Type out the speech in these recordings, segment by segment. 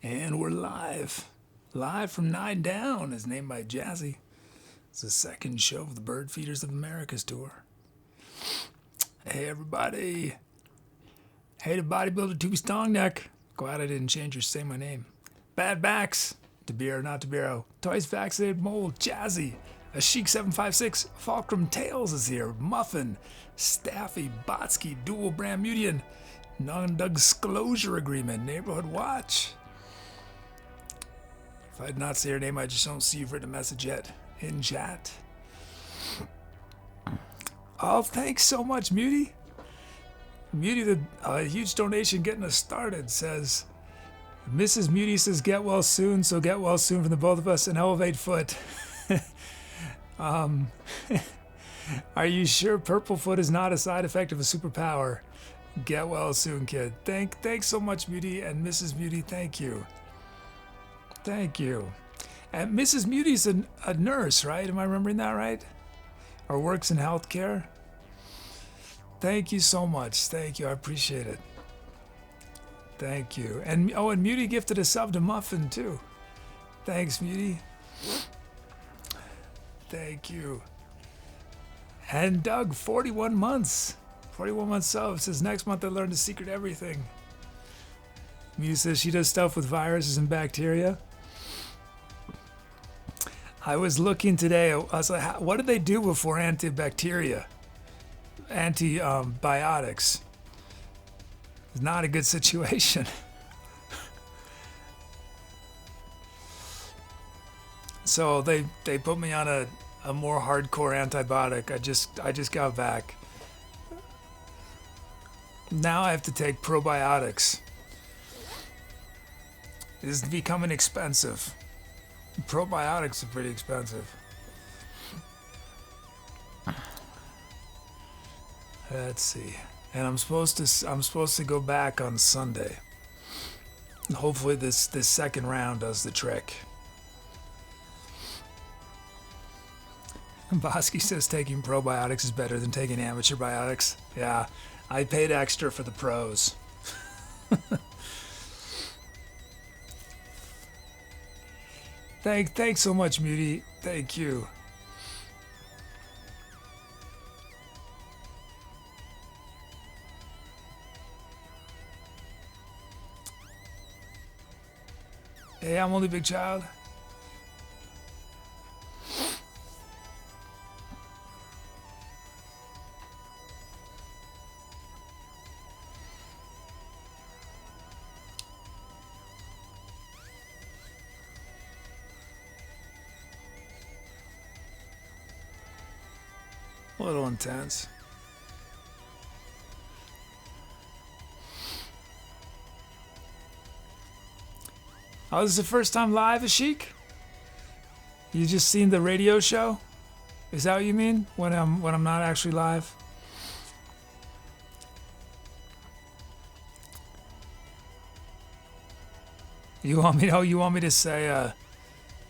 And we're live. Live from Nine Down, as named by Jazzy. It's the second show of the Bird Feeders of America's tour. Hey, everybody. Hey, the bodybuilder Tooby Stongneck. Glad I didn't change or say my name. Bad Backs. DeBeer, not DeBeero. Twice Vaccinated Mole. Jazzy. A Chic 756. Fulcrum Tails is here. Muffin. Staffy. Botsky. Dual Brand Mutian. Non-disclosure agreement. Neighborhood Watch. If I did not say your name, I just don't see you've written a message yet in chat. Oh, thanks so much, Muty. Muty, a huge donation getting us started, says, Mrs. Muty says, get well soon, so get well soon from the both of us and elevate foot. Are you sure purple foot is not a side effect of a superpower? Get well soon, kid. Thanks so much, Muty, and Mrs. Muty, thank you. Thank you. And Mrs. Muty's a nurse, right? Am I remembering that right? Or works in healthcare? Thank you so much. Thank you. I appreciate it. Thank you. And and Muty gifted a sub to Muffin too. Thanks, Muty. Thank you. And Doug, 41 months. 41 months sub says next month I learned the secret to everything. Muty says she does stuff with viruses and bacteria. I was looking today, I was like, what did they do before antibiotics? It's not a good situation. So they put me on a more hardcore antibiotic. I just got back. Now I have to take probiotics. This is becoming expensive. Probiotics are pretty expensive. Let's see. And I'm supposed to go back on Sunday. Hopefully this second round does the trick. Bosky says taking probiotics is better than taking amateur biotics. Yeah, I paid extra for the pros. Thanks so much, Muty. Thank you. Hey, I'm only Big Child. A little intense. Oh, this is the first time live, Ashik? You just seen the radio show? Is that what you mean? When I'm not actually live? You want me to say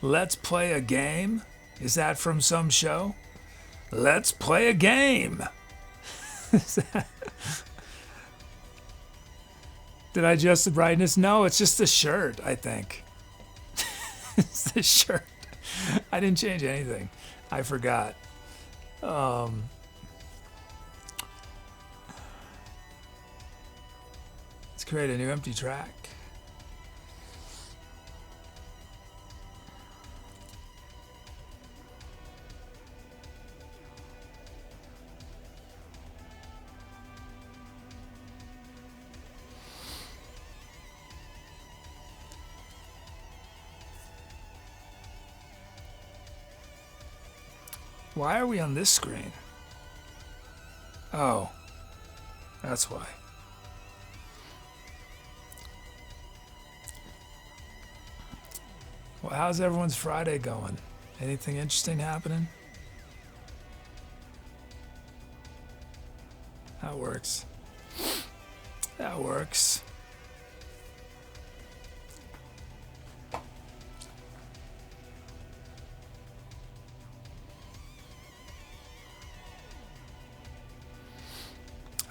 let's play a game? Is that from some show? Let's play a game. Did I adjust the brightness? No, it's just the shirt, I think. It's the shirt. I didn't change anything. I forgot. Let's create a new empty track. Why are we on this screen? Oh, that's why. Well, how's everyone's Friday going? Anything interesting happening? That works. That works.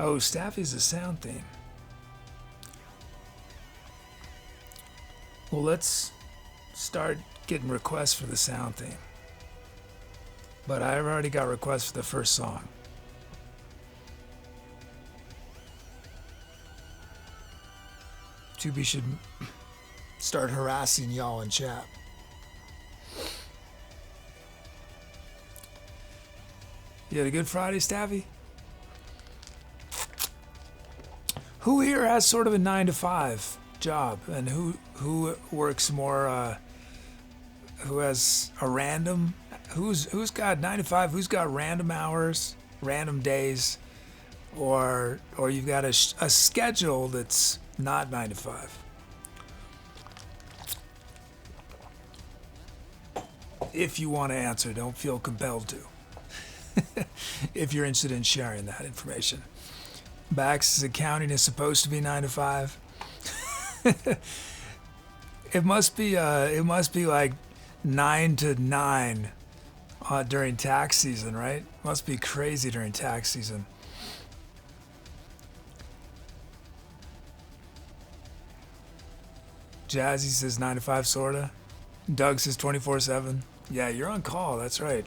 Oh, Staffy's a sound theme. Well, let's start getting requests for the sound theme. But I've already got requests for the first song. Tooby should start harassing y'all in chat. You had a good Friday, Staffy? Who here has sort of a 9 to 5 job, and who works more? Who has a random? Who's got 9 to 5? Who's got random hours, random days, or you've got a schedule that's not 9 to 5? If you want to answer, don't feel compelled to. If you're interested in sharing that information. Bax's accounting is supposed to be 9 to 5. It must be like 9 to 9 during tax season, right? Must be crazy during tax season. Jazzy says 9 to 5 sorta. Doug says 24/7. Yeah, you're on call, that's right.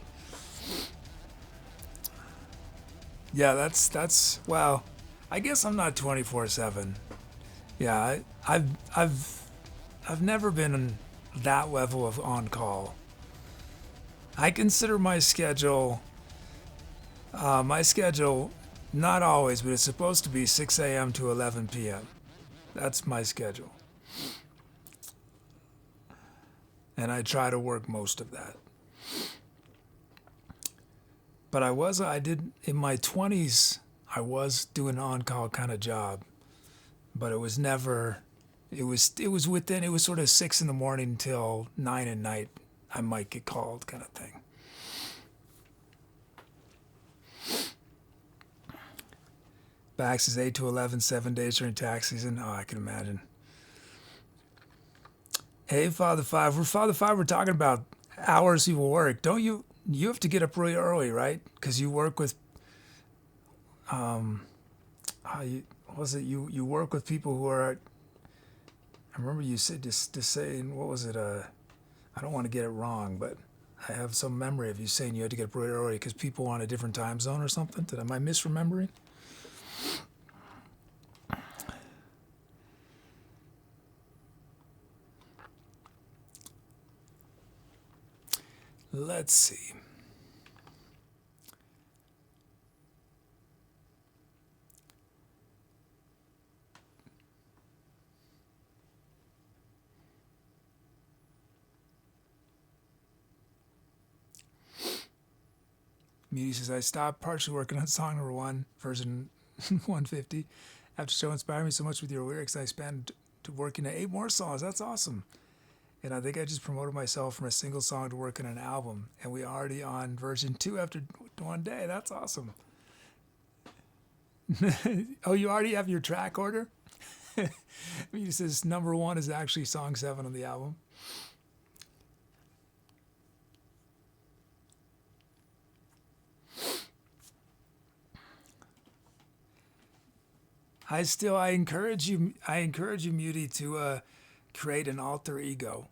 Yeah, that's well, I guess I'm not 24/7. Yeah, I've never been on that level of on call. I consider my schedule not always, but it's supposed to be 6 a.m. to 11 p.m. That's my schedule. And I try to work most of that. But I did in my 20s, I was doing an on-call kind of job, but it was sort of 6 in the morning till 9 at night. I might get called kind of thing. Bax is 8 to 11, 7 days during tax season. Oh, I can imagine. Hey, Father Five. We're talking about hours you will work. Don't you? You have to get up really early, right? Because you work with, you work with people who are. I remember you said just saying, what was it? I don't want to get it wrong, but I have some memory of you saying you had to get up really early because people on a different time zone or something. Am I misremembering? Let's see. Muty says, I stopped partially working on song number 1, version 150. After the show inspired me so much with your lyrics, I expanded to working on 8 more songs. That's awesome. And I think I just promoted myself from a single song to working on an album. And we already on version 2 after 1 day. That's awesome. Oh, you already have your track order? Muty says, number 1 is actually song 7 on the album. I encourage you, Muty, to create an alter ego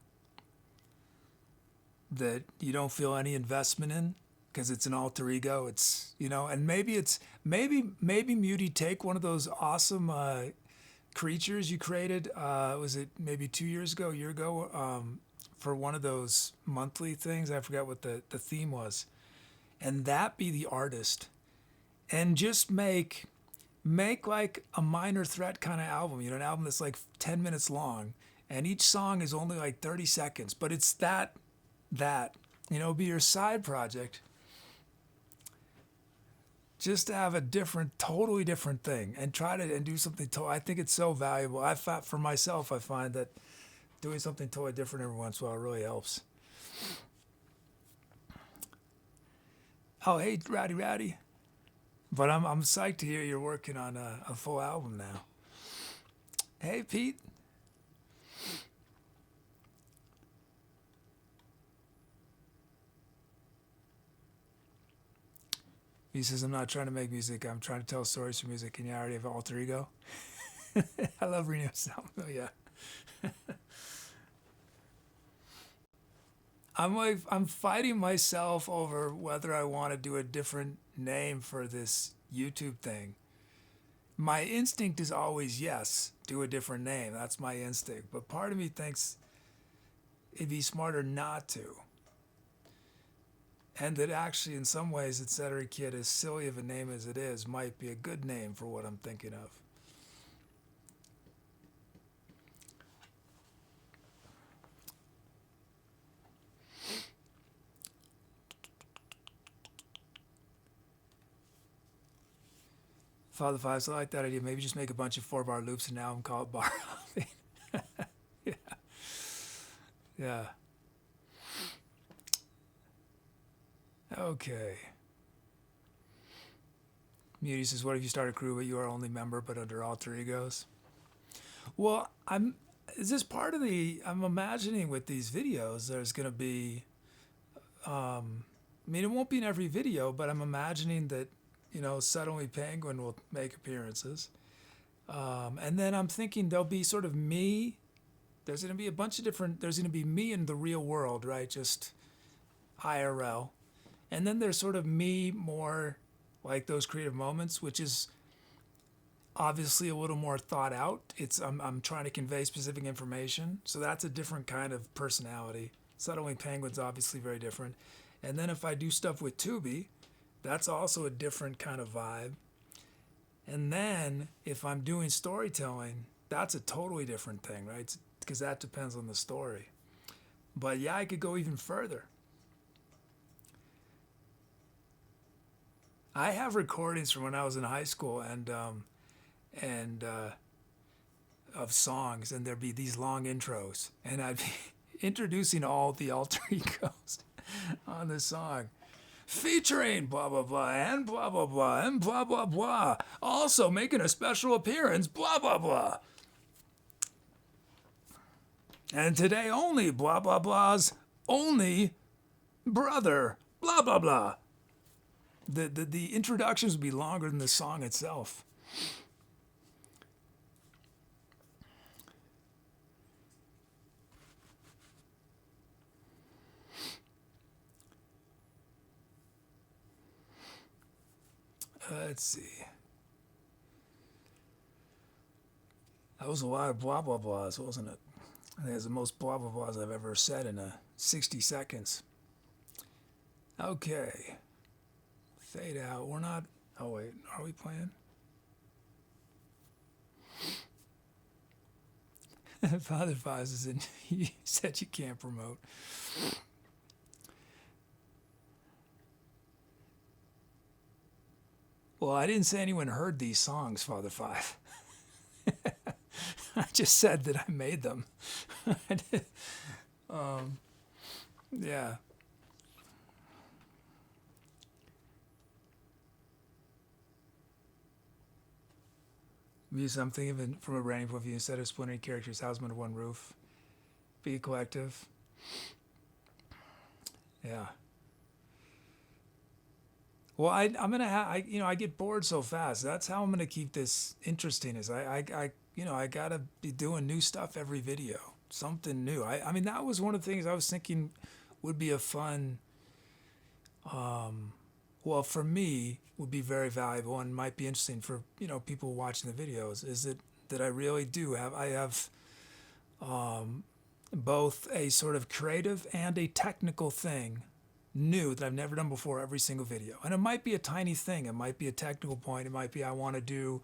that you don't feel any investment in, because it's an alter ego. It's, and maybe Muty, take one of those awesome creatures you created. Was it maybe 2 years ago, a year ago, for one of those monthly things? I forgot what the theme was, and that be the artist, and just make like a Minor Threat kind of album, an album that's like 10 minutes long, and each song is only like 30 seconds, but it's that, be your side project, just to have a totally different thing, and try to do something I think it's so valuable. For myself, I find that doing something totally different every once in a while really helps. Oh, hey, Rowdy. But I'm psyched to hear you're working on a full album now. Hey, Pete. He says, I'm not trying to make music. I'm trying to tell stories through music. And you already have an alter ego? I love Reno sound. Oh, yeah. I'm fighting myself over whether I want to do a different name for this YouTube thing. My instinct is always yes, do a different name. That's my instinct. But part of me thinks it'd be smarter not to. And that actually, in some ways, Etc. Kid, as silly of a name as it is, might be a good name for what I'm thinking of. Father Five, so I like that idea. Maybe just make a bunch of 4-bar loops and now I'm called bar hopping. Yeah. Yeah. Okay. Muty says, what if you start a crew but you are only member but under alter egos? Well, is this part of I'm imagining with these videos there's going to be, I mean, it won't be in every video, but I'm imagining that, Suddenly Penguin will make appearances. And then I'm thinking there'll be sort of me. There's going to be a bunch of there's going to be me in the real world, right? Just IRL. And then there's sort of me more like those creative moments, which is obviously a little more thought out. I'm trying to convey specific information. So that's a different kind of personality. Suddenly Penguin's obviously very different. And then if I do stuff with Tooby, that's also a different kind of vibe. And then if I'm doing storytelling, that's a totally different thing, right? Because that depends on the story. But yeah, I could go even further. I have recordings from when I was in high school and of songs, and there'd be these long intros, and I'd be introducing all the alter egos on the song. Featuring blah, blah, blah, and blah, blah, blah, and blah, blah, blah. Also making a special appearance, blah, blah, blah. And today only blah, blah, blah's only brother, blah, blah, blah. The introductions would be longer than the song itself. Let's see. That was a lot of blah, blah, blahs, wasn't it? I think it's the most blah, blah, blahs I've ever said in 60 seconds. Okay. Fade out. We're not... Oh, wait. Are we playing? Father Fives is in... You said you can't promote. Well, I didn't say anyone heard these songs, Father Five. I just said that I made them. Yeah. Use something even from a branding point of view, instead of splintering characters, house them under one roof. Be a collective. Yeah. Well, I'm gonna I get bored so fast. That's how I'm gonna keep this interesting. Is I gotta be doing new stuff every video, something new. I mean, that was one of the things I was thinking would be a fun. Well, for me, would be very valuable and might be interesting for people watching the videos. Is that I really do have both a sort of creative and a technical thing new that I've never done before every single video. And it might be a tiny thing. It might be a technical point. It might be I want to do,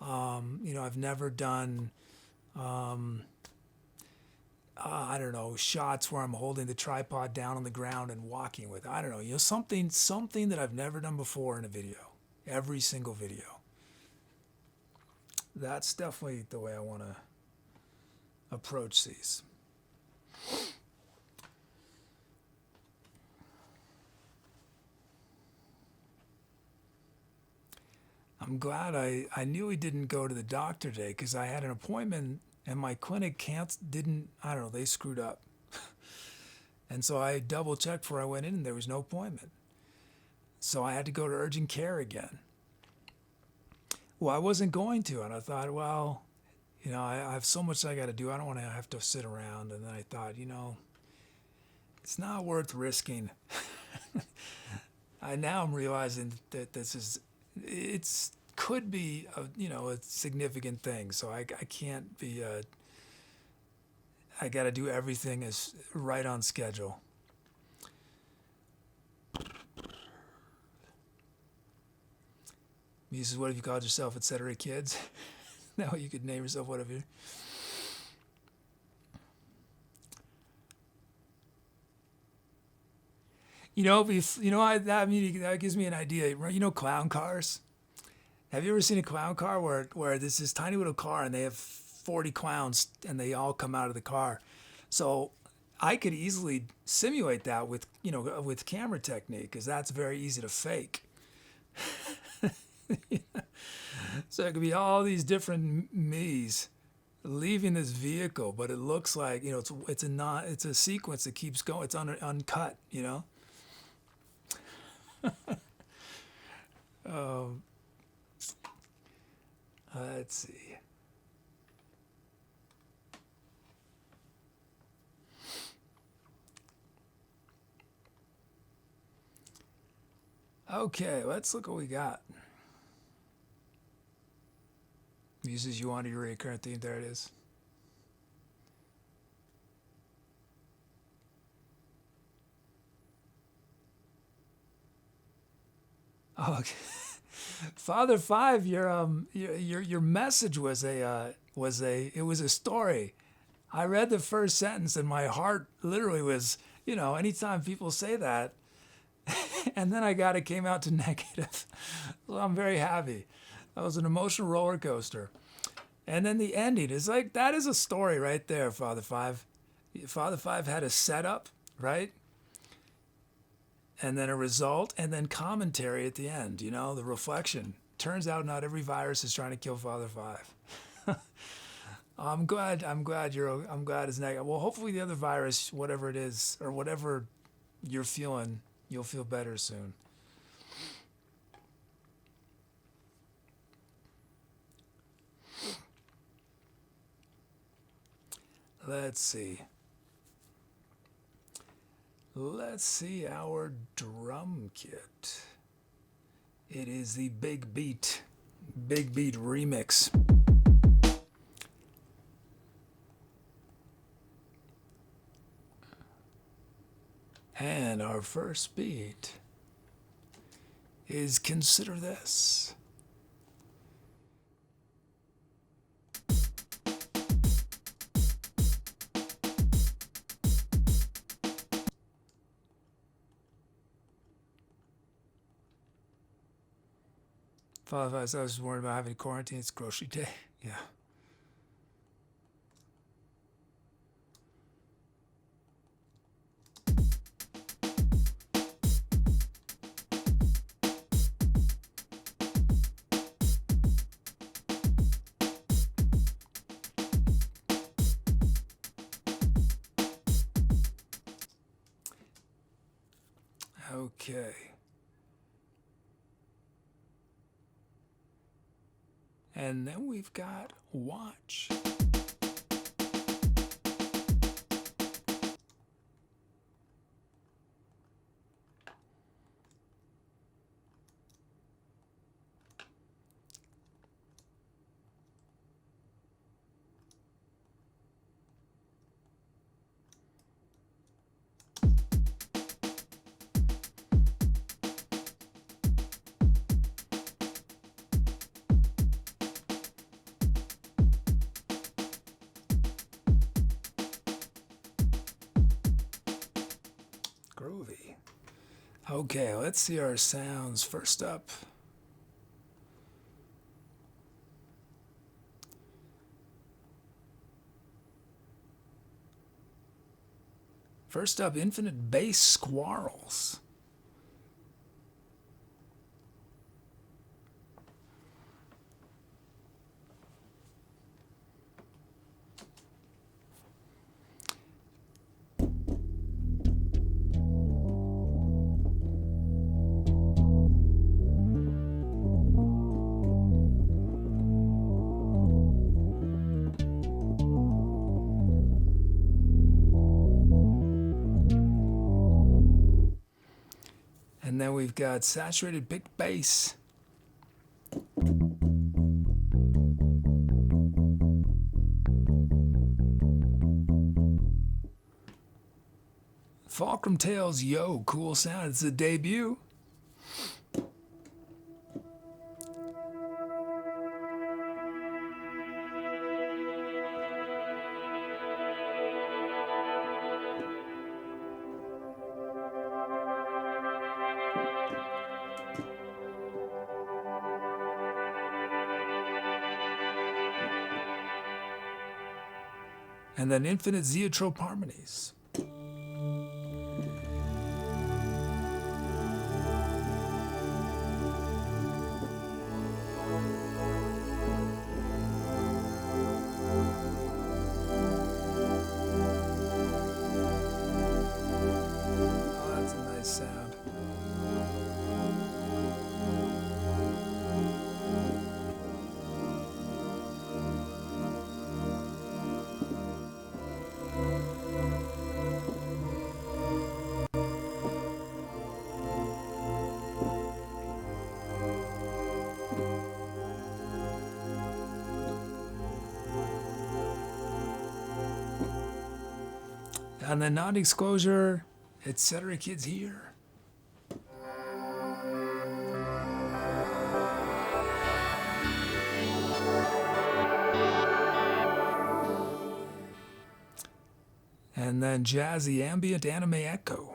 I've never done, I don't know, shots where I'm holding the tripod down on the ground and walking with it. I don't know, something that I've never done before in a video. Every single video. That's definitely the way I want to approach these. I'm glad I knew he didn't go to the doctor today because I had an appointment and my clinic they screwed up. And so I double checked before I went in and there was no appointment. So I had to go to urgent care again. Well, I wasn't going to, and I thought, well, I have so much I got to do. I don't want to have to sit around. And then I thought, It's not worth risking. I'm realizing that it's could be a significant thing. So I can't be. I got to do everything as right on schedule. Muses, what have you called yourself, etc. Kids? Now you could name yourself whatever. That gives me an idea. Clown cars. Have you ever seen a clown car where there's this tiny little car and they have 40 clowns and they all come out of the car? So I could easily simulate that with camera technique, because that's very easy to fake. So it could be all these different me's leaving this vehicle, but it looks like it's a sequence that keeps going. It's uncut. Let's see. Okay, let's look what we got. Muses, you wanted your recurrent theme. There it is. Oh, okay. Father Five, your message was a story. I read the first sentence and my heart literally was, anytime people say that, and then it came out to negative. So I'm very happy. That was an emotional roller coaster. And then the ending is like, that is a story right there, Father Five. Father Five had a setup, right? And then a result, and then commentary at the end, the reflection. Turns out not every virus is trying to kill Father Five. I'm glad it's negative. Well, hopefully the other virus, whatever it is, or whatever you're feeling, you'll feel better soon. Let's see. Let's see our drum kit. It is the Big Beat remix. And our first beat is Consider This. I was worried about having quarantine. It's grocery day. Yeah. Okay. And then we've got Watch. Groovy. Okay, let's see our sounds. First up, infinite bass squirrels. And then we've got saturated big bass. Fulcrum Tails, yo, cool sound. It's a debut. And then infinite zeotrope harmonies. Oh, that's a nice sound. And then non-disclosure, etc. kids here. And then jazzy ambient anime echo.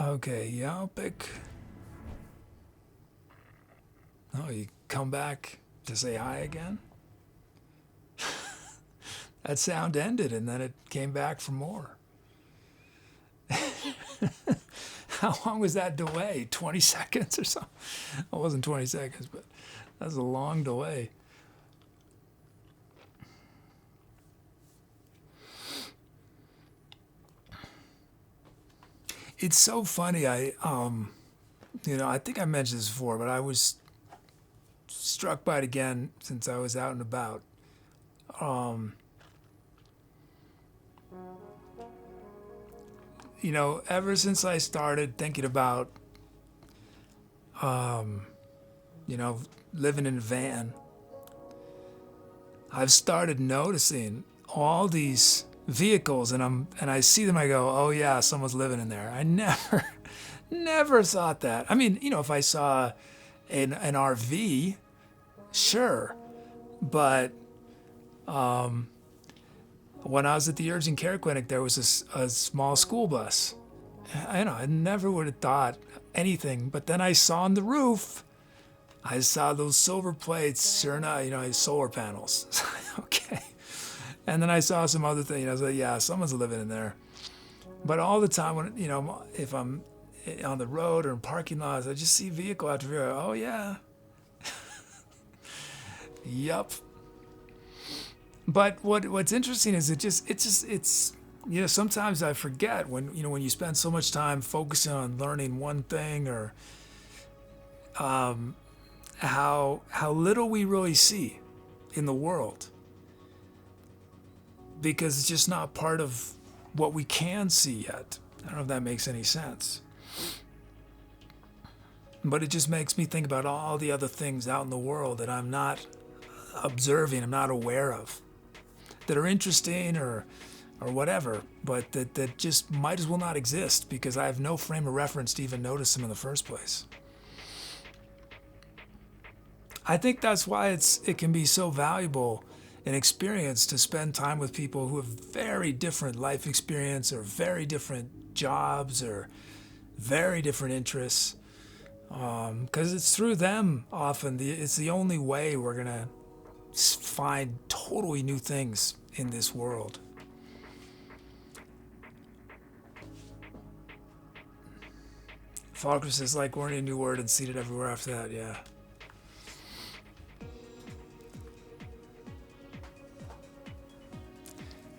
Okay, yeah, I'll pick. Oh, you come back to say hi again? That sound ended and then it came back for more. How long was that delay? 20 seconds or something? It wasn't 20 seconds, but that's a long delay. It's so funny. I think I mentioned this before, but I was struck by it again since I was out and about. Ever since I started thinking about, living in a van, I've started noticing all these vehicles, and I see them. I go, oh yeah, someone's living in there. I never thought that. I mean, if I saw an RV, sure, but when I was at the urgent care clinic, there was a small school bus. I never would have thought anything, but then I saw on the roof, I saw those silver plates. Sure enough, solar panels. Okay. And then I saw some other thing. I was like, yeah, someone's living in there. But all the time when, if I'm on the road or in parking lots, I just see vehicle after vehicle. Oh yeah. Yup. But what's interesting is it's sometimes I forget when you spend so much time focusing on learning one thing, or how little we really see in the world, because it's just not part of what we can see yet. I don't know if that makes any sense. But it just makes me think about all the other things out in the world that I'm not observing, I'm not aware of, that are interesting or whatever, but that just might as well not exist because I have no frame of reference to even notice them in the first place. I think that's why it can be so valuable an experience to spend time with people who have very different life experience, or very different jobs, or very different interests, because it's through them often. It's the only way we're gonna find totally new things in this world. Falkers is like learning a new word and seed it everywhere after that, yeah.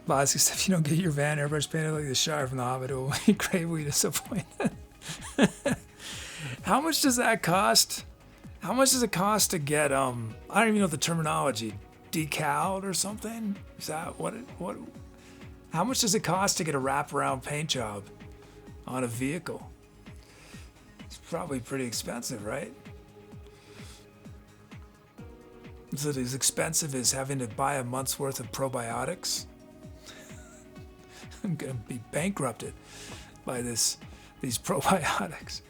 Boss, except if you don't get your van airbrush painted like the Shire from the Hobbit, it will be gravely disappointed. How much does that cost? How much does it cost to get I don't even know the terminology, decaled or something? Is that what? How much does it cost to get a wraparound paint job on a vehicle? It's probably pretty expensive, right? Is it as expensive as having to buy a month's worth of probiotics? I'm gonna be bankrupted by these probiotics.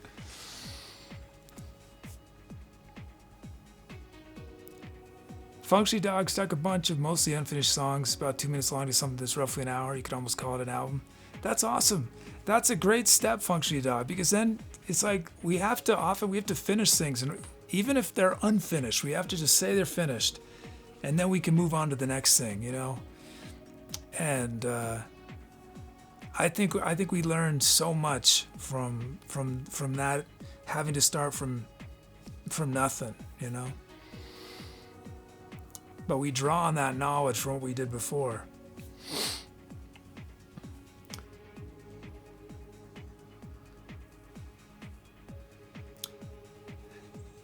Functionally Dog stuck a bunch of mostly unfinished songs, about 2 minutes long, to something that's roughly an hour. You could almost call it an album. That's awesome. That's a great step, Functionally Dog, because then it's like we have to finish things, and even if they're unfinished, we have to just say they're finished, and then we can move on to the next thing, you know. And I think we learned so much from that, having to start from nothing, you know. But we draw on that knowledge from what we did before.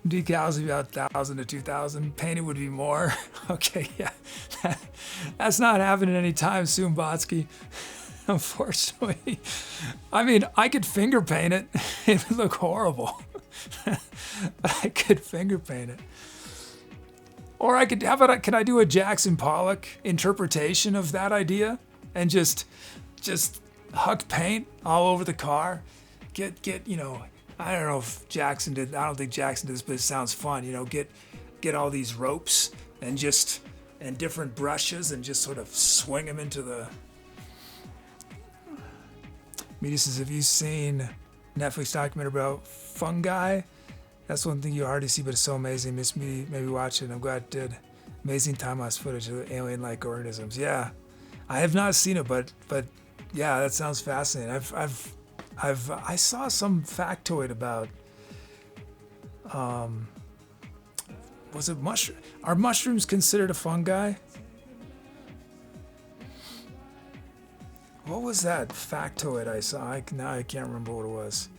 Decals would be about 1,000 to 2,000. Painted would be more. Okay, yeah. That's not happening anytime soon, Botsky. Unfortunately. I mean, I could finger paint it. It would look horrible. But I could finger paint it. Or I could, can I do a Jackson Pollock interpretation of that idea? And just huck paint all over the car? Get, you know, I don't know if Jackson did, I don't think Jackson did this, but it sounds fun, you know, get all these ropes and different brushes and just sort of swing them into the... Media says, have you seen Netflix documentary about fungi? That's one thing you hardly see, but it's so amazing. Miss me, maybe watch it. I'm glad it did. Amazing time-lapse footage of the alien-like organisms. Yeah, I have not seen it, but yeah, that sounds fascinating. I saw some factoid about was it mushroom? Are mushrooms considered a fungi? What was that factoid I saw? Now I can't remember what it was.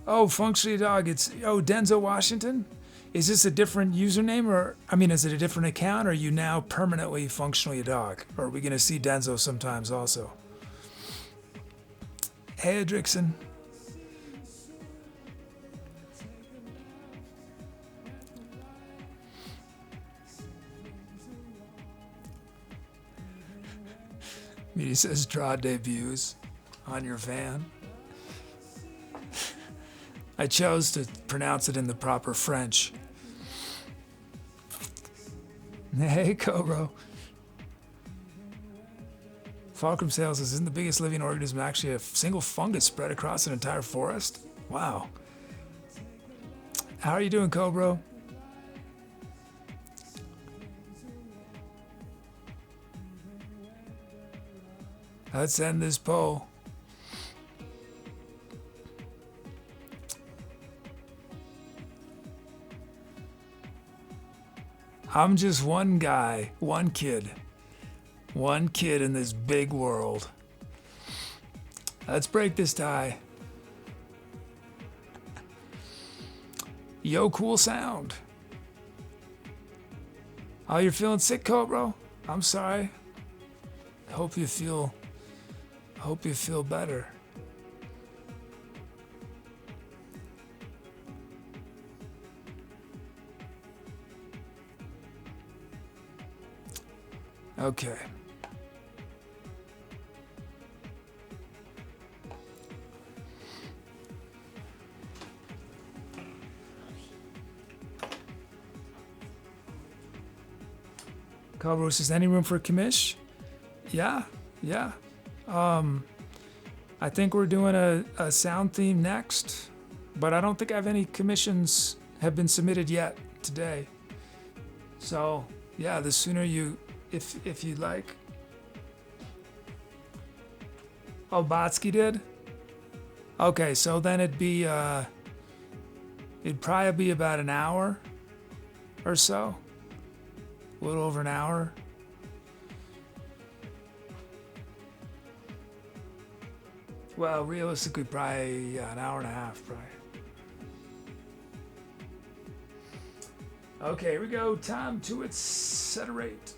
Oh, Functionally Dog, it's Denzel Washington? Is this a different username, or is it a different account, or are you now permanently Functionally a Dog? Or are we gonna see Denzel sometimes also? Hey, Adrixon. He says draw debuts on your van. I chose to pronounce it in the proper French. Hey, Cobro. Fulcrum Sales isn't the biggest living organism actually a single fungus spread across an entire forest? Wow. How are you doing, Cobro? Let's end this poll. I'm just one guy, one kid in this big world. Let's break this tie. Yo, cool sound. Oh, you're feeling sick, Cobro? I'm sorry. Hope you feel better. Okay. Cobro says, any room for a commish? Yeah. I think we're doing a sound theme next, but I don't think I have any commissions have been submitted yet today. So yeah, the sooner you, if you'd like. Oh, Botsky did? Okay, so then it'd probably be about an hour or so. A little over an hour. Well, realistically, probably an hour and a half, probably. Okay, here we go. Time to accelerate.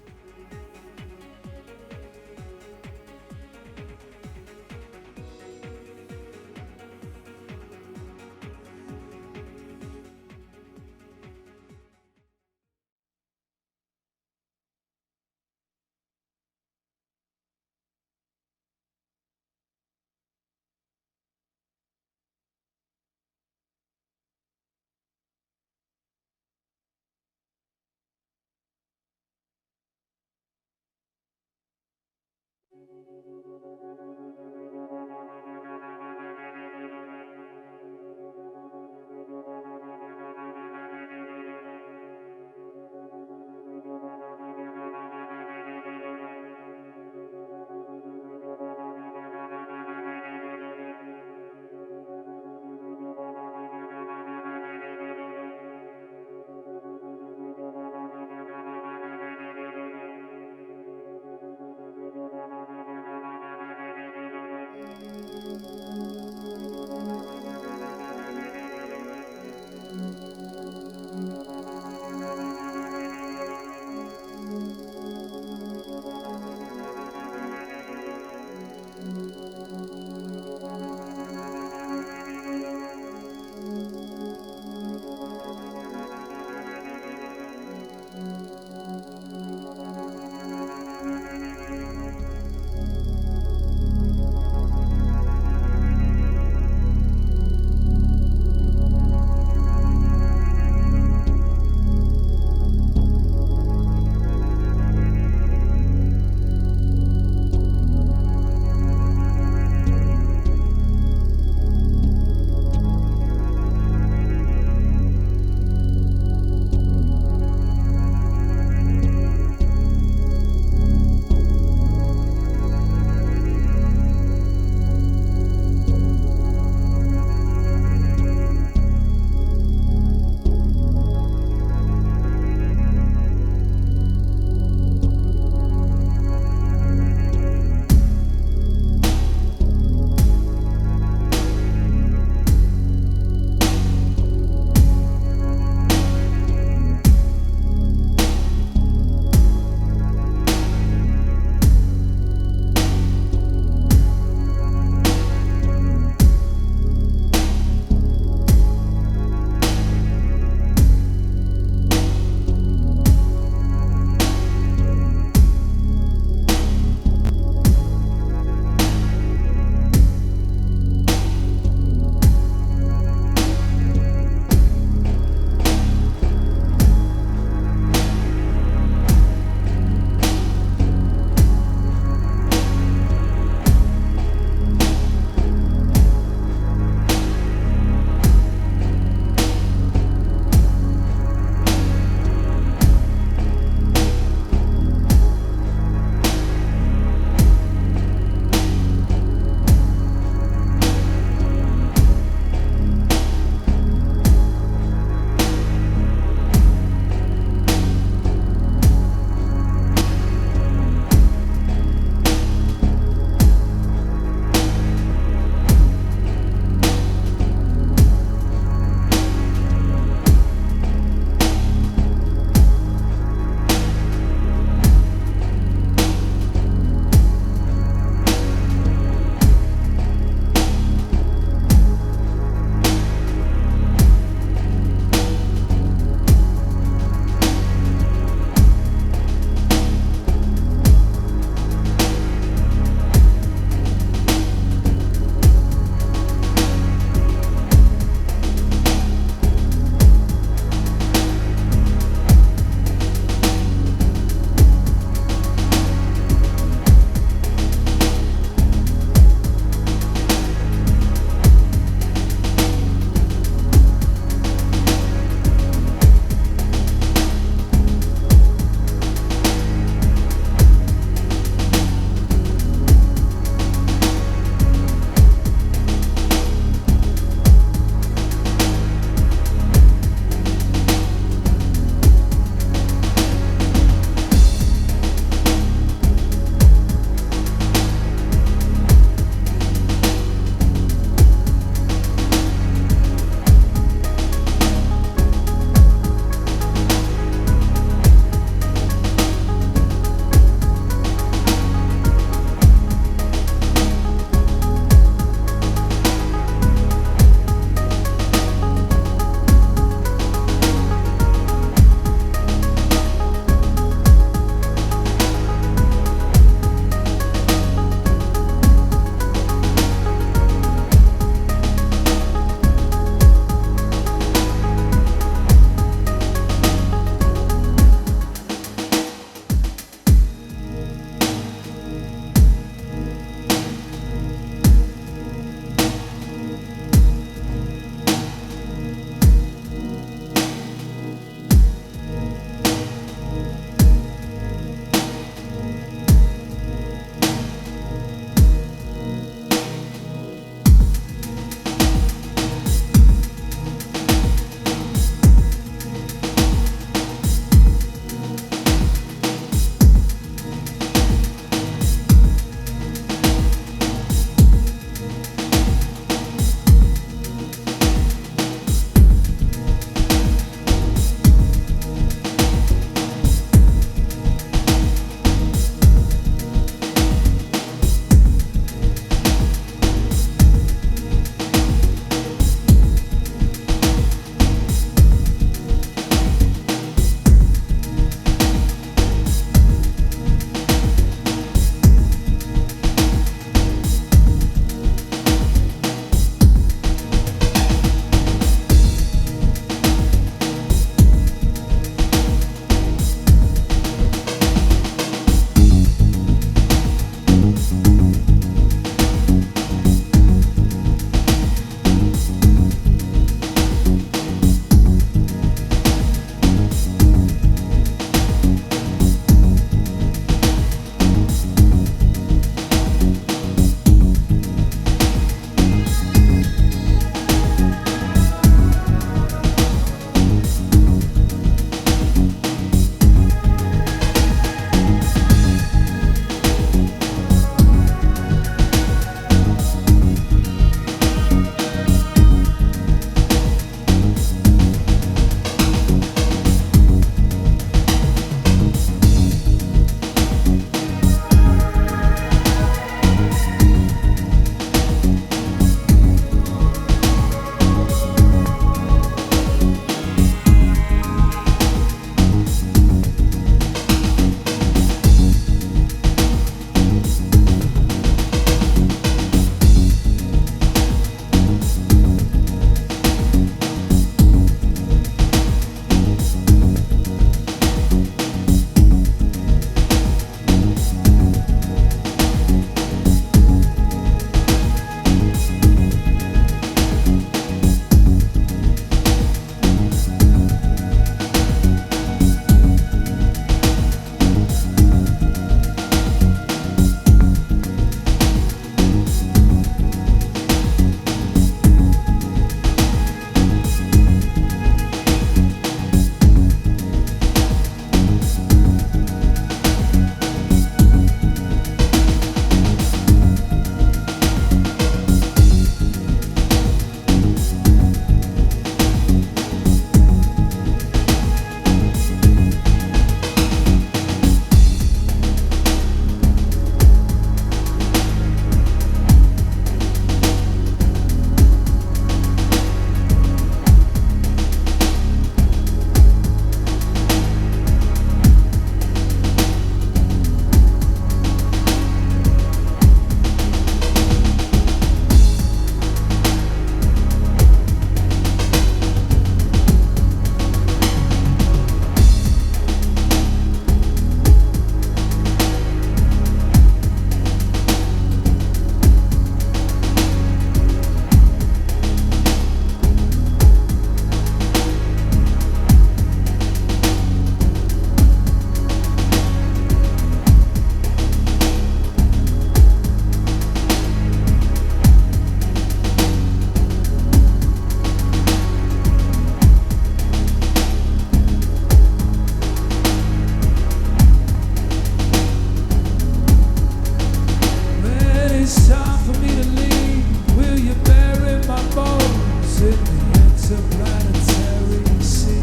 it's time for me to leave, will you bury my bones in the interplanetary sea?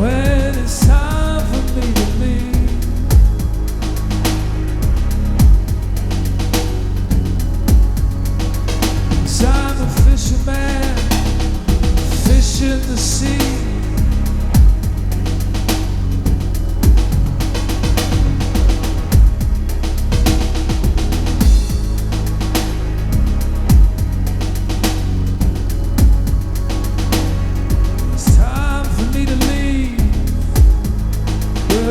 When it's time for me to leave, cause I'm a fisherman, fish in the sea.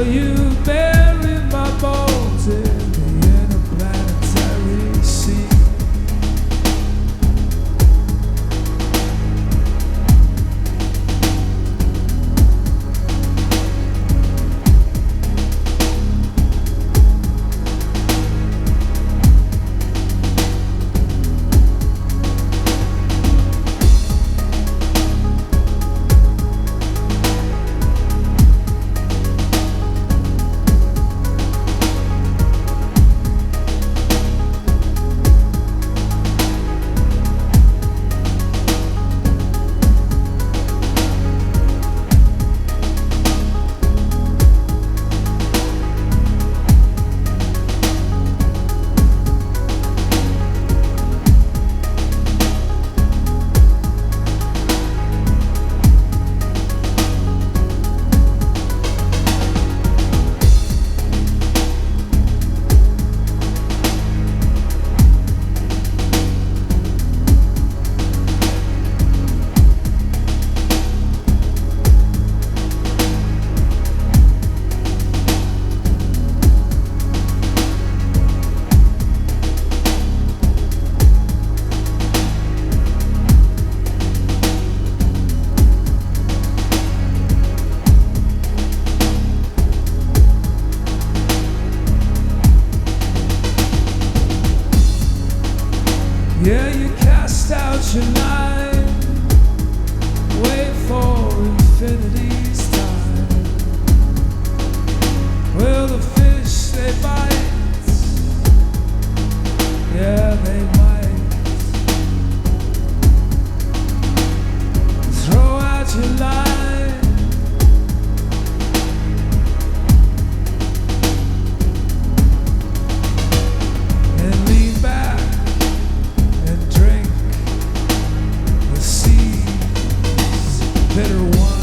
You bury my bones in the interplanetary sea. Yeah, you cast out your line, wait for infinity's time. Well, the fish, they bite, yeah, they might. Throw out your line, and lean back and drink the sea's bitter wine.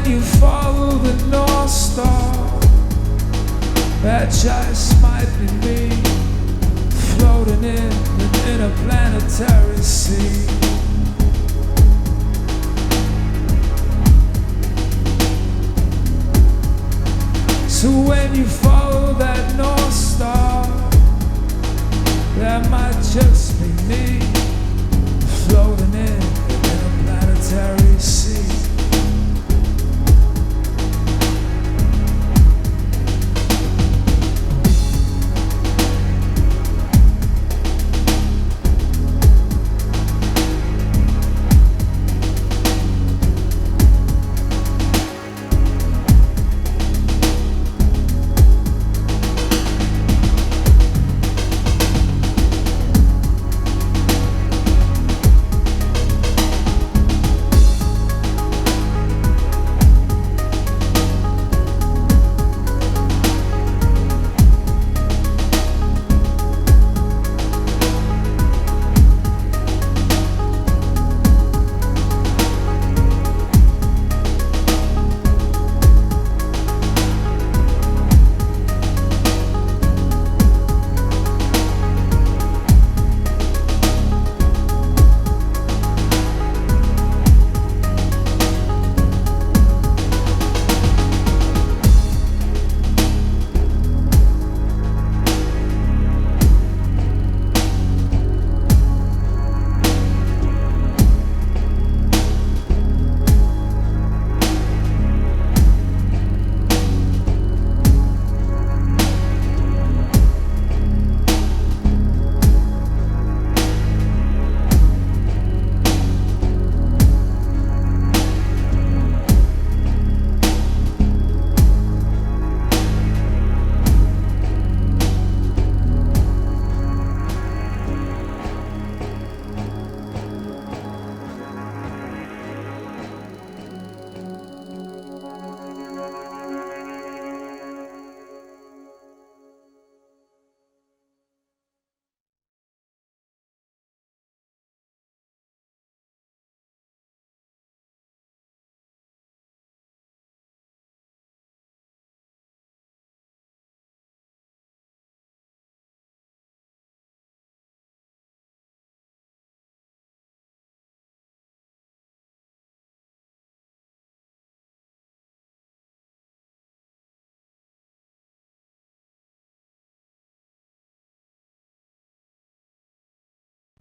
when you follow the North Star, that just might be me, floating in an interplanetary sea. So when you follow that North Star, that might just be me, floating in a planetary sea.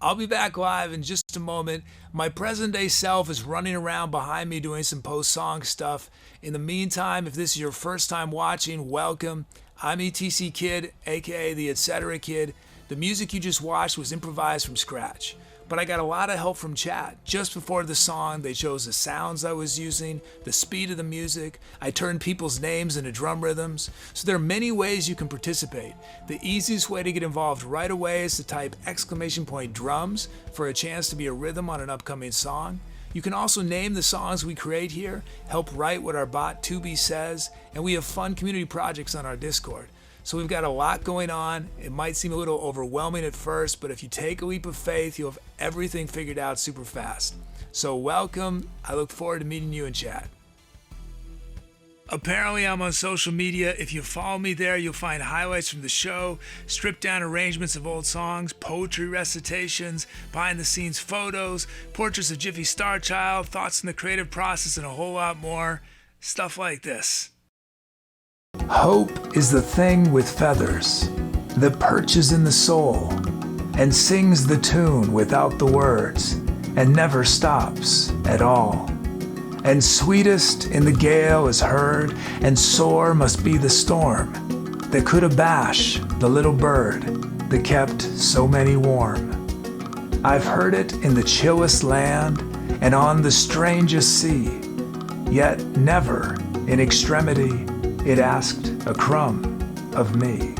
I'll be back live in just a moment. My present day self is running around behind me doing some post-song stuff. In the meantime, if this is your first time watching, welcome. I'm ETC Kid, aka the Etc. Kid. The music you just watched was improvised from scratch. But I got a lot of help from chat. Just before the song, they chose the sounds I was using, the speed of the music. I turned people's names into drum rhythms. So there are many ways you can participate. The easiest way to get involved right away is to type !drums for a chance to be a rhythm on an upcoming song. You can also name the songs we create here, help write what our bot Tooby says, and we have fun community projects on our Discord. So we've got a lot going on. It might seem a little overwhelming at first, but if you take a leap of faith, you'll have everything figured out super fast. So welcome. I look forward to meeting you in chat. Apparently I'm on social media. If you follow me there, you'll find highlights from the show, stripped down arrangements of old songs, poetry recitations, behind the scenes photos, portraits of Jiffy Star Child, thoughts on the creative process, and a whole lot more. Stuff like this. Hope is the thing with feathers that perches in the soul and sings the tune without the words and never stops at all. And sweetest in the gale is heard, and sore must be the storm that could abash the little bird that kept so many warm. I've heard it in the chillest land and on the strangest sea, yet never in extremity it asked a crumb of me.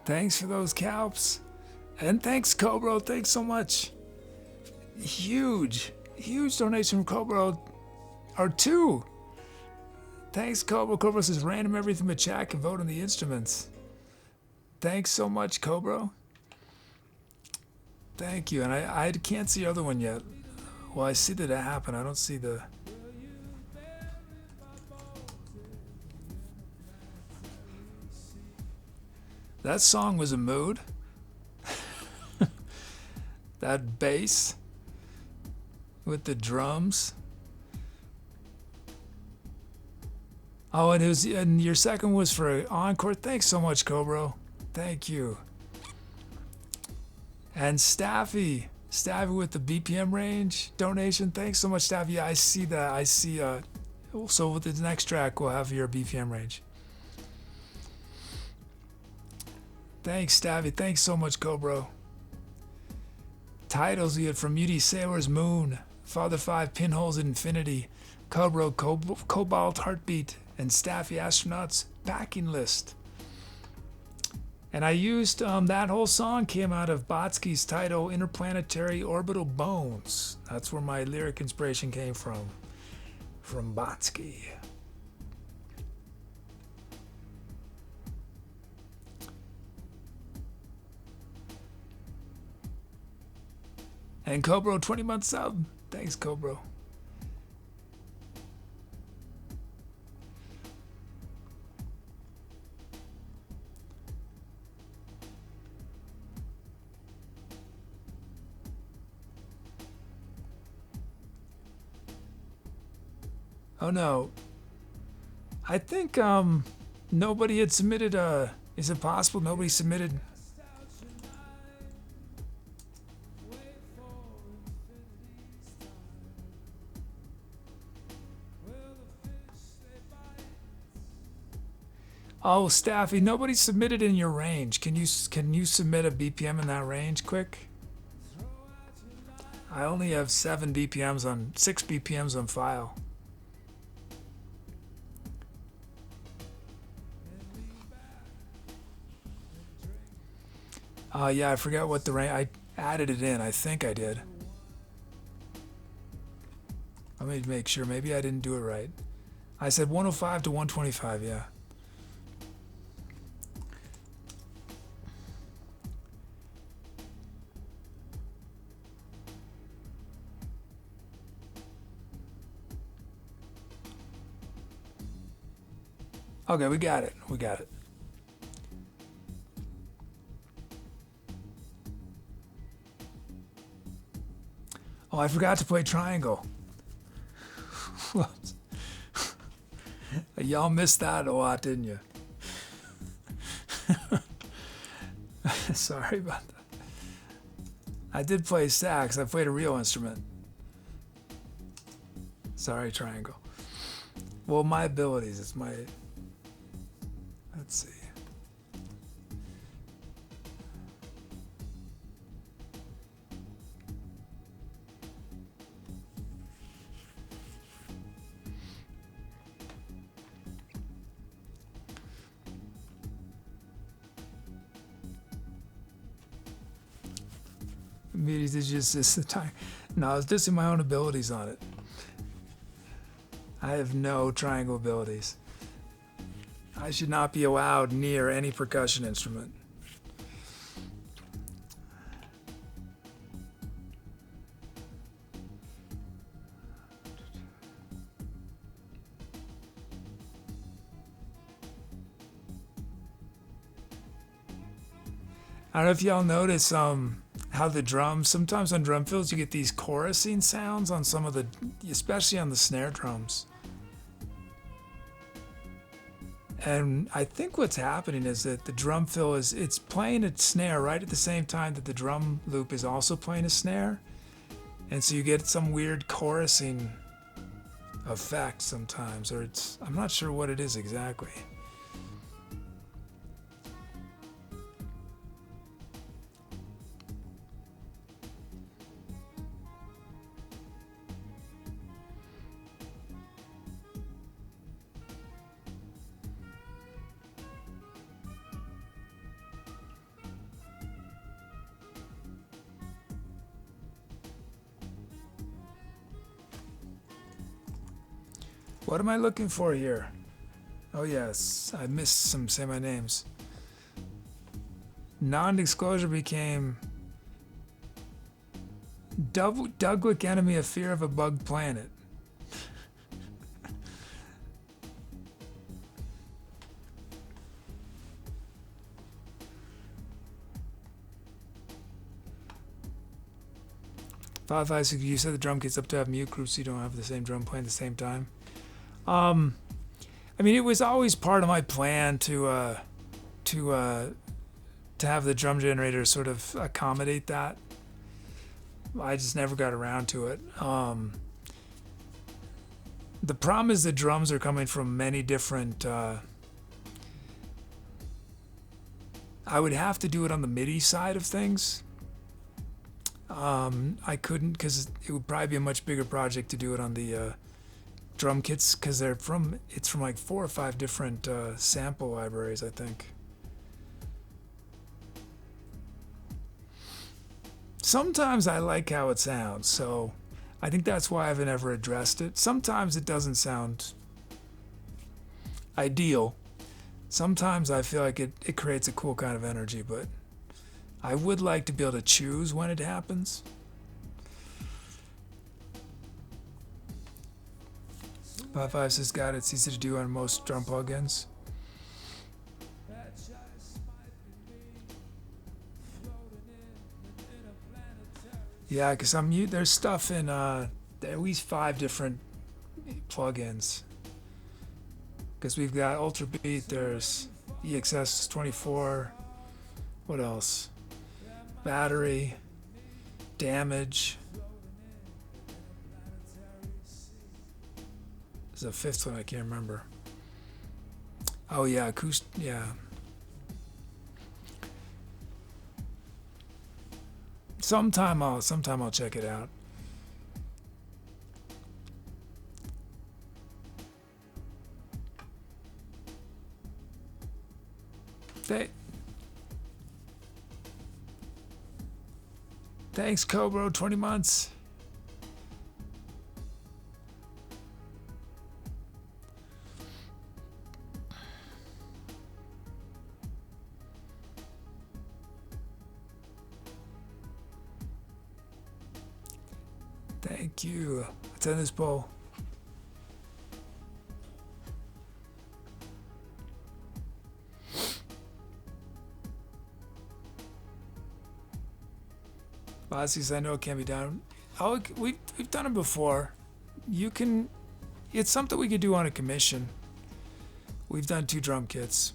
Thanks for those calps. And thanks, Cobro. Thanks so much. Huge donation from Cobro. Or two. Thanks, Cobro. Cobro says random everything but chat can vote on the instruments. Thanks so much, Cobro. Thank you. And I can't see the other one yet. Well, I see that it happened. I don't see the... That song was a mood. That bass with the drums. Oh, and your second was for encore. Thanks so much, Cobro. Thank you. And Staffy with the BPM range donation. Thanks so much, Staffy. Yeah, I see that. I see. So with the next track, we'll have your BPM range. Thanks, Staffy. Thanks so much, Cobro. Titles we had from Muty Sailor's Moon, Father 5 Pinholes at Infinity, Cobro Cobalt Heartbeat, and Staffy Astronaut's backing list. And I used that whole song came out of Botsky's title Interplanetary Orbital Bones. That's where my lyric inspiration came from Botsky. And Cobro, 20-month sub. Thanks, Cobro. Oh no. I think nobody had submitted is it possible nobody submitted? Oh, Staffy, nobody submitted in your range. Can you submit a BPM in that range quick? I only have 6 BPMs on file. Yeah, I forgot what the range. I added it in. I think I did. Let me make sure. Maybe I didn't do it right. I said 105 to 125. Yeah. Okay, we got it. Oh, I forgot to play triangle. Y'all missed that a lot, didn't you? Sorry about that. I did play sax. I played a real instrument. Sorry, triangle. Well, my abilities. It's my... Let's see. Meetings is just the time. No, I was dissing my own abilities on it. I have no triangle abilities. I should not be allowed near any percussion instrument. I don't know if y'all notice how the drums, sometimes on drum fills you get these chorusing sounds on some of the, especially on the snare drums. And I think what's happening is that the drum fill it's playing a snare right at the same time that the drum loop is also playing a snare. And so you get some weird chorusing effect sometimes, or I'm not sure what it is exactly. What am I looking for here? Oh yes, I missed some Say My Names. Non-disclosure became Dougwick enemy of fear of a bug planet. Five, you said the drum kit's up to have mute groups so you don't have the same drum playing at the same time. I mean, it was always part of my plan to have the drum generator sort of accommodate that. I just never got around to it. The problem is the drums are coming from many different. I would have to do it on the MIDI side of things. I couldn't because it would probably be a much bigger project to do it on the drum kits because it's from like 4 or 5 different sample libraries, I think. Sometimes I like how it sounds, so I think that's why I haven't ever addressed it. Sometimes it doesn't sound ideal. Sometimes I feel like it creates a cool kind of energy, but I would like to be able to choose when it happens. Five says, got it. It's easy to do on most drum plugins. Yeah, because there's stuff in at least 5 different plugins. Because we've got Ultra Beat, there's EXS24. What else? Battery, Damage. There's a 5th one I can't remember. Oh yeah, acoustic. Yeah. Sometime I'll check it out. Thanks, Cobro, 20 months. Thank you. Let's end this poll. Fantasies, I know it can be done. Oh, we've done it before. You can. It's something we could do on a commission. We've done 2 drum kits.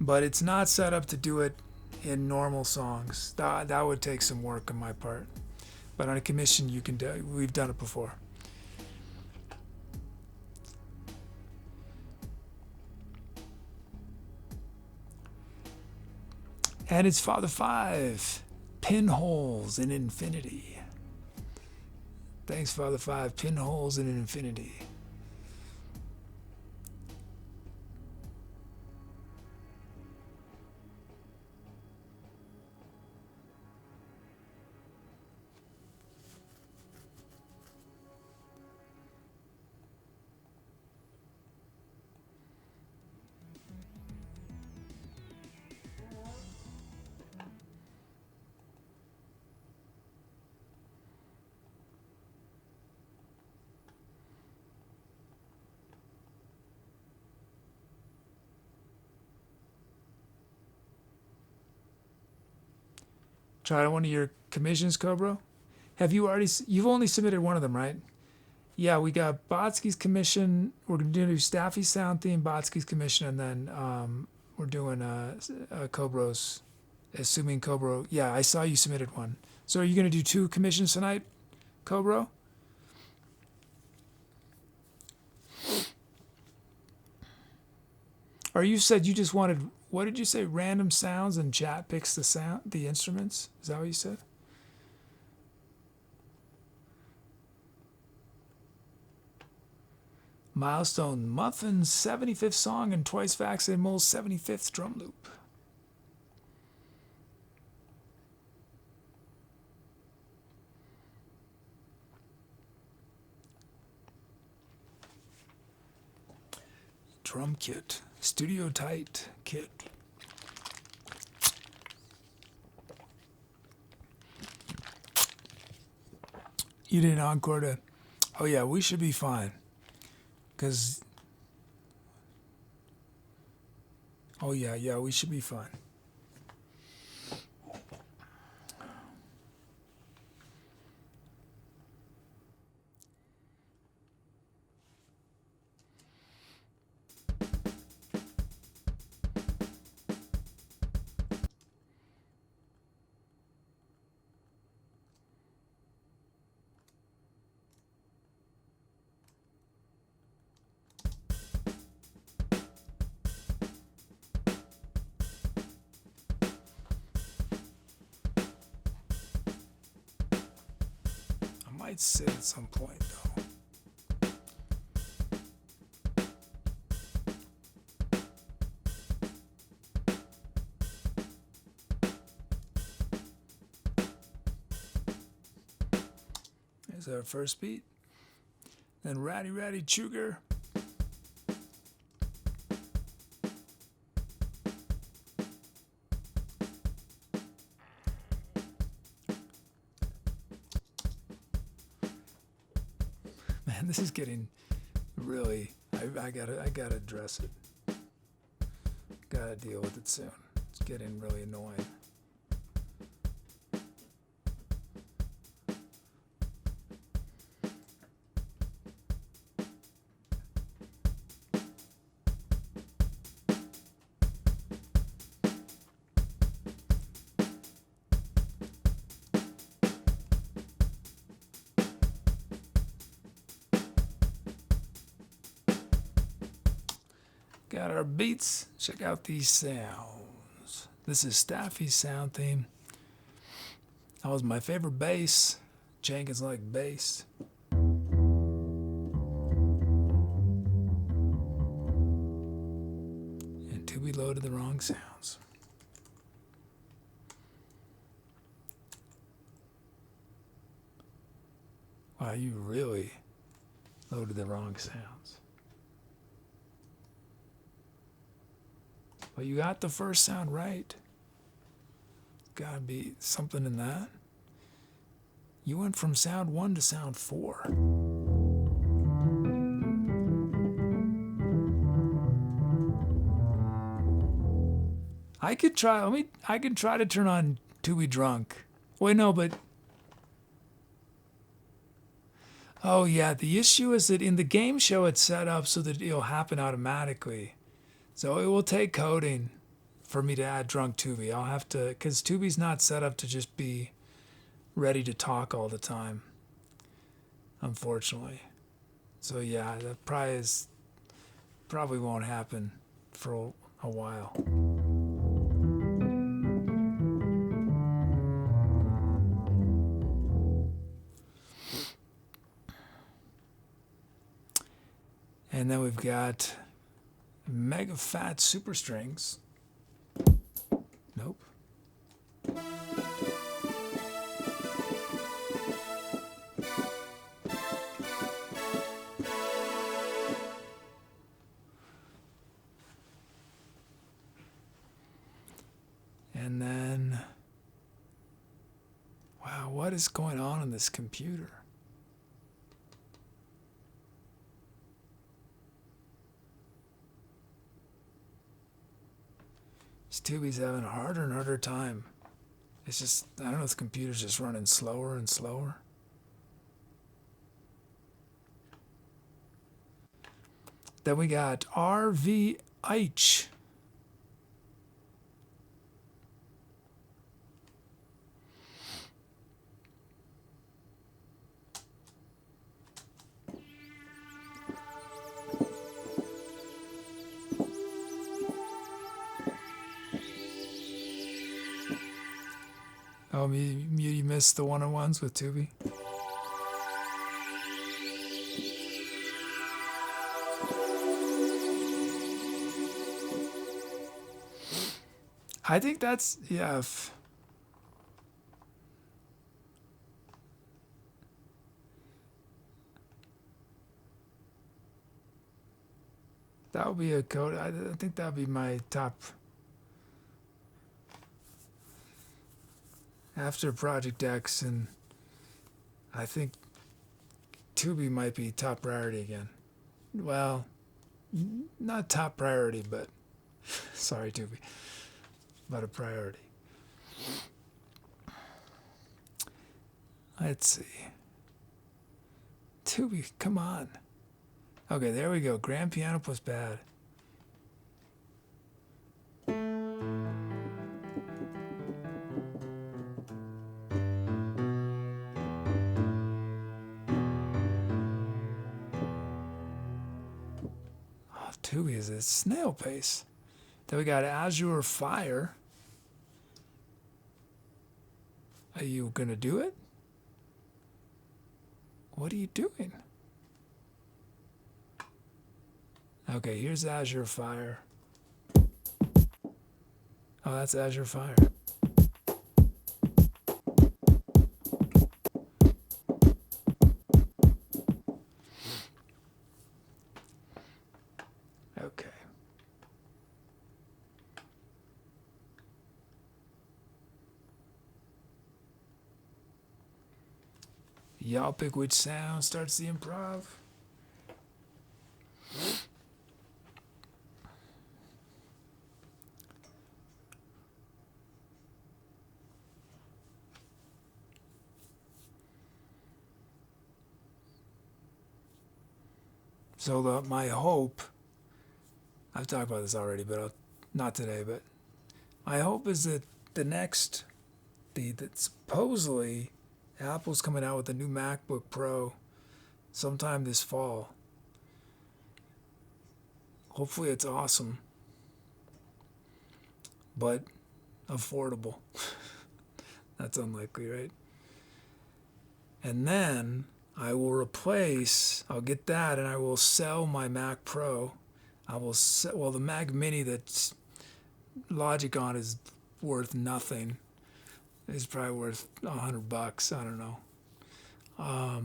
But it's not set up to do it in normal songs. That would take some work on my part. But on a commission, you can do. We've done it before. And it's Father 5. Pinholes in Infinity. Thanks, Father 5. Pinholes in Infinity. Try one of your commissions, Cobra. You've only submitted one of them, right? Yeah, we got Botsky's commission. We're going to do Staffy's sound theme, Botsky's commission, and then we're doing Cobra's, assuming Cobra. Yeah, I saw you submitted one. So are you going to do 2 commissions tonight, Cobra? Or you said you just wanted, what did you say? Random sounds and chat picks the instruments? Is that what you said? Milestone Muffin's 75th song and Twice Vaccinated Mole's 75th drum loop. drum kit. Studio tight kit. You didn't encore to... Oh yeah, we should be fine. Because... Oh yeah, we should be fine. Might sit at some point though. There's our first beat. Then Ratty Ratty Chuger. Man, this is getting really... I gotta address it. Gotta deal with it soon. It's getting really annoying. Got our beats. Check out these sounds. This is Staffy's sound theme. That was my favorite bass. Jenkins like bass. And Tooby loaded the wrong sounds. Wow, you really loaded the wrong sounds. But you got the first sound right. Gotta be something in that. You went from sound 1 to sound 4. I could try, I can try to turn on Tooby Drunk. Wait, no, but... Oh yeah, the issue is that in the game show it's set up so that it'll happen automatically. So it will take coding for me to add Drunk Tooby. I'll have to, because Tooby's not set up to just be ready to talk all the time, unfortunately. So yeah, that probably won't happen for a while. And then we've got Mega Fat Super Strings. Nope. And then, wow, what is going on this computer? Tooby's having a harder and harder time. It's just, I don't know, the computer's just running slower and slower. Then we got RVH. Oh, you missed the one-on-ones with Tooby? I think that's, yeah. That would be a code. I think that would be my top. After Project X, and I think Tooby might be top priority again. Well, not top priority, but sorry, Tooby, but a priority. Let's see. Tooby, come on. Okay, there we go. Grand piano plus bad. Oh, Tooby is a snail pace. Then we got Azure Fire. Are you gonna do it? What are you doing? Okay, here's Azure Fire. Oh, that's Azure Fire. Okay. Y'all pick which sound starts the improv. So my hope, I've talked about this already, but not today, but my hope is that that supposedly Apple's coming out with a new MacBook Pro sometime this fall. Hopefully it's awesome, but affordable. That's unlikely, right? And then I'll get that and I will sell my Mac Pro. The Mac Mini that's Logic on is worth nothing. It's probably worth $100. I don't know. I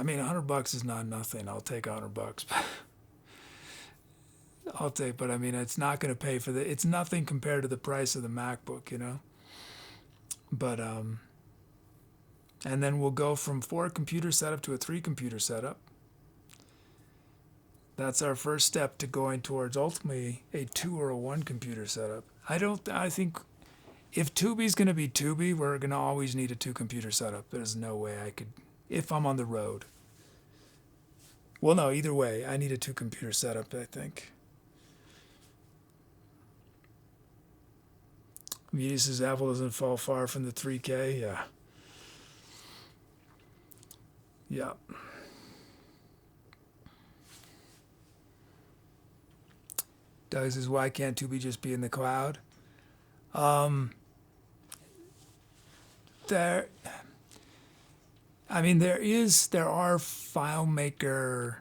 mean, $100 is not nothing. I'll take $100. But I mean, it's not going to pay for it's nothing compared to the price of the MacBook, you know? But, and then we'll go from 4-computer setup to a 3-computer setup. That's our first step to going towards ultimately a 2 or a 1-computer setup. I think if Tooby's going to be Tooby, we're going to always need a 2-computer setup. There's no way I could, if I'm on the road. Well, no, either way, I need a 2-computer setup, I think. Media says Apple doesn't fall far from the 3K. Yeah. Yeah. Doug says, why can't Tooby just be in the cloud? There are FileMaker.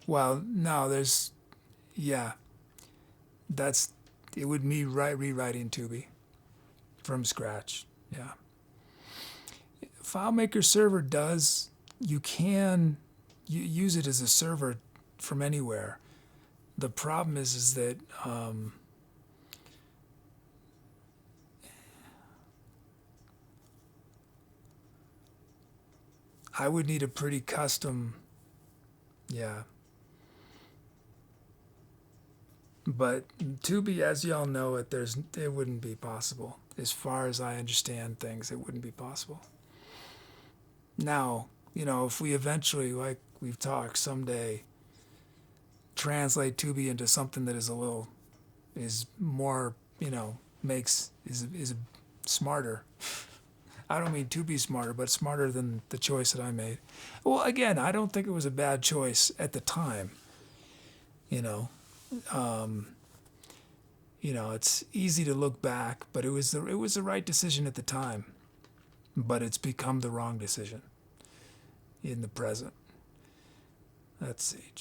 Well, no, it would be rewriting Tooby from scratch. Yeah. FileMaker server does, you use it as a server from anywhere. The problem is that I would need a pretty custom, yeah. But Tooby, as y'all know it wouldn't be possible. As far as I understand things, it wouldn't be possible. Now, if we eventually, like we've talked, someday translate Tooby into something that is more, is smarter. I don't mean to be smarter, but smarter than the choice that I made. Well, again, I don't think it was a bad choice at the time. It's easy to look back, but it was the right decision at the time. But it's become the wrong decision in the present. Let's see.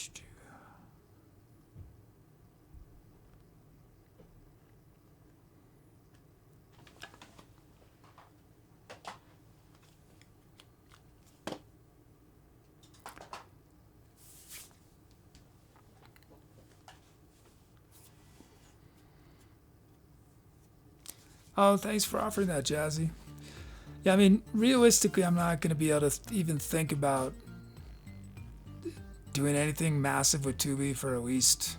Oh, thanks for offering that, Jazzy. Yeah, I mean, realistically, I'm not going to be able to even think about doing anything massive with Tooby for at least,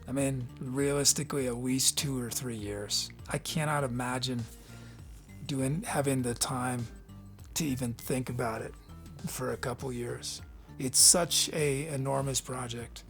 I mean, realistically, at least 2 or 3 years. I cannot imagine having the time to even think about it for a couple years. It's such a enormous project.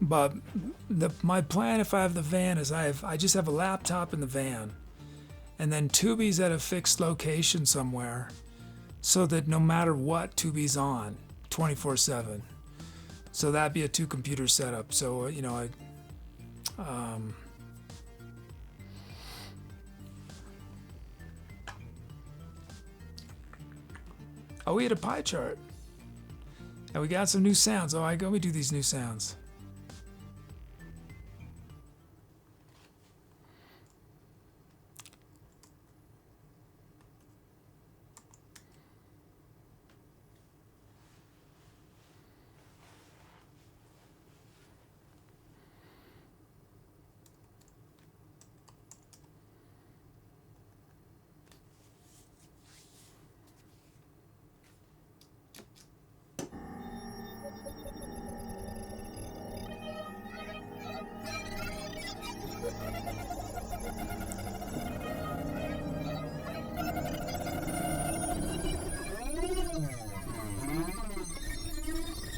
But my plan, if I have the van, is I just have a laptop in the van, and then Tooby's at a fixed location somewhere, so that no matter what, Tooby's on 24/7. So that'd be a 2-computer setup. So oh, we had a pie chart, and we got some new sounds. Oh, let me do these new sounds.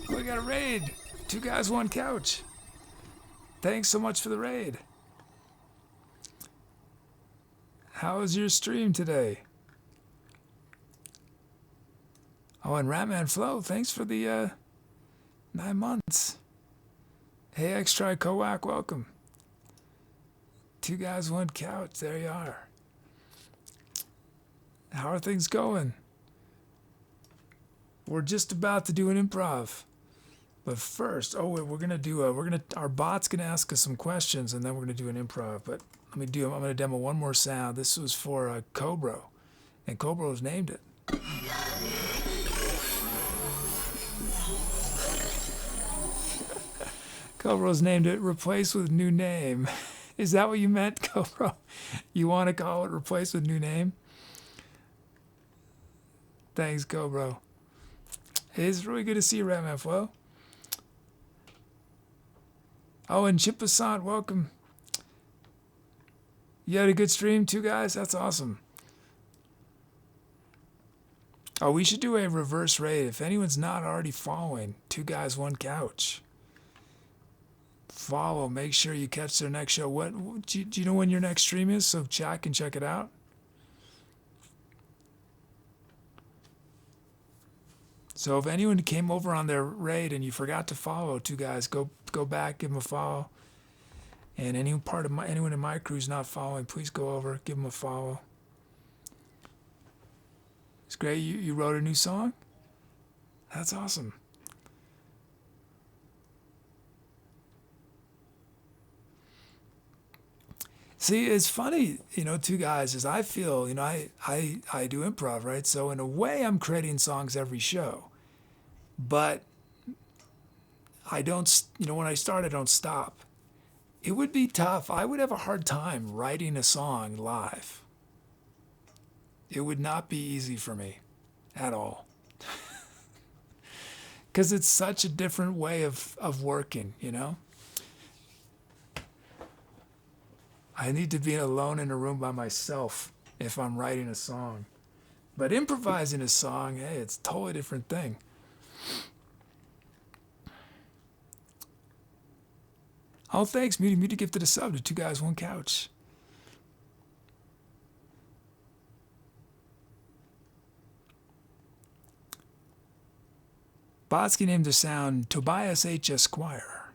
We got a raid. 2 guys, 1 couch. Thanks so much for the raid. How was your stream today? Oh, and Ratman Flow, thanks for the 9 months. Hey, X-Try Kowak, welcome. 2 guys, 1 couch. There you are. How are things going? We're just about to do an improv. But first, we're gonna do our bot's gonna ask us some questions, and then we're gonna do an improv. But I'm gonna demo one more sound. This was for Cobra, and Cobra's named it. Cobra's named it Replace with New Name. Is that what you meant, Cobra? You want to call it Replace with New Name? Thanks, Cobra. It's really good to see you, Ratman Flow. Oh, and Chipasant, welcome. You had a good stream, 2 guys? That's awesome. Oh, we should do a reverse raid. If anyone's not already following, 2 guys, 1 couch. Follow. Make sure you catch their next show. Do you know when your next stream is? So chat can check it out. So if anyone came over on their raid and you forgot to follow, 2 guys, go back, give them a follow. And anyone in my crew's not following, please go over, give them a follow. It's great. You wrote a new song? That's awesome. See, it's funny, 2 guys, is I feel, I do improv, right? So in a way, I'm creating songs every show. But I don't, when I start, I don't stop. It would be tough. I would have a hard time writing a song live. It would not be easy for me at all. Because it's such a different way of working, I need to be alone in a room by myself if I'm writing a song. But improvising a song, hey, it's a totally different thing. Oh, thanks, Muty. Muty gifted a sub to 2 guys, 1 couch. Botsky named the sound Tobias H. Esquire.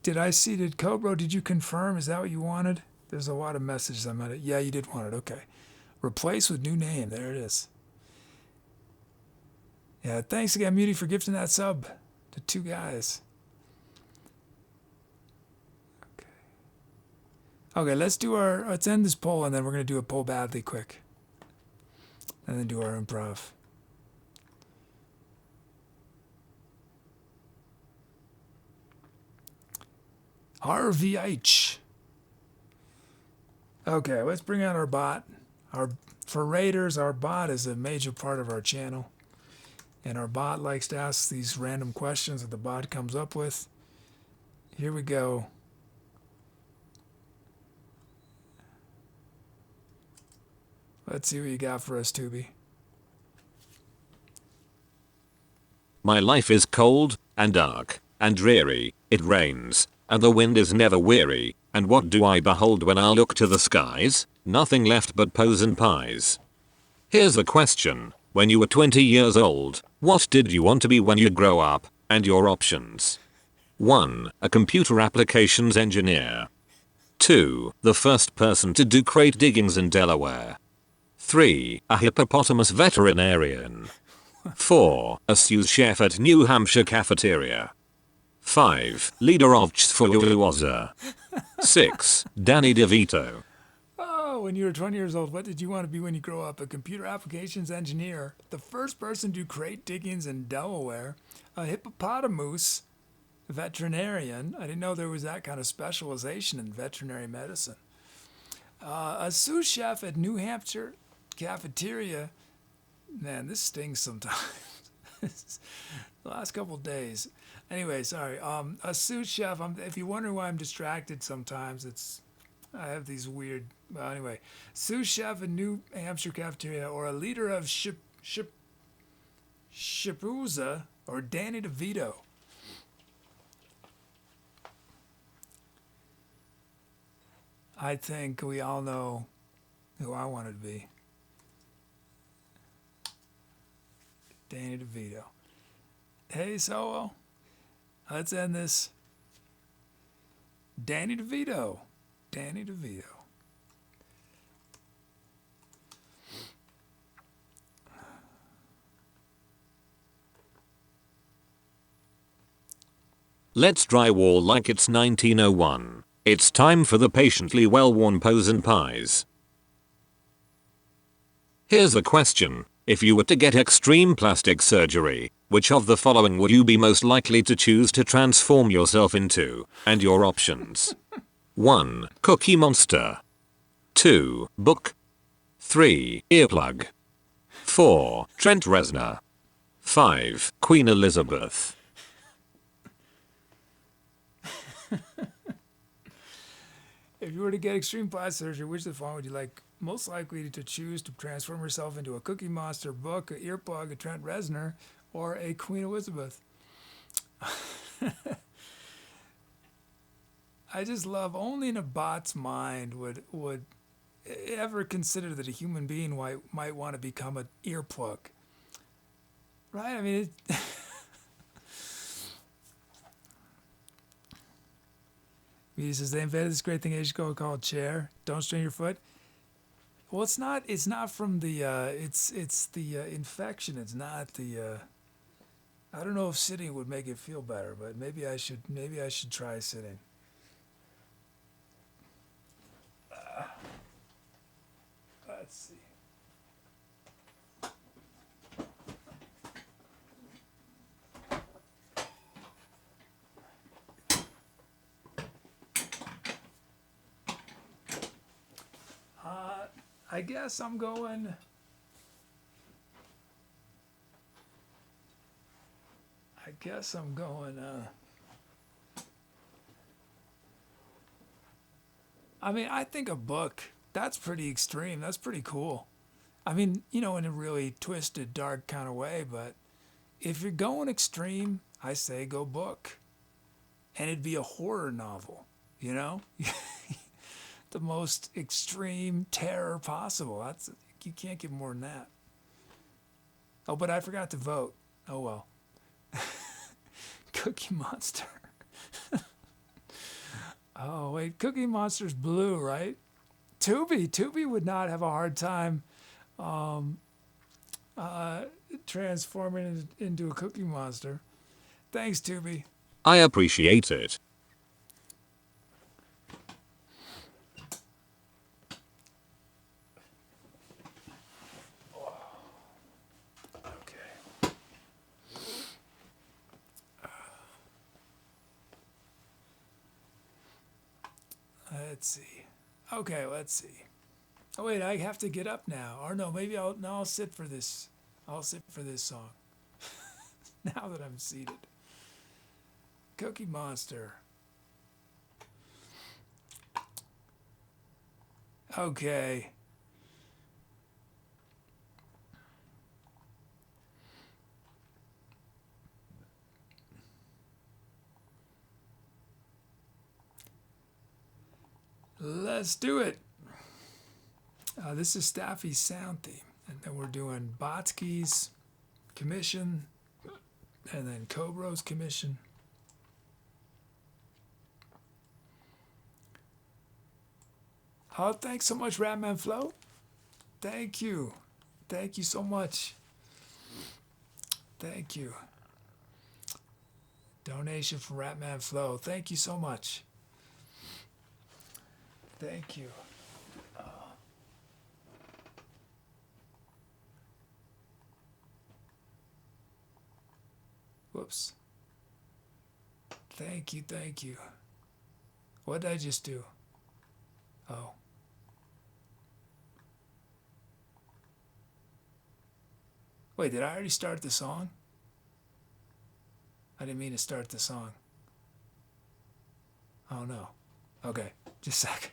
Did I see, did Cobro, did you confirm? Is that what you wanted? There's a lot of messages I might have. Yeah, you did want it. Okay. Replace with new name. There it is. Yeah, thanks again, Muty, for gifting that sub to 2 guys. Okay, let's end this poll, and then we're going to do a poll badly quick. And then do our improv. RVH. Okay, let's bring out our bot. For raiders, our bot is a major part of our channel. And our bot likes to ask these random questions that the bot comes up with. Here we go. Let's see what you got for us, Tooby. My life is cold, and dark, and dreary, it rains, and the wind is never weary, and what do I behold when I look to the skies? Nothing left but pose and pies. Here's a question, when you were 20 years old, what did you want to be when you grow up, and your options? 1. A computer applications engineer. 2. The first person to do crate diggings in Delaware. 3. A hippopotamus veterinarian. 4. A sous chef at New Hampshire cafeteria. 5. Leader of Chfuluwaza. 6. Danny DeVito. Oh, when you were 20 years old, what did you want to be when you grow up? A computer applications engineer, the first person to do crate diggings in Delaware, a hippopotamus veterinarian. I didn't know there was that kind of specialization in veterinary medicine. A sous chef at New Hampshire cafeteria. Man, this stings sometimes. The last couple of days. Anyway, sorry. A sous chef. If you're wondering why I'm distracted sometimes, I have these weird. Well, anyway, sous chef in New Hampshire cafeteria, or a leader of Shibuza, or Danny DeVito. I think we all know who I wanted to be. Danny DeVito. Hey, Solo. Let's end this. Danny DeVito. Danny DeVito. Let's drywall like it's 1901. It's time for the patiently well-worn pose and pies. Here's a question. If you were to get extreme plastic surgery, which of the following would you be most likely to choose to transform yourself into? And your options. 1. Cookie Monster. 2. Book. 3. Earplug. 4. Trent Reznor. 5. Queen Elizabeth. If you were to get extreme plastic surgery, which of the following would you like most likely to choose to transform yourself into? A Cookie Monster, book, an earplug, a Trent Reznor, or a Queen Elizabeth? I just love, only in a bot's mind would ever consider that a human being might want to become an earplug. Right? I mean, he says they invented this great thing ages ago called chair. Don't strain your foot. Well, it's not from the it's the infection. It's not the I don't know if sitting would make it feel better, but maybe I should try sitting. Let's see. I guess I'm going. I mean, I think a book, that's pretty extreme. That's pretty cool. I mean, in a really twisted, dark kind of way, but if you're going extreme, I say go book. And it'd be a horror novel, The most extreme terror possible. You can't get more than that. Oh, but I forgot to vote. Oh well. Cookie Monster. Oh, wait. Cookie Monster's blue, right? Tooby would not have a hard time transforming into a Cookie Monster. Thanks, Tooby. I appreciate it. Okay. Let's see. Okay, let's see. Oh wait, I have to get up now. Or no, maybe I'll sit for this. I'll sit for this song. Now that I'm seated. Cookie Monster. Okay. Let's do it. This is Staffy's sound theme. And then we're doing Botsky's commission. And then Cobra's commission. Oh, thanks so much, Ratman Flo. Thank you. Thank you so much. Thank you. Donation from Ratman Flo. Thank you so much. Thank you. Whoops. Thank you, thank you. What did I just do? Oh. Wait, did I already start the song? I didn't mean to start the song. Oh no. Okay, just a sec.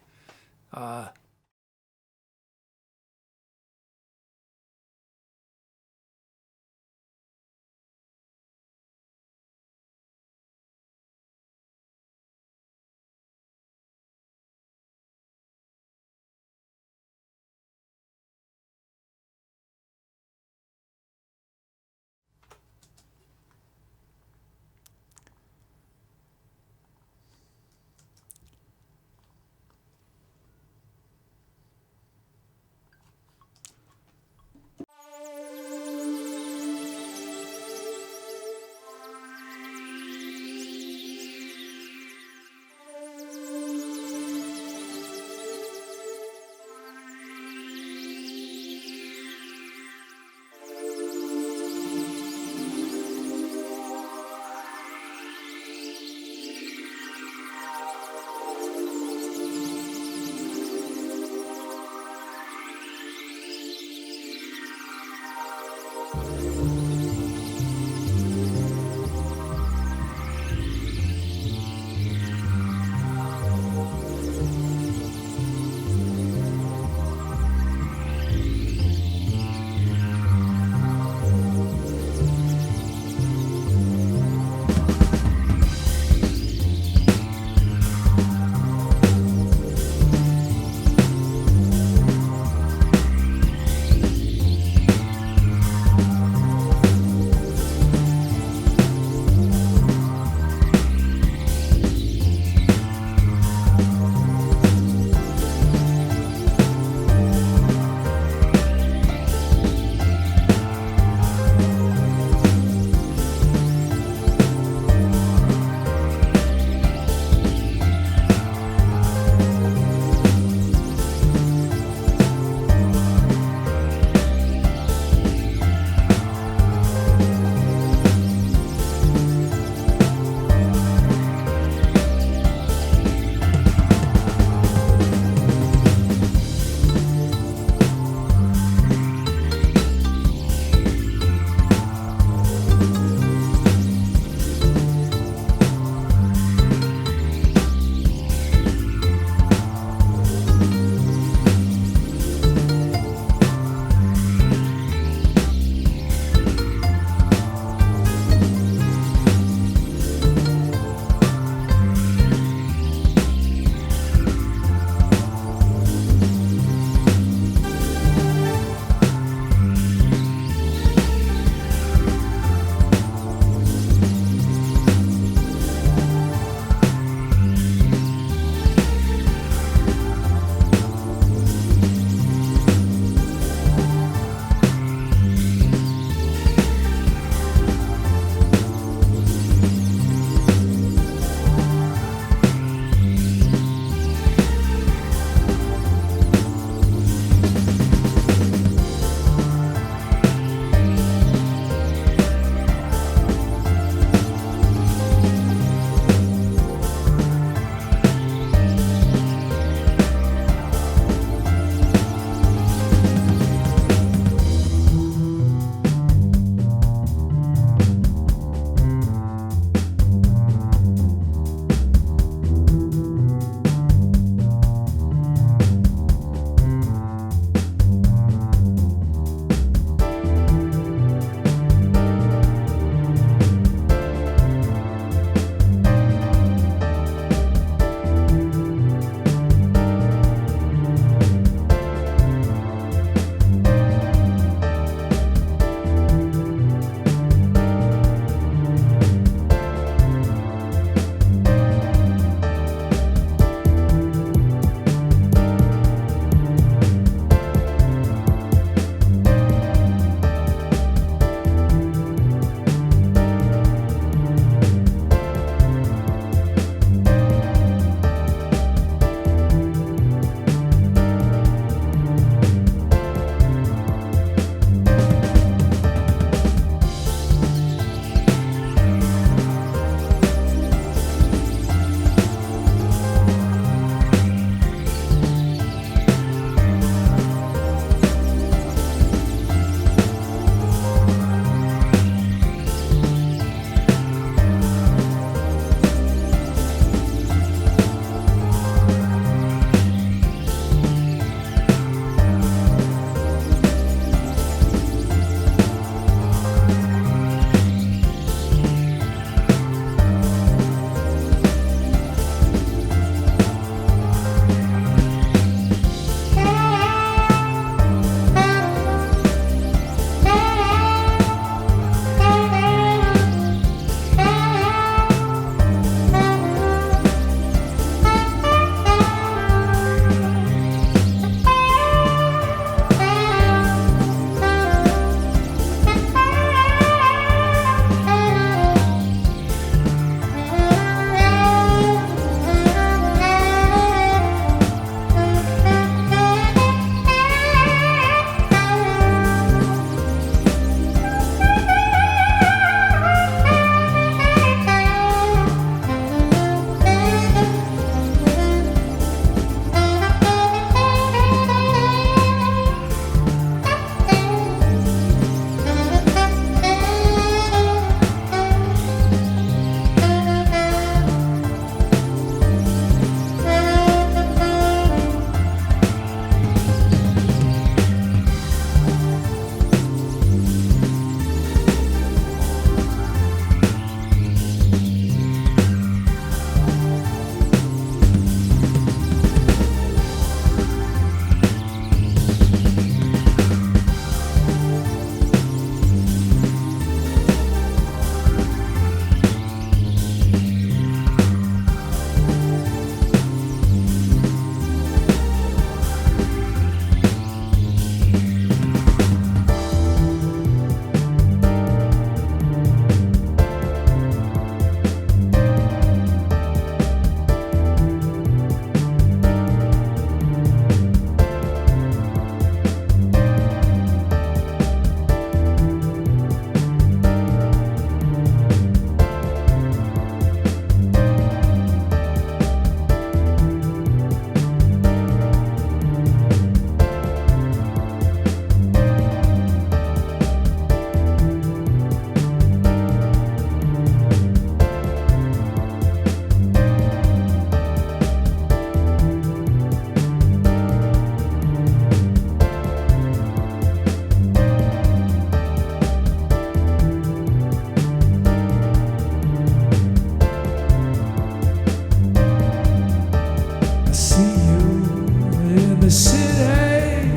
the city,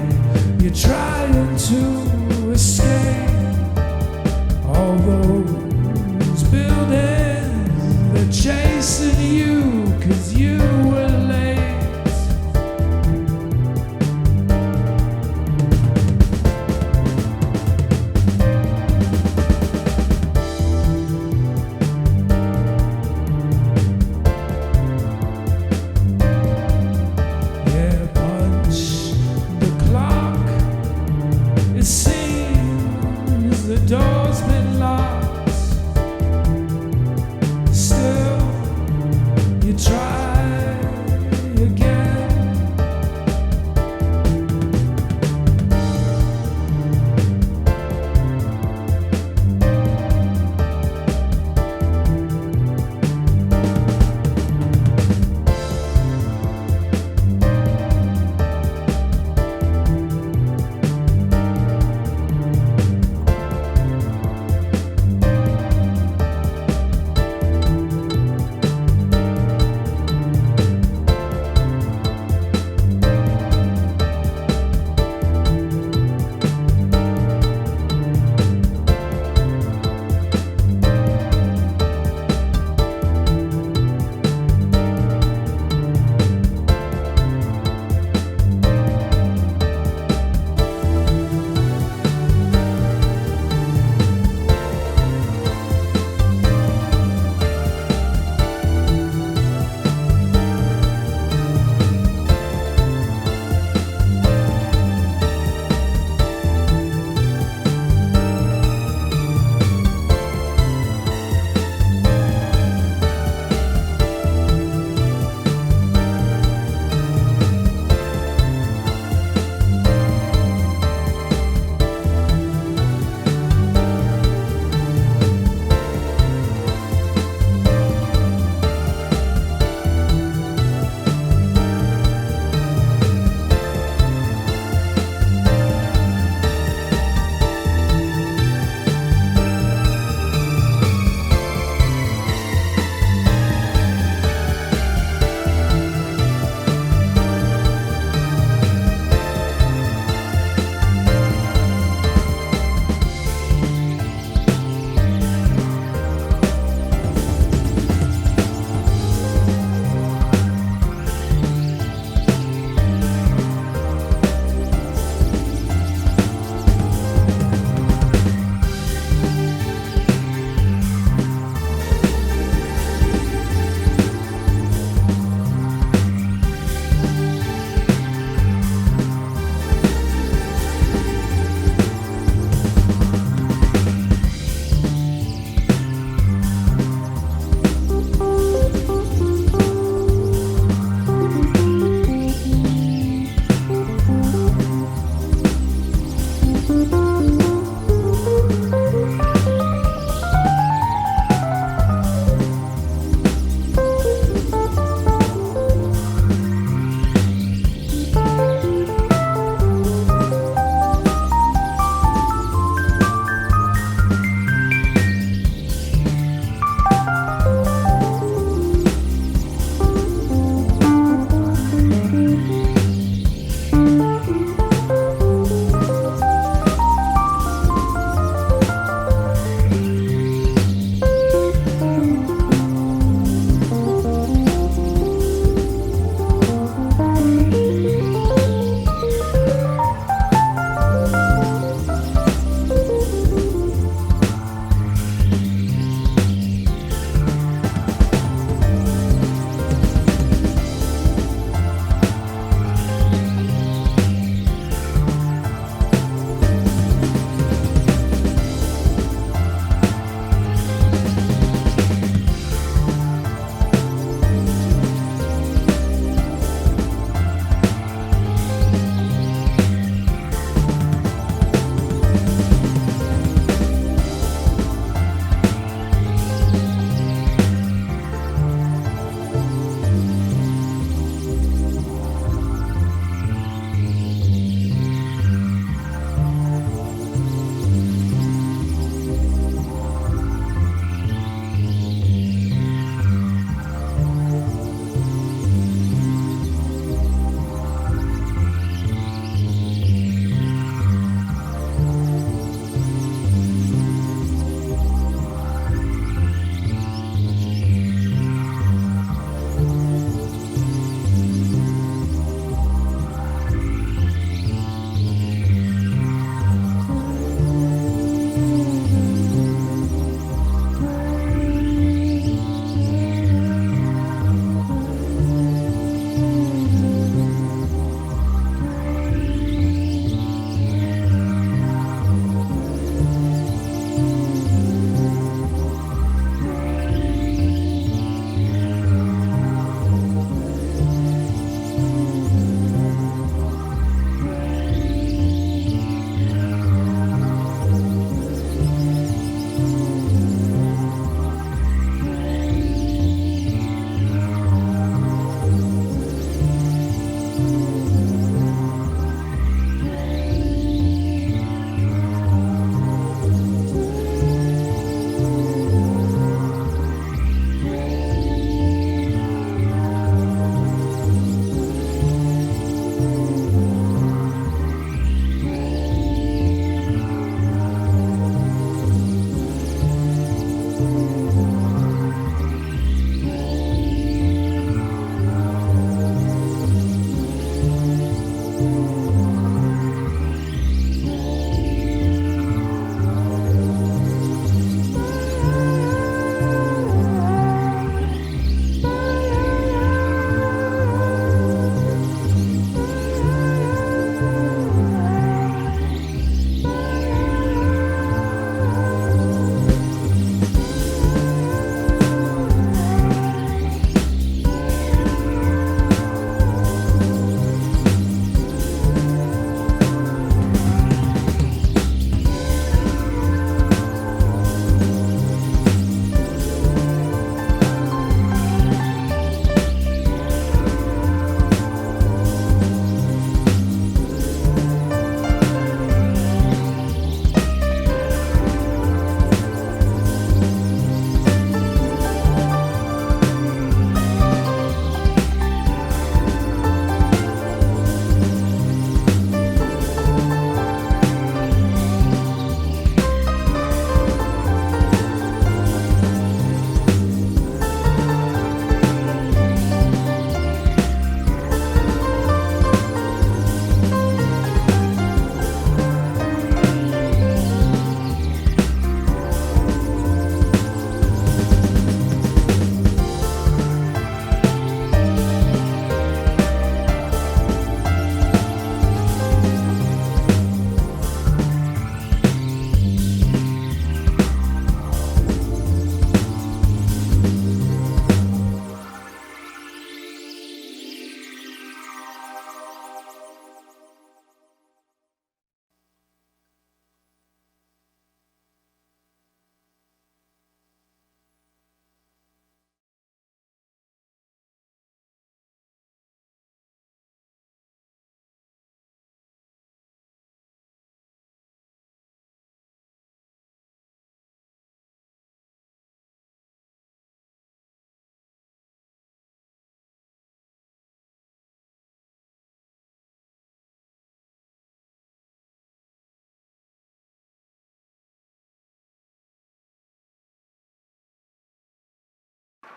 you're trying to escape all those buildings, they're chasing you 'cause you were late. Door's been locked.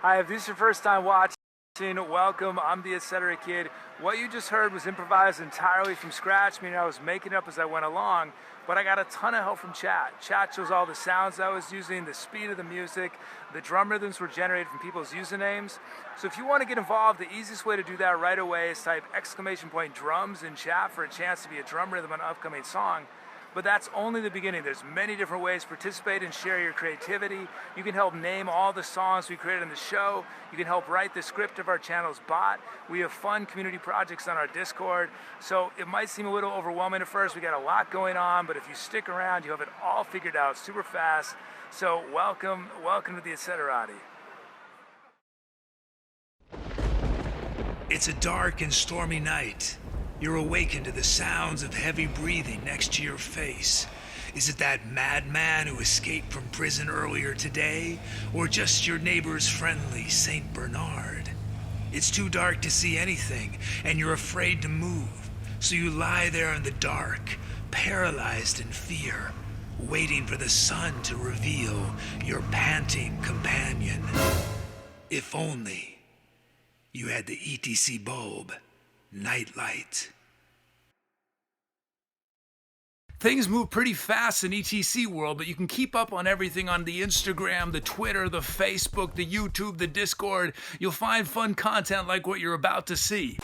Hi, if this is your first time watching, welcome. I'm the Etc. Kid. What you just heard was improvised entirely from scratch, meaning I was making it up as I went along, but I got a ton of help from chat. Chat shows all the sounds I was using, the speed of the music, the drum rhythms were generated from people's usernames. So if you want to get involved, the easiest way to do that right away is type !drums in chat for a chance to be a drum rhythm on an upcoming song. But that's only the beginning. There's many different ways to participate and share your creativity. You can help name all the songs we created in the show. You can help write the script of our channel's bot. We have fun community projects on our Discord. So it might seem a little overwhelming at first. We got a lot going on, but if you stick around, you have it all figured out super fast. So welcome to the Etceterati. It's a dark and stormy night. You're awakened to the sounds of heavy breathing next to your face. Is it that madman who escaped from prison earlier today, or just your neighbor's friendly Saint Bernard? It's too dark to see anything, and you're afraid to move, so you lie there in the dark, paralyzed in fear, waiting for the sun to reveal your panting companion. If only you had the ETC bulb. Nightlight. Things move pretty fast in ETC world, but you can keep up on everything on the Instagram, the Twitter, the Facebook, the YouTube, the Discord. You'll find fun content like what you're about to see.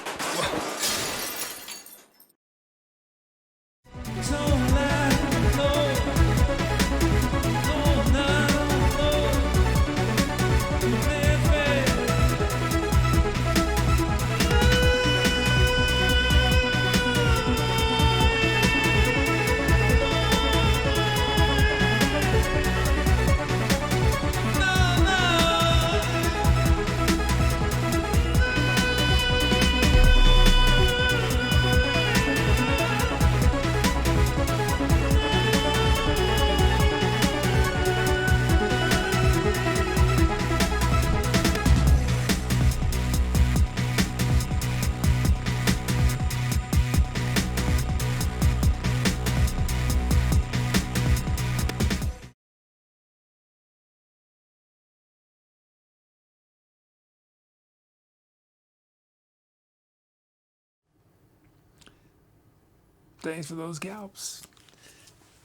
Thanks for those galps.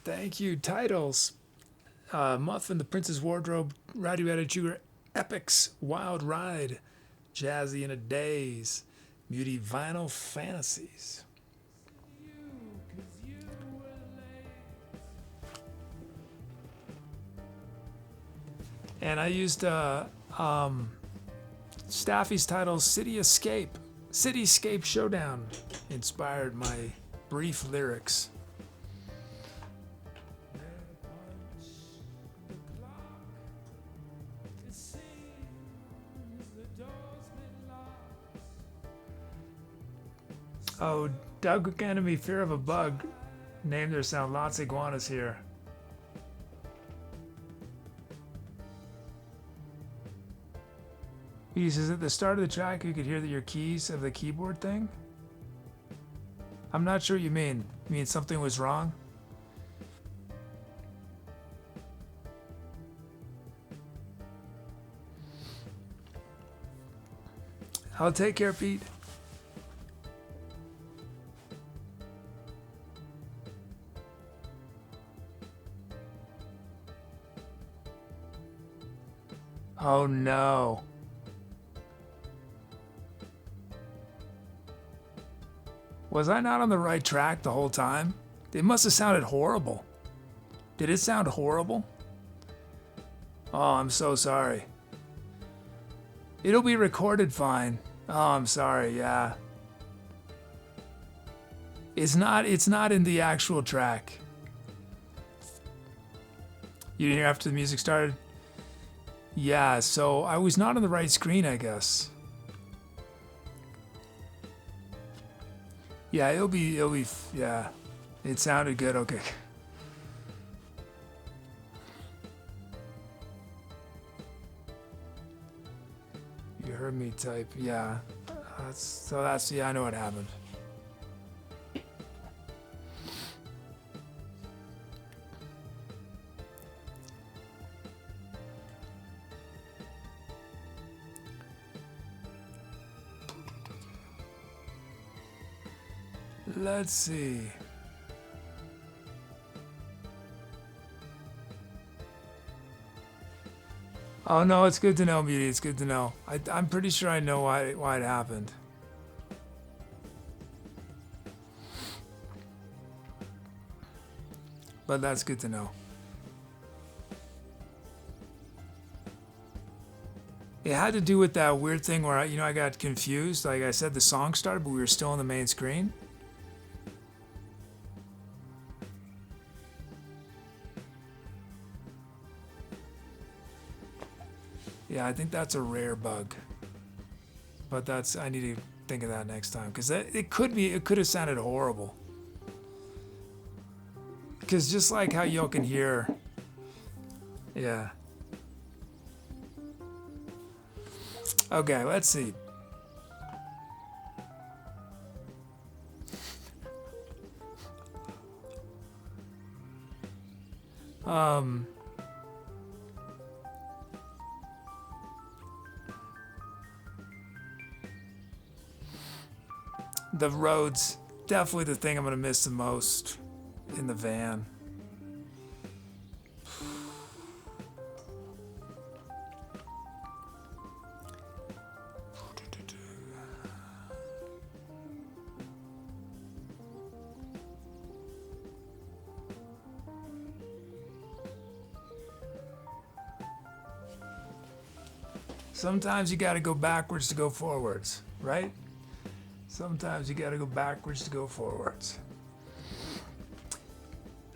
Thank you. Titles. Muffin, The Prince's Wardrobe, Rowdy Rowdy Sugar, Epics, Wild Ride, Jazzy in a Daze, Muty Vinyl Fantasies. And I used Staffy's title, Cityscape Showdown, inspired my brief lyrics. Oh, Doug Enemy, Fear of a Bug, named their sound. Lots of iguanas here. He says at the start of the track you could hear your keys of the keyboard thing. I'm not sure what you mean. You mean something was wrong? I'll take care, Pete. Oh no. Was I not on the right track the whole time? It must have sounded horrible. Did it sound horrible? Oh, I'm so sorry. It'll be recorded fine. Oh, I'm sorry, yeah. It's not in the actual track. You didn't hear after the music started? Yeah, so I was not on the right screen, I guess. Yeah, it'll be, yeah. It sounded good, okay. You heard me type, yeah. Yeah, I know what happened. Let's see. Oh no, it's good to know, Beauty. It's good to know. I'm pretty sure I know why it happened. But that's good to know. It had to do with that weird thing where I got confused. Like I said, the song started, but we were still on the main screen. Yeah, I think that's a rare bug. But I need to think of that next time because it could have sounded horrible. Because just like how y'all can hear, yeah. Okay, let's see. The Rhodes, definitely the thing I'm gonna miss the most in the van. Sometimes you gotta go backwards to go forwards, right? Sometimes you gotta go backwards to go forwards.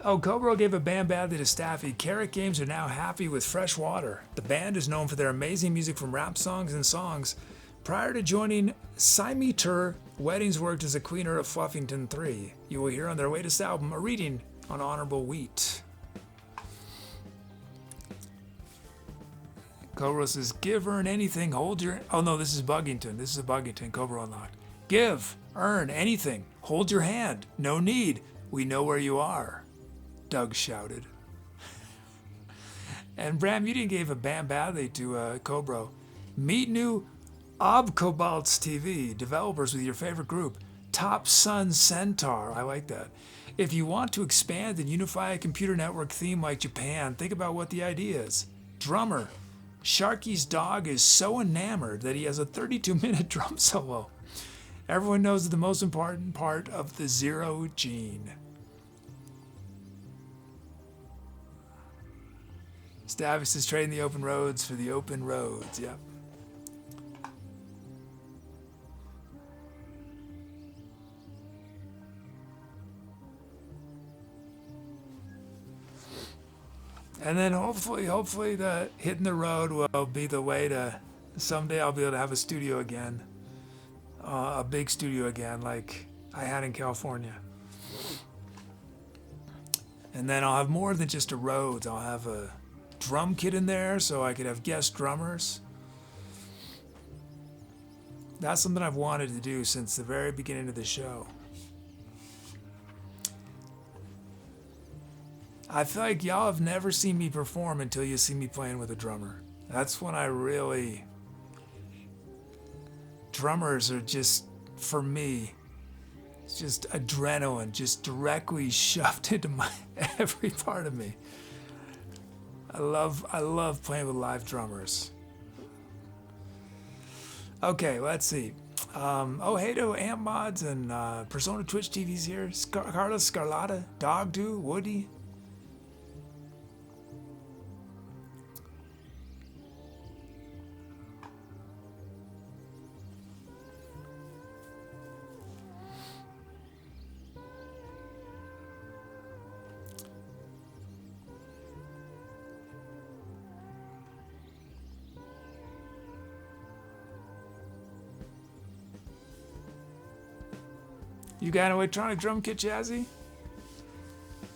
Oh, Cobra gave a band badly to Staffy. Carrot Games are now happy with fresh water. The band is known for their amazing music from rap songs and songs. Prior to joining Simeter, Weddings worked as a queener of Fluffington 3. You will hear on their latest album a reading on Honorable Wheat. Cobra says, give, earn anything, hold your... Oh no, this is Buggington. This is a Buggington. Cobra Unlocked. Give, earn anything, hold your hand. No need. We know where you are. Doug shouted. And Bram Mutin gave a band badly to Cobra. Meet new cobaltzttv, developers with your favorite group. Top Sun Centaur. I like that. If you want to expand and unify a computer network theme like Japan, think about what the idea is. Drummer. Sharky's dog is so enamored that he has a 32-minute drum solo. Everyone knows the most important part of the zero gene. Stavis is trading the open roads for the open roads. Yep. And then hopefully the hitting the road will be the way to, someday I'll be able to have a studio again. A big studio again like I had in California. And then I'll have more than just a Rhodes. I'll have a drum kit in there so I could have guest drummers. That's something I've wanted to do since the very beginning of the show. I feel like y'all have never seen me perform until you see me playing with a drummer. That's when I really... Drummers are just, for me, it's just adrenaline, just directly shoved into my every part of me. I love playing with live drummers. Okay, let's see. Oh, hey to Amp Mods and Persona Twitch TV's here. Carlos Scarlata, Dogdo, Woody. You got an electronic drum kit, Jazzy?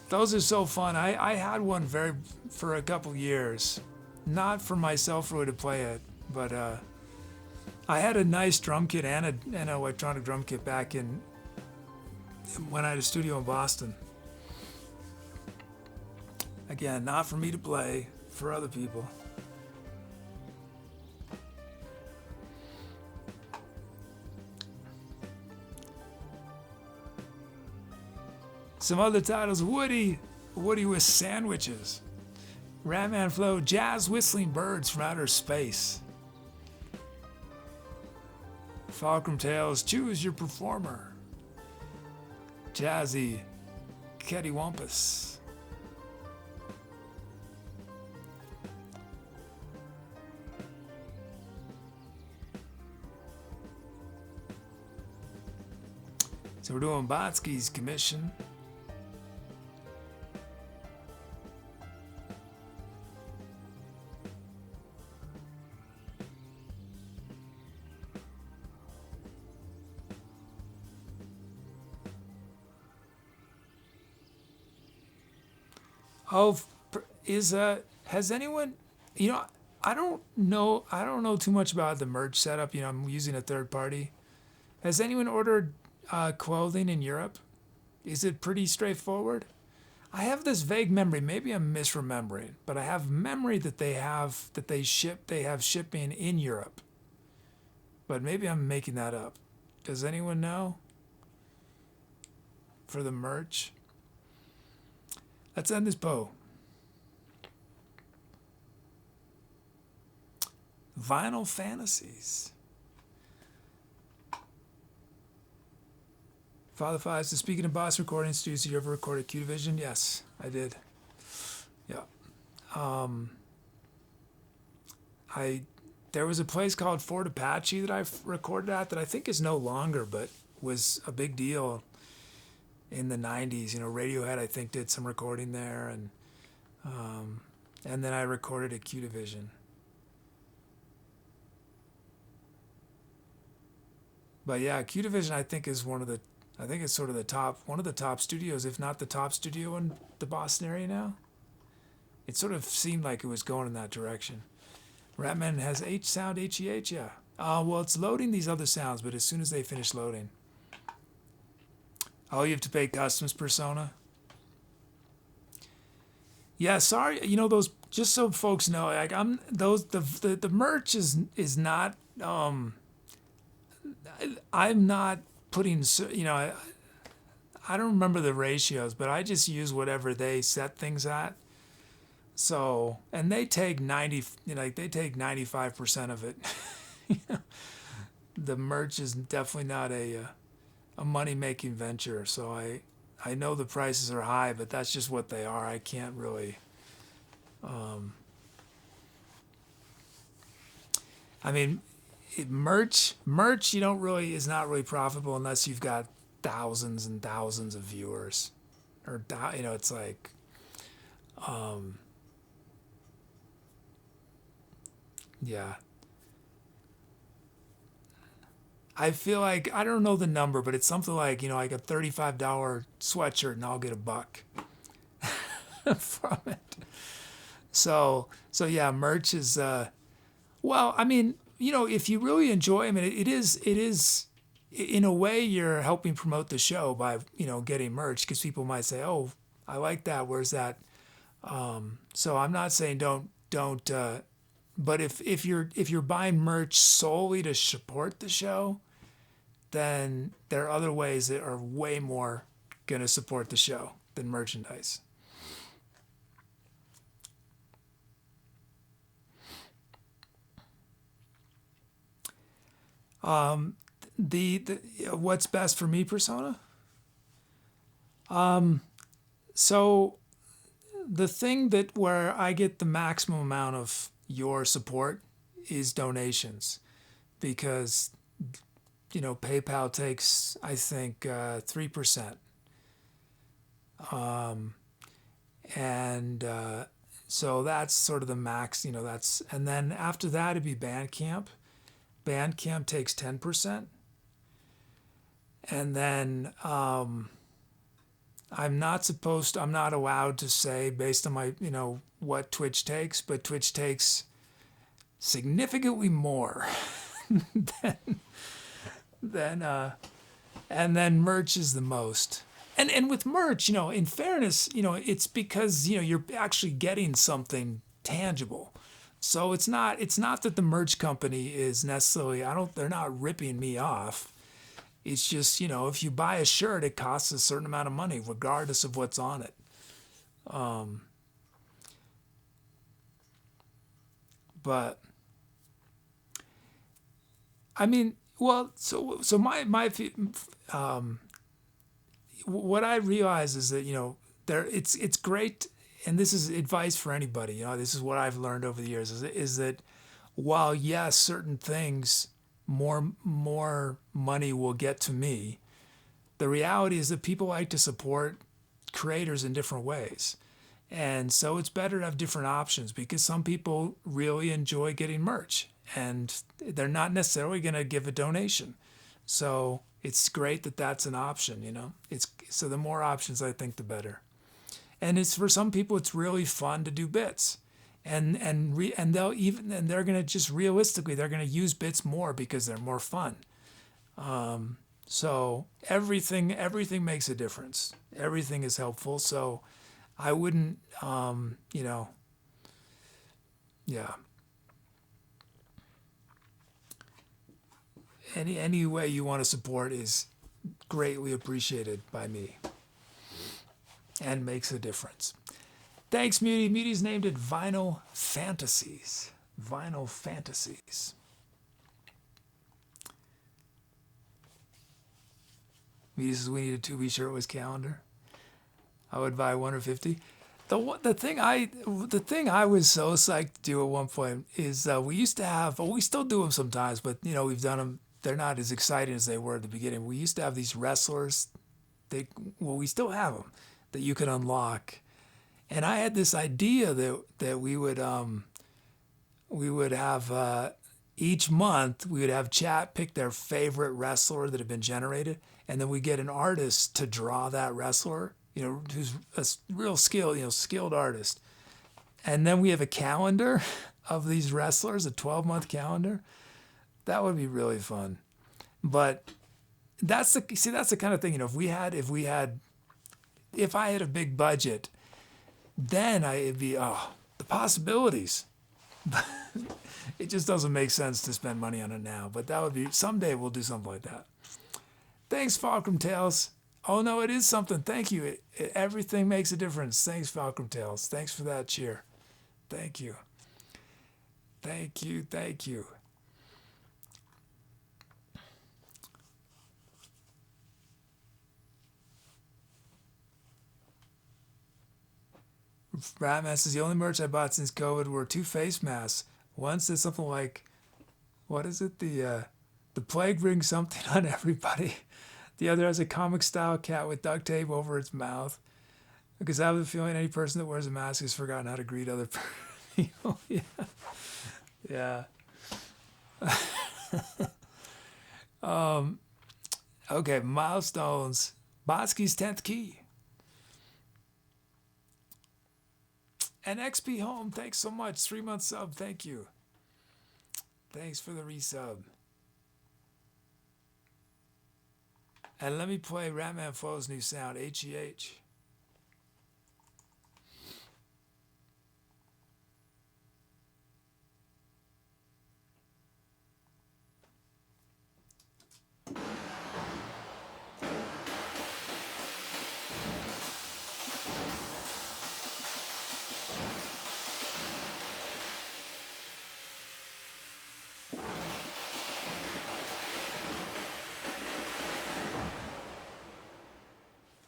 Those are so fun. I had one for a couple years. Not for myself really to play it, but I had a nice drum kit and an electronic drum kit back when I had a studio in Boston. Again, not for me to play, for other people. Some other titles: Woody with sandwiches. Ratman Flow, jazz whistling birds from outer space. Fulcrum Tales, choose your performer. Jazzy Cattywampus. So we're doing Botsky's commission. Oh, has anyone, I don't know too much about the merch setup. I'm using a third party. Has anyone ordered clothing in Europe? Is it pretty straightforward? I have this vague memory. Maybe I'm misremembering, but I have memory that they have shipping in Europe. But maybe I'm making that up. Does anyone know? For the merch? Let's end this Poe. Vinyl Fantasies. Father Fives, so speaking of Boss Recording Studios, you ever recorded Q Division? Yes, I did. Yeah. There was a place called Fort Apache that I recorded at that I think is no longer, but was a big deal in the 90s. Radiohead, I think, did some recording there, and then I recorded at Q Division. But yeah, Q Division, I think, is one of the top studios, if not the top studio in the Boston area now. It sort of seemed like it was going in that direction. Ratman has H sound, HEH, yeah. Well, it's loading these other sounds, but as soon as they finish loading. Oh, you have to pay customs persona? Yeah, sorry. Those, just so folks know, like the merch is not. I'm not putting. I don't remember the ratios, but I just use whatever they set things at. So, and they take 95% of it. The merch is definitely not a money-making venture. So I know the prices are high, but that's just what they are. I can't really. Merch is not really profitable unless you've got thousands and thousands of viewers, or it's like. Yeah. I feel like, I don't know the number, but it's something like, like a $35 sweatshirt and I'll get $1 from it. So yeah, merch is, if you really enjoy, it is, in a way, you're helping promote the show by, getting merch, because people might say, oh, I like that. Where's that? So I'm not saying don't, but if you're buying merch solely to support the show, then there are other ways that are way more going to support the show than merchandise. The what's best for me persona? So the thing that where I get the maximum amount of your support is donations, because PayPal takes, I think, 3%, and so that's sort of the max. And then after that it'd be Bandcamp. Bandcamp takes 10%, and then I'm not allowed to say based on my, what Twitch takes, but Twitch takes significantly more than and then merch is the most. And with merch, in fairness, it's because, you're actually getting something tangible. So it's not that the merch company is necessarily, they're not ripping me off. It's just, if you buy a shirt, it costs a certain amount of money, regardless of what's on it. But I mean, well, so what I realize is that it's great, and this is advice for anybody. This is what I've learned over the years is that while yes, certain things more money will get to me, the reality is that people like to support creators in different ways. And so it's better to have different options because some people really enjoy getting merch and they're not necessarily going to give a donation. So it's great that that's an option. It's so the more options I think the better. And it's for some people it's really fun to do bits. And they're going to just realistically they're going to use bits more because they're more fun. So everything makes a difference. Everything is helpful. So I wouldn't, yeah. Any way you want to support is greatly appreciated by me and makes a difference. Thanks, Muty. Muty's named it Vinyl Fantasies. Vinyl Fantasies. Muty says we need a Tooby shirtless calendar. I would buy 150. The thing I was so psyched to do at one point is we used to have, well, we still do them sometimes, but we've done them. They're not as exciting as they were at the beginning. We used to have these wrestlers. We still have them that you can unlock. And I had this idea that we would have each month we would have chat pick their favorite wrestler that had been generated, and then we get an artist to draw that wrestler. Who's a real skilled artist. And then we have a calendar of these wrestlers, a 12-month calendar. That would be really fun. But that's the kind of thing, if I had a big budget, then it'd be, the possibilities. It just doesn't make sense to spend money on it now. But that would be, someday we'll do something like that. Thanks, Fulcrum Tales. Oh, no, it is something. Thank you. Everything makes a difference. Thanks, Falcon Tales. Thanks for that cheer. Thank you. Thank you. Thank you. Ratman says the only merch I bought since COVID were 2 face masks. One says something like, what is it? The plague brings something on everybody. The other has a comic-style cat with duct tape over its mouth. Because I have the feeling any person that wears a mask has forgotten how to greet other people. Yeah. Okay, milestones. Botsky's 10th key. And XP Home, thanks so much. 3-month sub, thank you. Thanks for the resub. And let me play Ratman Foe's new sound, HEH.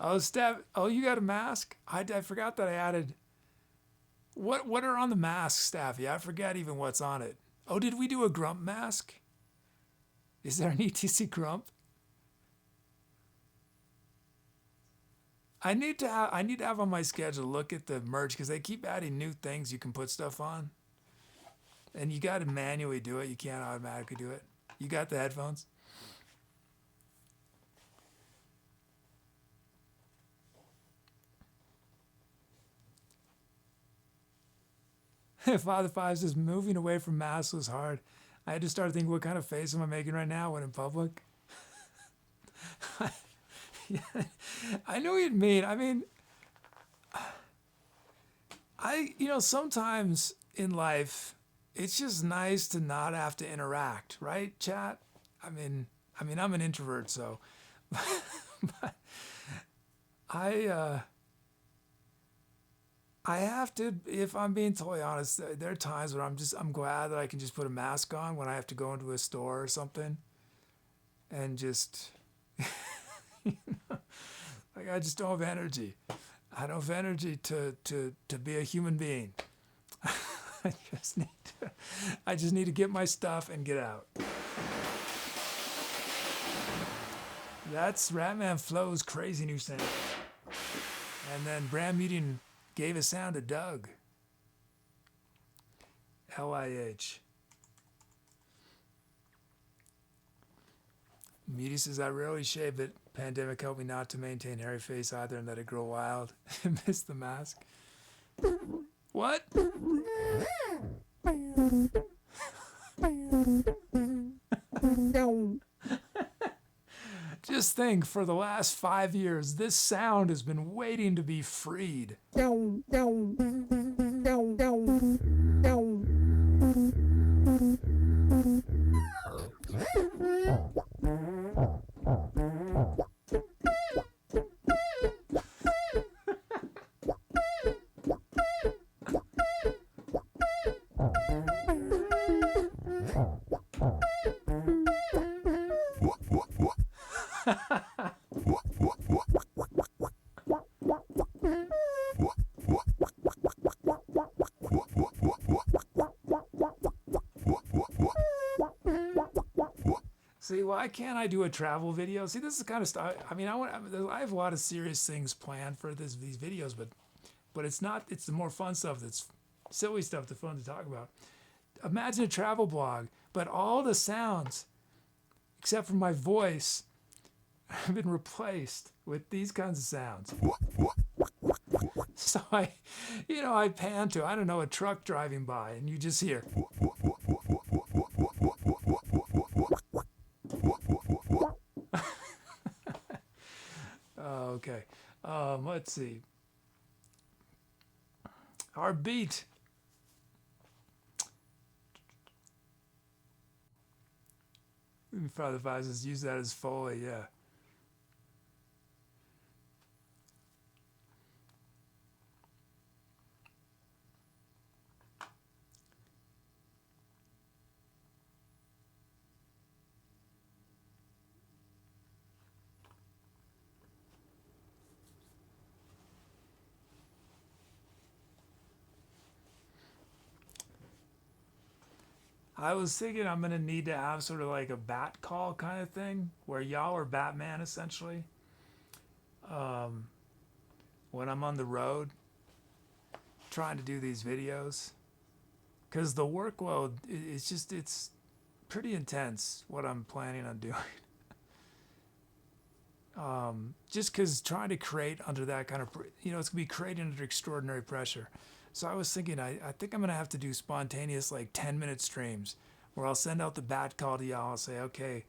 Oh, Steph. Oh, you got a mask? I forgot that I added. What are on the mask, Staffy? I forget even what's on it. Oh, did we do a Grump mask? Is there an ETC Grump? I need to have on my schedule look at the merch because they keep adding new things you can put stuff on. And you got to manually do it. You can't automatically do it. You got the headphones? Father Five says moving away from masks was hard. I had to start thinking, what kind of face am I making right now when in public? Yeah, I know what you mean. I mean, sometimes in life, it's just nice to not have to interact, right, chat? I mean, I mean, I'm an introvert, so but I have to, if I'm being totally honest, there are times when I'm glad that I can just put a mask on when I have to go into a store or something and just, like, I just don't have energy. I don't have energy to be a human being. I just need to get my stuff and get out. That's Ratman Flow's crazy new sound. And then Brand Median gave a sound to Doug. LIH. Meaty says, I rarely shave, but pandemic helped me not to maintain hairy face either and let it grow wild. Miss the mask. What? Just think, for the last 5 years, this sound has been waiting to be freed. See, why can't I do a travel video? See, this is the kind of stuff. I mean, I have a lot of serious things planned for these videos, but it's not. It's the more fun stuff. That's silly stuff that's fun to talk about. Imagine a travel blog, but all the sounds, except for my voice, have been replaced with these kinds of sounds. So I pan to, I don't know, a truck driving by, and you just hear. Okay, let's see. Our beat. Father Five says, use that as Foley, yeah. I was thinking I'm going to need to have sort of like a bat call kind of thing where y'all are Batman essentially. When I'm on the road trying to do these videos. Because the workload, it's pretty intense what I'm planning on doing. Just because trying to create under that kind of, it's going to be creating under extraordinary pressure. So I was thinking, I think I'm going to have to do spontaneous, like 10-minute streams where I'll send out the bat call to y'all and say, okay,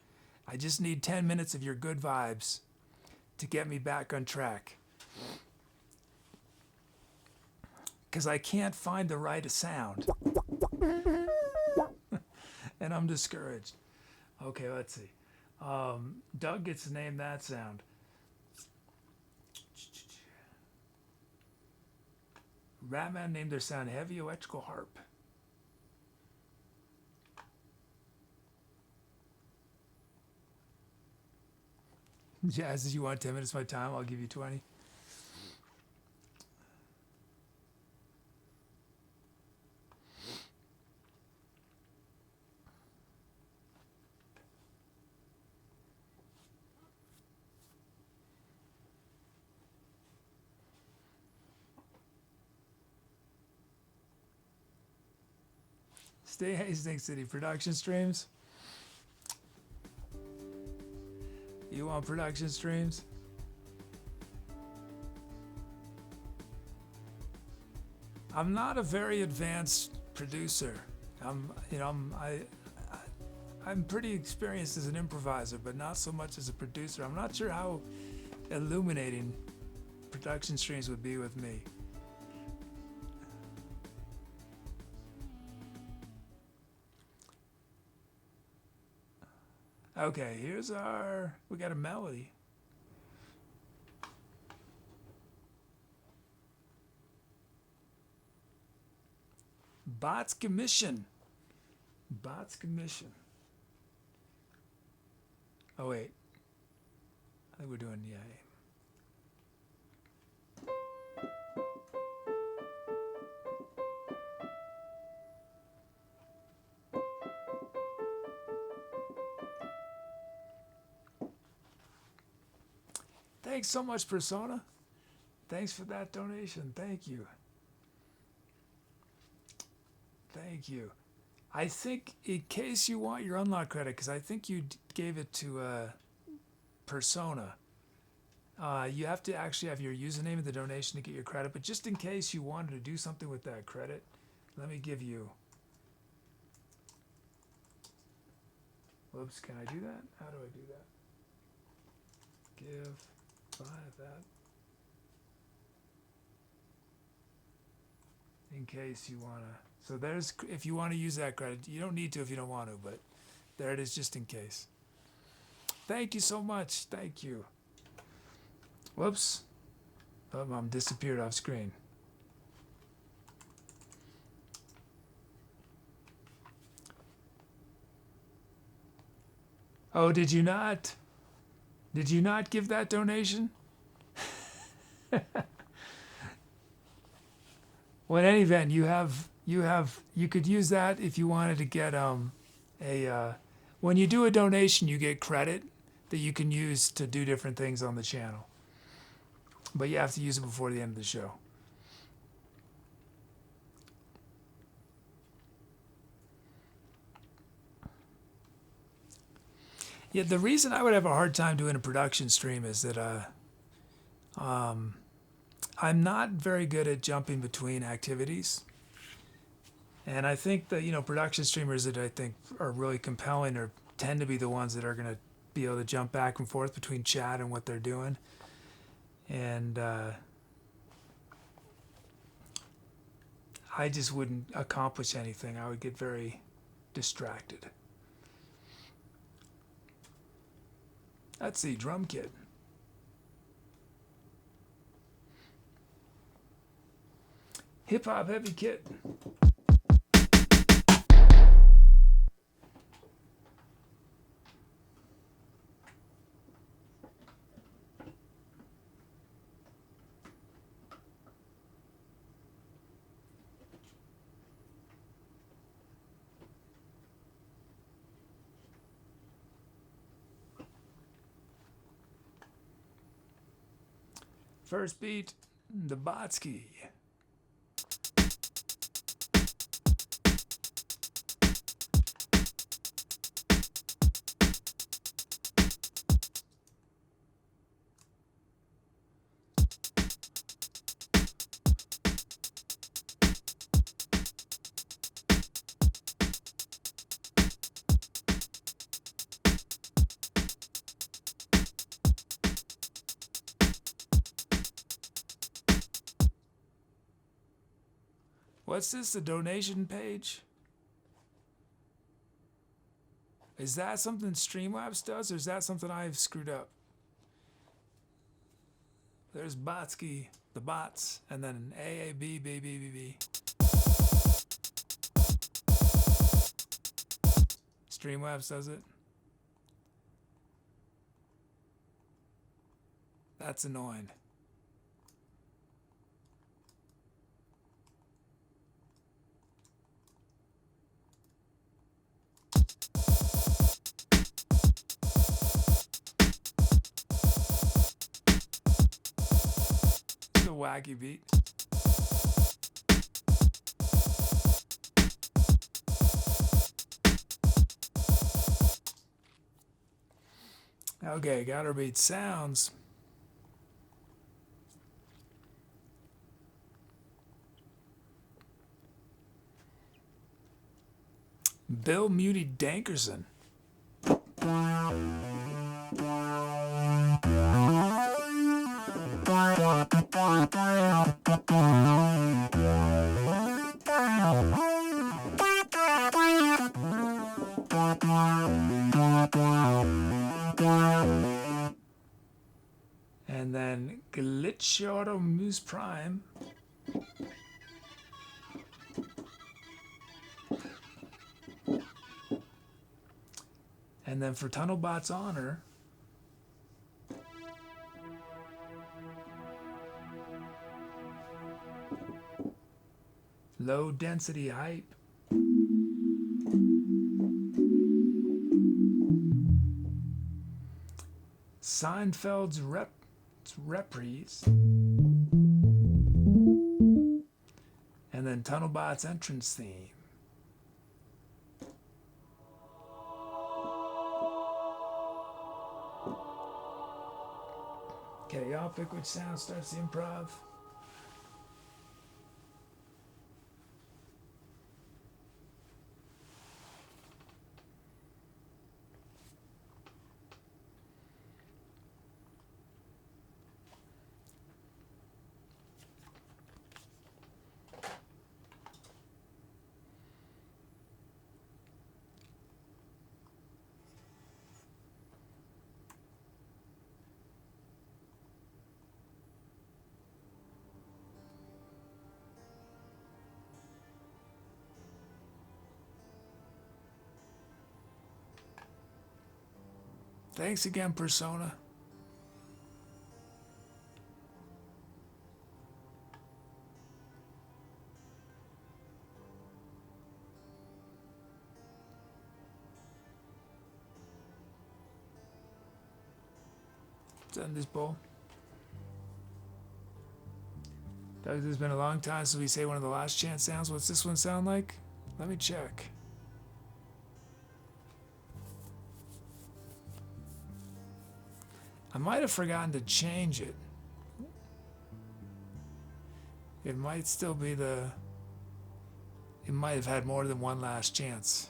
I just need 10 minutes of your good vibes to get me back on track. Because I can't find the right sound. And I'm discouraged. Okay, let's see. Doug gets to name that sound. Ratman named their sound Heavy Electrical Harp. Jazz, you want 10 minutes of my time? I'll give you 20. Stay Hastings City production streams. You want production streams? I'm not a very advanced producer. I'm pretty experienced as an improviser, but not so much as a producer. I'm not sure how illuminating production streams would be with me. Okay, we got a melody. Bots Commission. Bots Commission. Oh, wait. I think we're doing, yeah. Thanks so much, Persona. Thanks for that donation. Thank you. Thank you. I think, in case you want your unlock credit, because I think you gave it to Persona, you have to actually have your username in the donation to get your credit. But just in case you wanted to do something with that credit, let me give you... Whoops, can I do that? How do I do that? Give 5 that. In case you want to... So there's, if you want to use that credit, you don't need to if you don't want to, but there it is just in case. Thank you so much. Thank you. Whoops. Oh, I'm disappeared off screen. Oh, did you not? Did you not give that donation? Well, in any event, you could use that if you wanted to get when you do a donation, you get credit that you can use to do different things on the channel. But you have to use it before the end of the show. Yeah, the reason I would have a hard time doing a production stream is that I'm not very good at jumping between activities. And I think that, production streamers that I think are really compelling or tend to be the ones that are going to be able to jump back and forth between chat and what they're doing. And I just wouldn't accomplish anything. I would get very distracted. Let's see, drum kit. Hip hop heavy kit. First beat, the Botsky. What's this, the donation page? Is that something Streamlabs does, or is that something I've screwed up? There's Botsky, the bots, and then AAB, B, B, B, B. Streamlabs does it. That's annoying. Wacky beat. Okay, got our beat sounds. Bill Muty Dankerson. And then Glitch Auto Muse Prime. And then for Tunnelbot's honor, Low Density Hype. Seinfeld's Reprise. And then Tunnelbot's entrance theme. Okay, y'all pick which sound starts the improv. Thanks again, Persona. Let's end this bowl. Doug, this has been a long time since we say one of the last chance sounds. What's this one sound like? Let me check. I might have forgotten to change it. It might still be the... It might have had more than one last chance.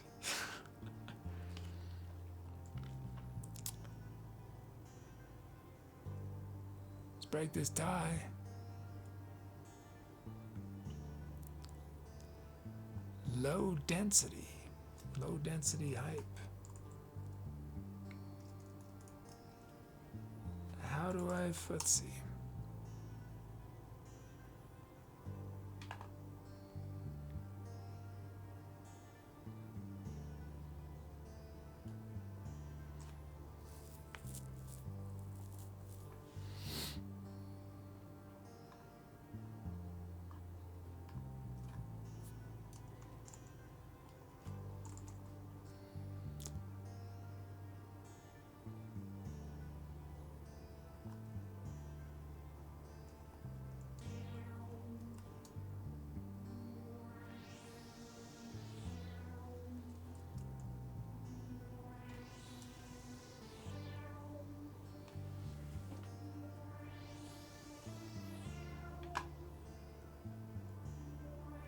Let's break this tie. Low density hype. How do I, let's see.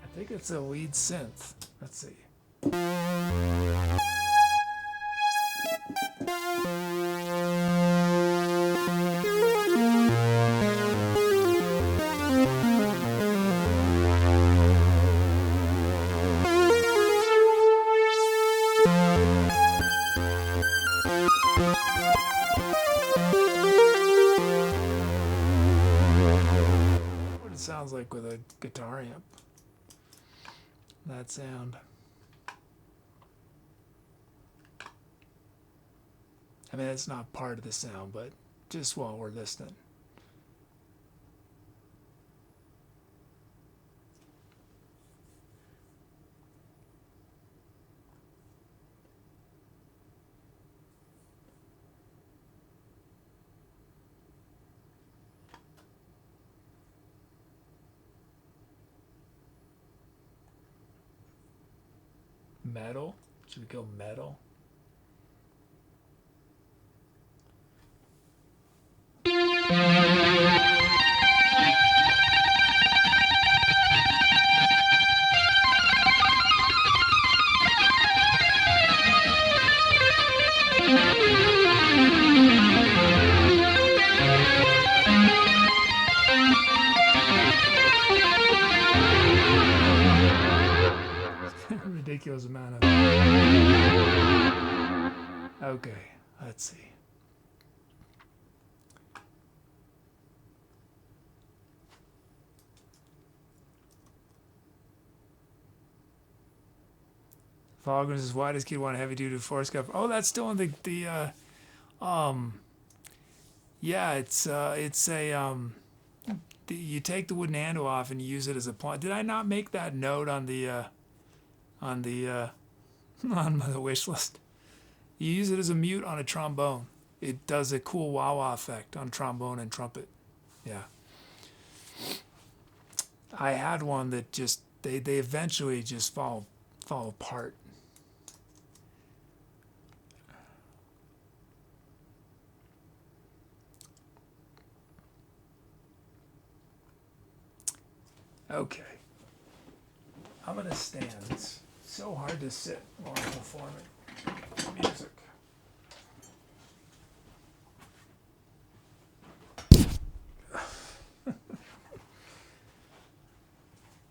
I think it's a lead synth. Let's see. What it sounds like with a guitar amp. That sound. I mean, it's not part of the sound, but just while we're listening. Metal? Should we go metal? Ridiculous amount of... Okay, Let's see. Foghorns is why does kid want a heavy duty force cup? Oh, that's still in yeah, it's a you take the wooden handle off and you use it as a point. Did I not make that note on the on the wish list? You use it as a mute on a trombone. It does a cool wah-wah effect on trombone and trumpet. Yeah. I had one that just they eventually just fall apart. Okay. I'm gonna stand. It's so hard to sit while I'm performing music.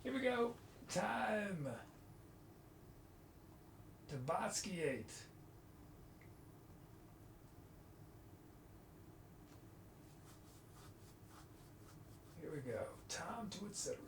Here we go. Time to Basquiat. Here we go. Time to accelerate.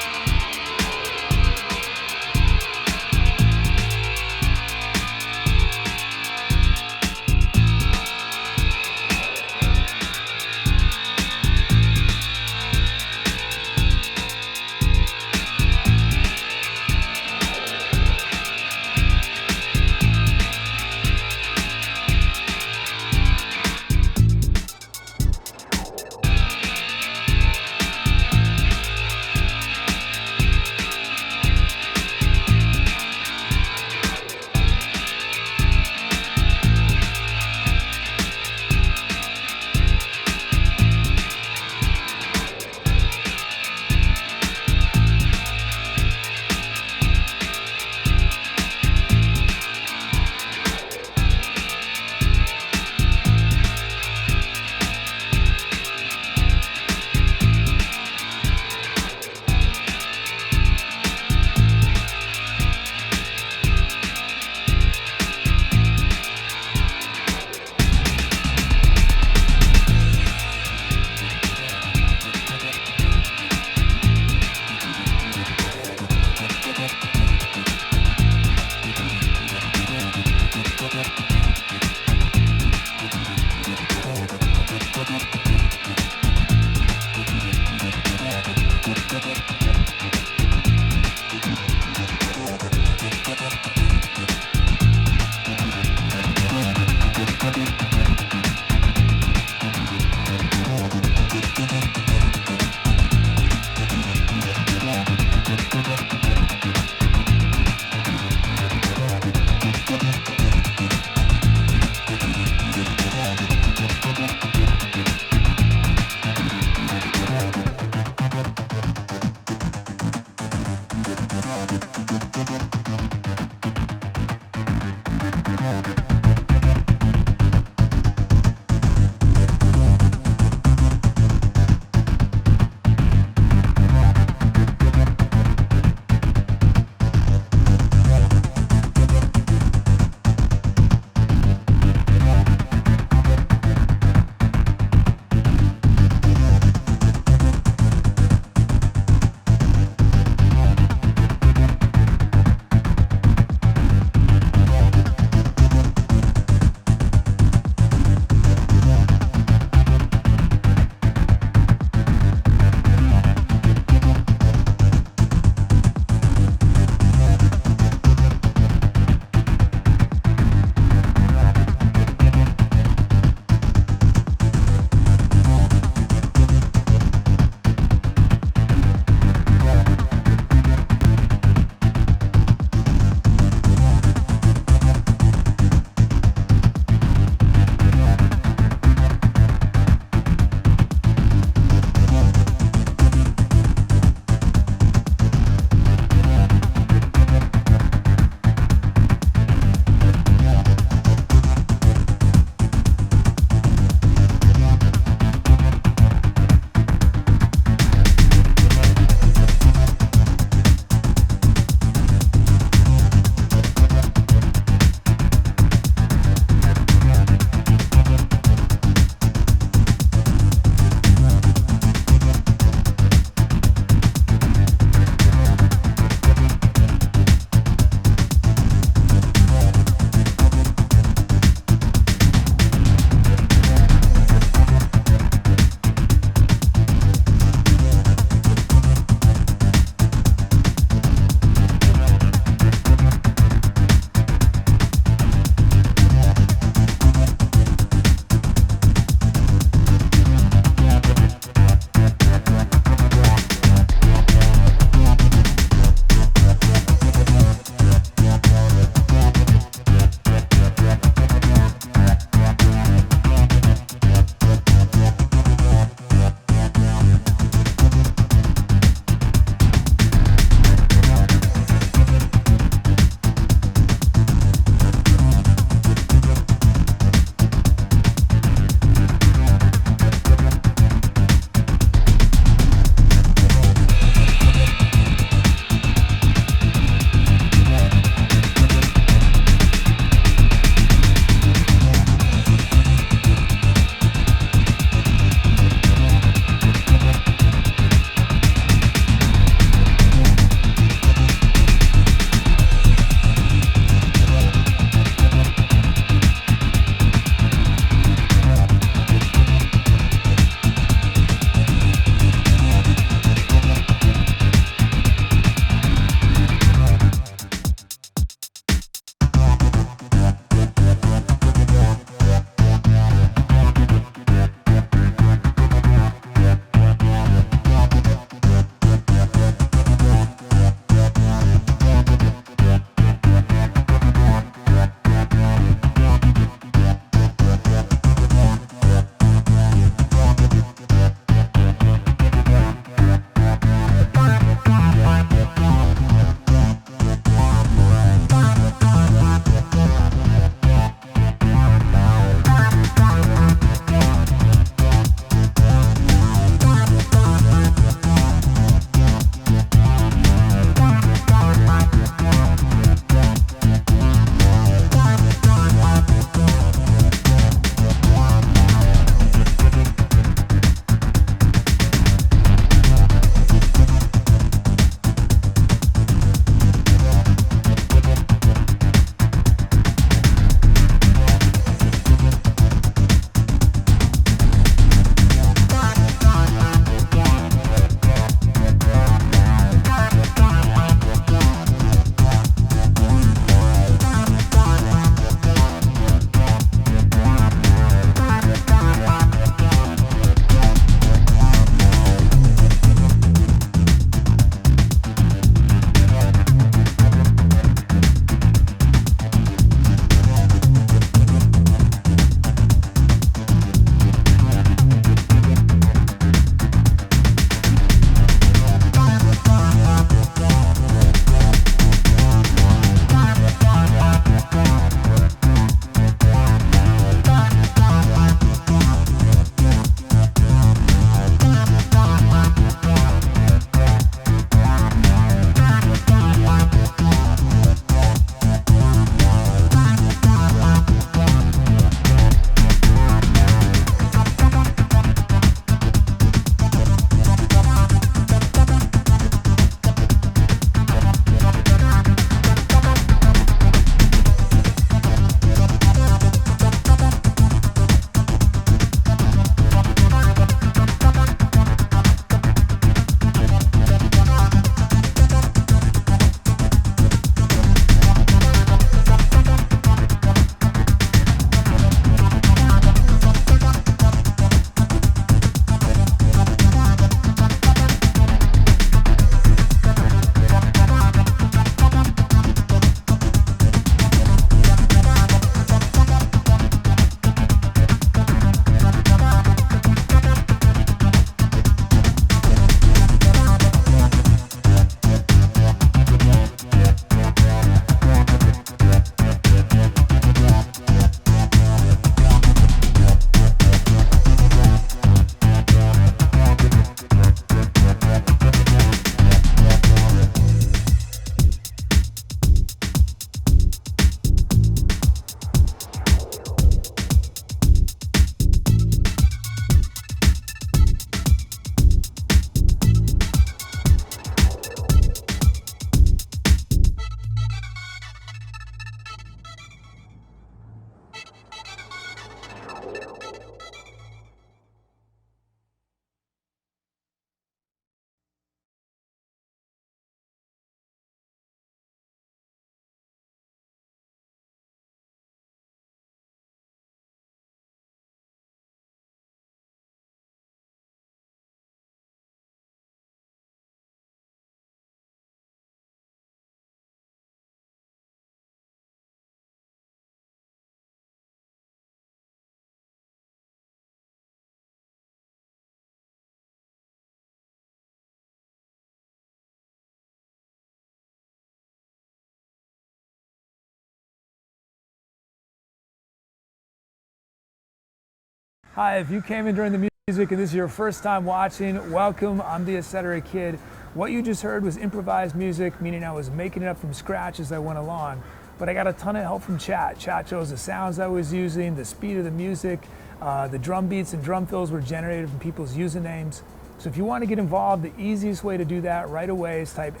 Hi, if you came in during the music and this is your first time watching, welcome. I'm the Etc. Kid. What you just heard was improvised music, meaning I was making it up from scratch as I went along. But I got a ton of help from chat. Chat chose the sounds I was using, the speed of the music, the drum beats and drum fills were generated from people's usernames. So if you want to get involved, the easiest way to do that right away is type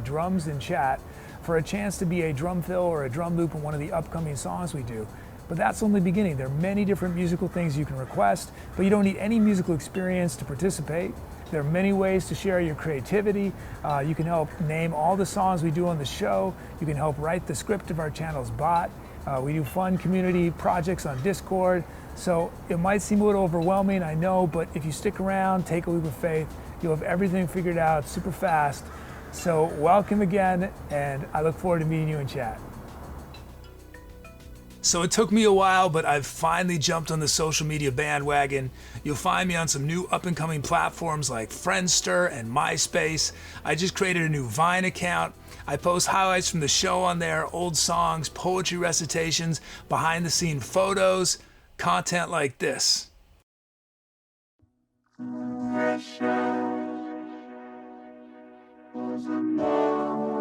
!drums in chat for a chance to be a drum fill or a drum loop in one of the upcoming songs we do. But that's only the beginning. There are many different musical things you can request, but you don't need any musical experience to participate. There are many ways to share your creativity. You can help name all the songs we do on the show. You can help write the script of our channel's bot. We do fun community projects on Discord. So it might seem a little overwhelming, I know, but if you stick around, take a leap of faith, you'll have everything figured out super fast. So welcome again, and I look forward to meeting you in chat. So it took me a while, but I've finally jumped on the social media bandwagon. You'll find me on some new up-and-coming platforms like Friendster and MySpace. I just created a new Vine account. I post highlights from the show on there, old songs, poetry recitations, behind-the-scene photos, content like this. Wish I was a mole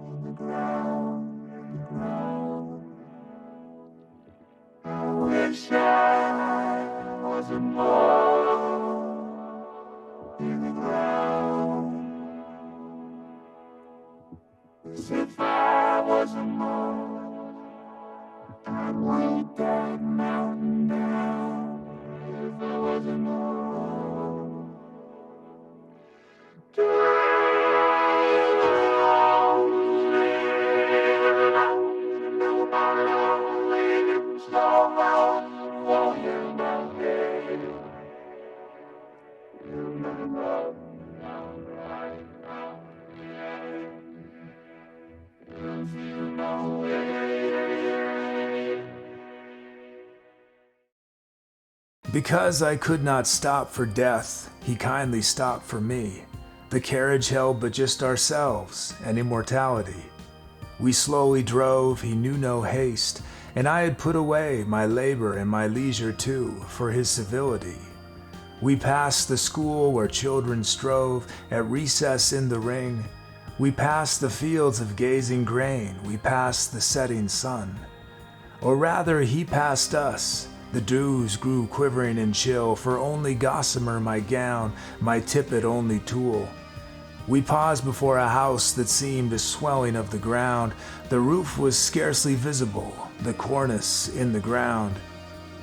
in the ground. As if I was a mole, I'd weigh that mountain down. If I was a mole, Because I could not stop for death, he kindly stopped for me. The carriage held but just ourselves and immortality. We slowly drove, he knew no haste, and I had put away my labor and my leisure too for his civility. We passed the school where children strove at recess in the ring. We passed the fields of gazing grain, we passed the setting sun. Or rather, he passed us. The dews grew quivering and chill, for only gossamer my gown, my tippet only tulle. We paused before a house that seemed a swelling of the ground. The roof was scarcely visible, the cornice in the ground.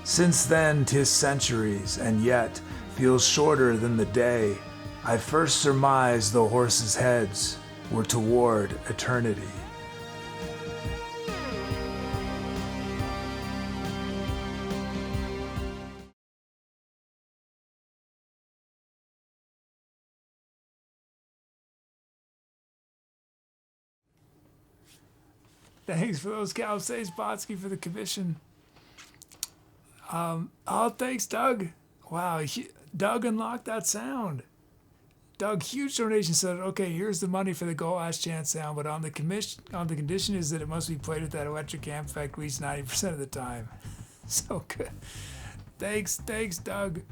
Since then 'tis centuries, and yet feels shorter than the day I first surmised the horses' heads were toward eternity. Thanks for those cows. Thanks, Botsky, for the commission. Oh, thanks, Doug. Wow, Doug unlocked that sound. Doug, huge donation, said, okay, here's the money for the Go Last Chance sound, but on the condition is that it must be played with that electric amp effect reached 90% of the time. So good. Thanks, Doug.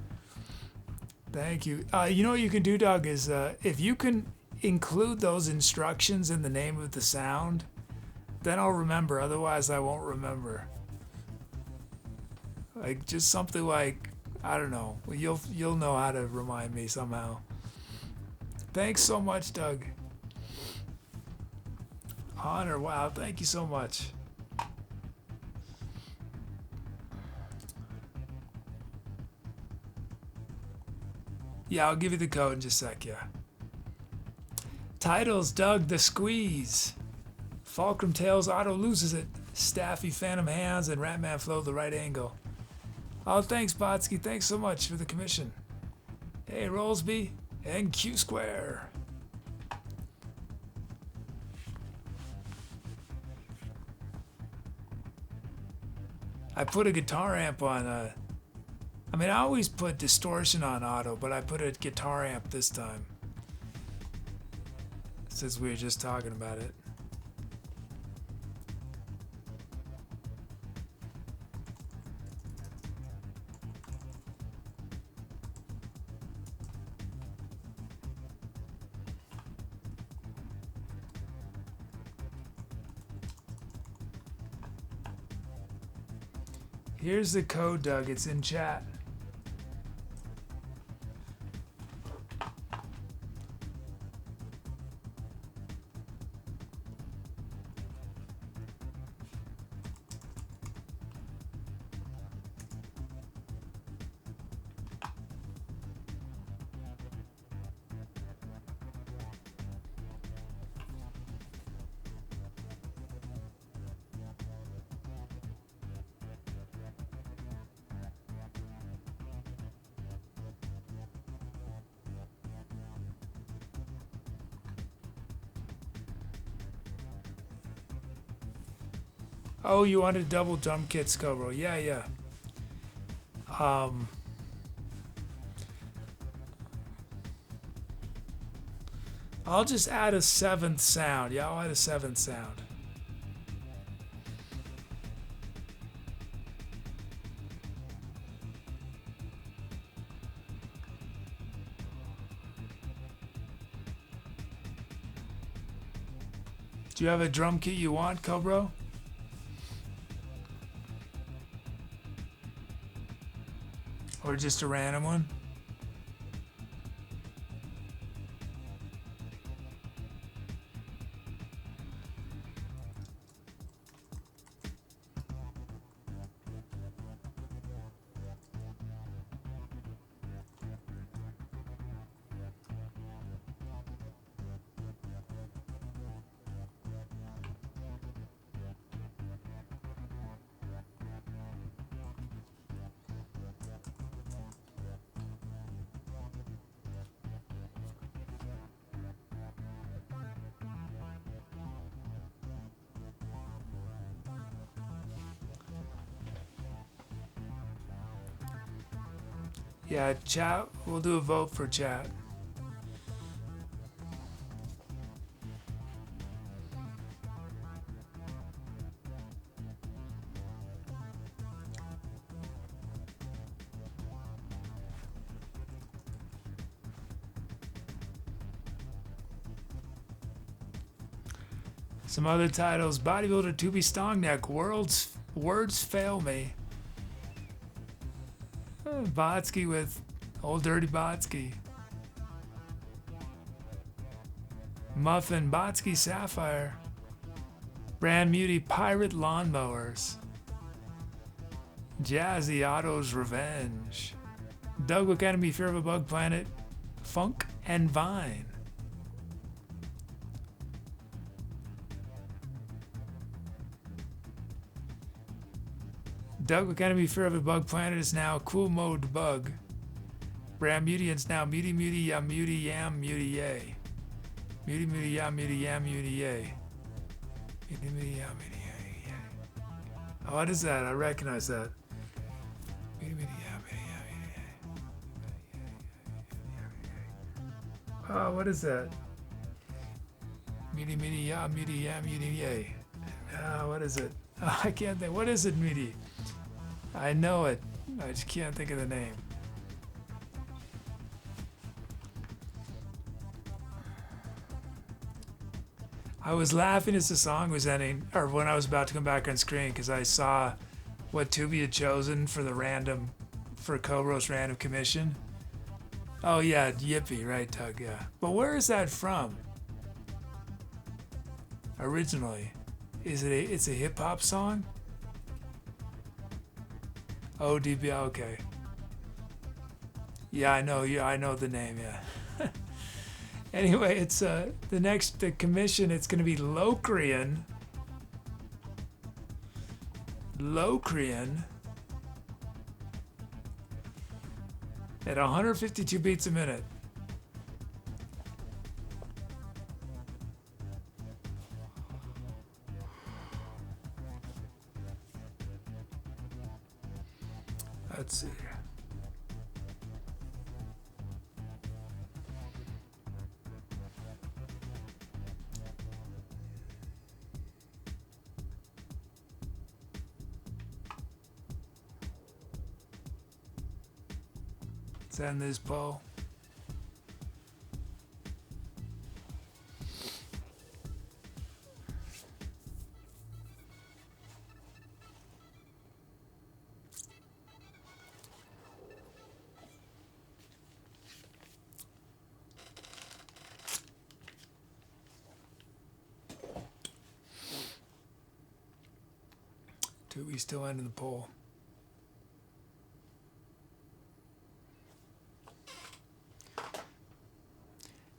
Thank you. You know what you can do, Doug, is if you can include those instructions in the name of the sound, then I'll remember. Otherwise, I won't remember. Like just something like, I don't know. You'll know how to remind me somehow. Thanks so much, Doug. Honor, wow, thank you so much. Yeah, I'll give you the code in just a sec, yeah. Titles, Doug, The Squeeze. Fulcrum Tails, Otto loses it. Staffy, Phantom Hands, and Ratman Flow, The Right Angle. Oh, thanks, Botsky. Thanks so much for the commission. Hey, Rollsby, and Q Square. I put a guitar amp on, I mean, I always put distortion on Otto, but I put a guitar amp this time. Since we were just talking about it. Here's the code, Doug. It's in chat. Oh, you wanted double drum kits, Cobra. Yeah, yeah. I'll just add a 7th sound. Yeah, I'll add a 7th sound. Do you have a drum kit you want, Cobra? Or just a random one? Yeah, chat. We'll do a vote for chat. Some other titles: Bodybuilder Tooby Stongneck, Words Fail Me. Botsky with Old Dirty Botsky. Muffin, Botsky Sapphire. Brand Muty, Pirate Lawnmowers. Jazzy, Otto's Revenge. Doug Academy, Fear of a Bug Planet. Funk and Vine. Doug Academy, Fear of a Bug Planet is now Cool Mode Bug. Brand Mutian's now Muty Muty Ya Muty Yam Muty Yay. Muty Muty Ya Muty Yam Muty Yay. Muty Muty Ya Muty Yay Yay. Oh, what is that? I recognize that. Muty Muty Ya Muty Ya Muty Yay. Oh, what is that? Muty Muty Ya Muty Yam Muty Yay. What is it? Oh, I can't think. What is it, Muty? I know it. I just can't think of the name. I was laughing as the song was ending, or when I was about to come back on screen, because I saw what Tooby had chosen for Cobra's random commission. Oh yeah, Yippee, right, Doug? Yeah. But where is that from? Originally, it's a hip hop song? ODB, okay. Yeah, I know the name, yeah. Anyway, it's the commission, it's gonna be Locrian. At 152 beats a minute. Let's see. Let's end this poll. Tooby still ending the poll.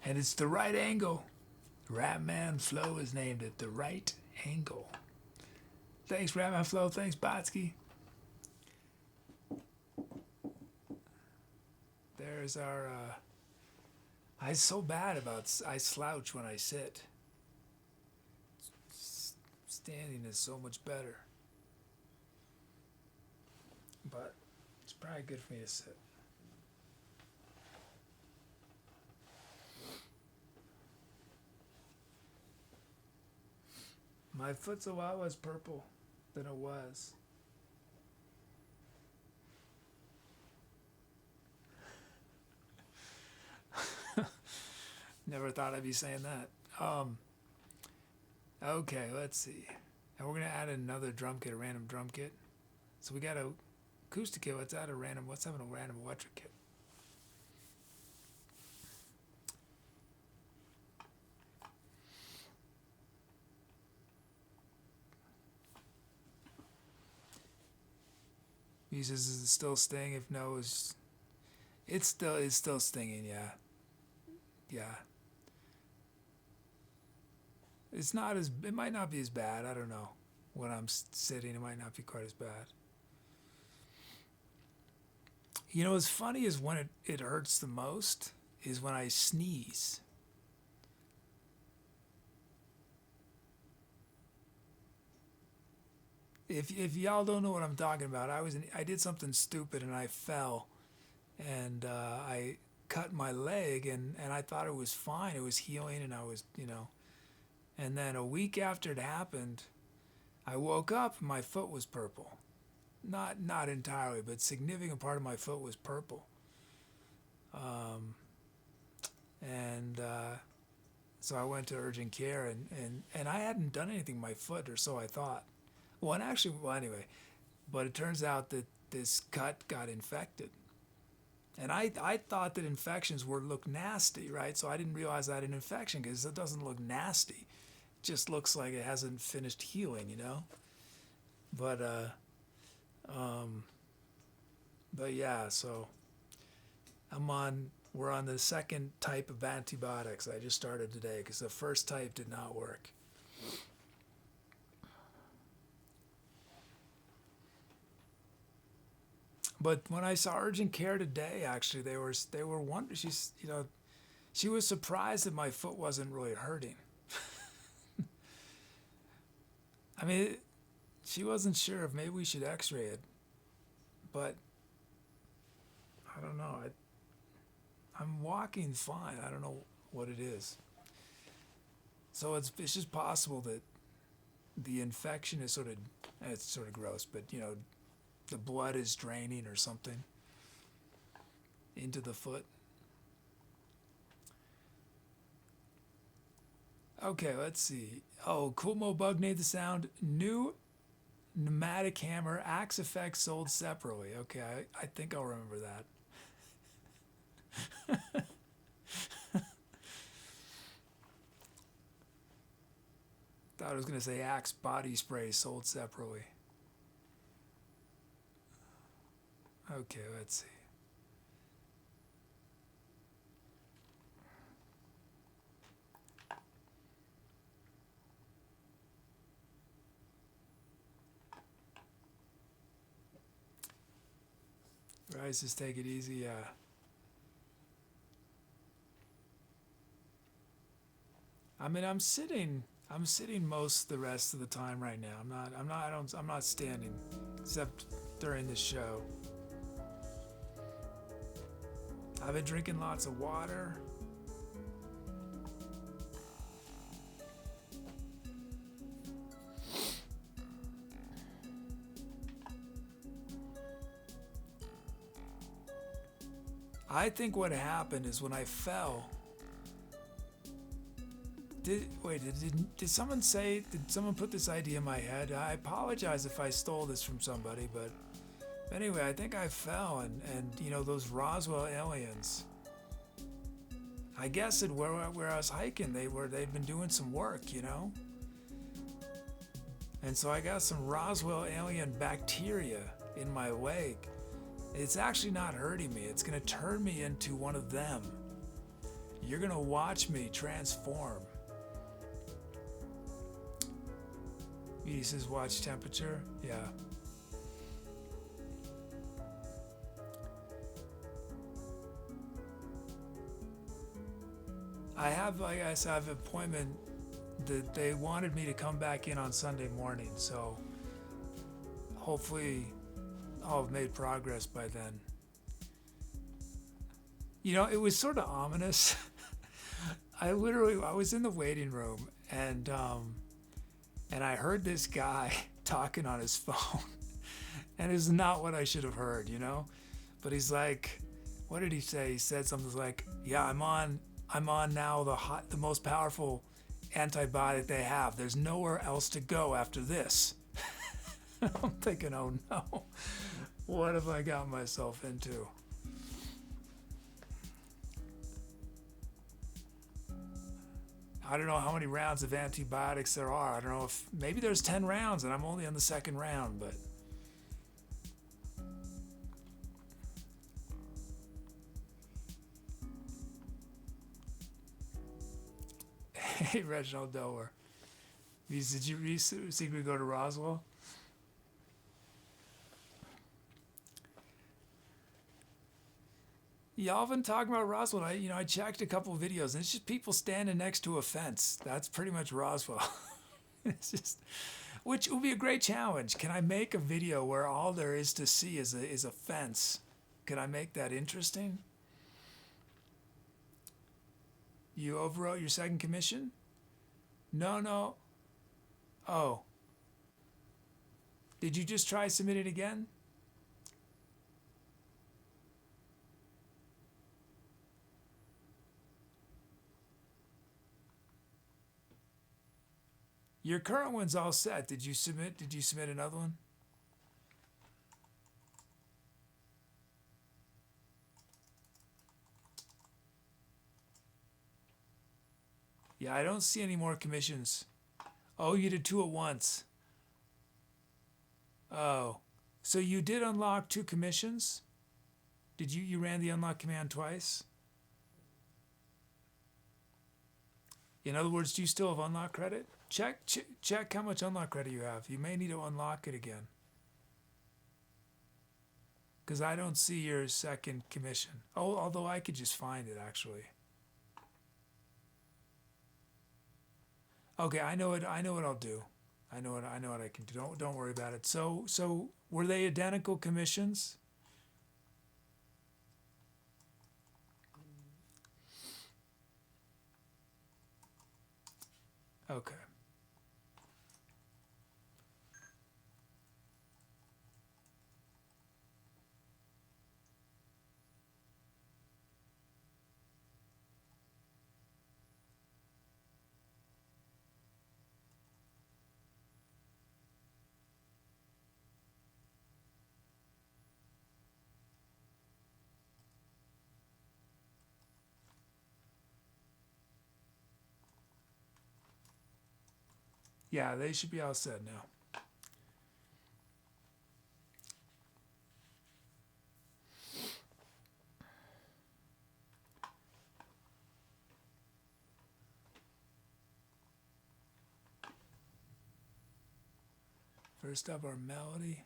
And it's the right angle. Ratman Flow is named it the right angle. Thanks, Ratman Flow. Thanks, Botsky. There's our. I'm so bad about. I slouch when I sit. Standing is so much better. But it's probably good for me to sit. My foot's a lot less purple than it was. Never thought I'd be saying that. Okay, let's see. And we're gonna add another drum kit, a random drum kit. So we got a acoustic kit. Let's add a random. Let's have a random electric kit. He says, "Is it still stinging? If no, it's still stinging. Yeah, yeah. It's not as. It might not be as bad. I don't know. When I'm sitting, it might not be quite as bad. You know, what's funny is when it hurts the most is when I sneeze. If y'all don't know what I'm talking about, I did something stupid and I fell, and I cut my leg and I thought it was fine. It was healing and I was, and then a week after it happened, I woke up and my foot was purple. Not entirely, but significant part of my foot was purple. So I went to urgent care and I hadn't done anything to my foot, or so I thought. Well, anyway, but it turns out that this cut got infected. And I thought that infections look nasty, right? So I didn't realize I had an infection because it doesn't look nasty. It just looks like it hasn't finished healing, But yeah, so we're on the second type of antibiotics I just started today because the first type did not work. But when I saw urgent care today, actually, they were wondering. She was surprised that my foot wasn't really hurting. I mean, she wasn't sure if maybe we should X-ray it, but I don't know. I'm walking fine. I don't know what it is. So it's just possible that the infection is it's sort of gross, but the blood is draining or something into the foot. Okay, let's see. Oh, Cool Mo Bug made the sound. New pneumatic hammer, axe effects sold separately. Okay, I think I'll remember that. Thought I was going to say axe body spray sold separately. Okay, let's see. Guys, just take it easy. Yeah. I mean, I'm sitting most of the rest of the time right now. I'm not standing, except during the show. I've been drinking lots of water. I think what happened is when I fell. Did someone put this idea in my head? I apologize if I stole this from somebody, but anyway, I think I fell and those Roswell aliens. I guess where I was hiking, they'd been doing some work, And so I got some Roswell alien bacteria in my leg. It's actually not hurting me. It's going to turn me into one of them. You're going to watch me transform. He says watch temperature. Yeah. I have, like I said, I have an appointment that they wanted me to come back in on Sunday morning, so hopefully I'll have made progress by then. You know, it was sort of ominous. I was in the waiting room and I heard this guy talking on his phone, and it's not what I should have heard, you know. But he's like, what did he say? He said something like, "Yeah, I'm on now the most powerful antibiotic they have. There's nowhere else to go after this." I'm thinking, oh no, what have I got myself into? I don't know how many rounds of antibiotics there are. I don't know if maybe there's 10 rounds and I'm only on the second round, but hey, Reginald Dower. Did you recently go to Roswell? Y'all been talking about Roswell. I checked a couple of videos, and it's just people standing next to a fence. That's pretty much Roswell. It's just, which will be a great challenge. Can I make a video where all there is to see is a fence? Can I make that interesting? You overwrote your second commission? No. Oh. Did you just try submit it again? Your current one's all set. Did you submit another one? Yeah, I don't see any more commissions. Oh, you did 2 at once. Oh. So you did unlock 2 commissions? Did you ran the unlock command twice? In other words, do you still have unlock credit? Check how much unlock credit you have. You may need to unlock it again. Because I don't see your second commission. Oh, although I could just find it actually. Okay, I know what I'll do. I know what I can do. Don't worry about it. So were they identical commissions? Okay. Yeah, they should be all set now. First up, our melody.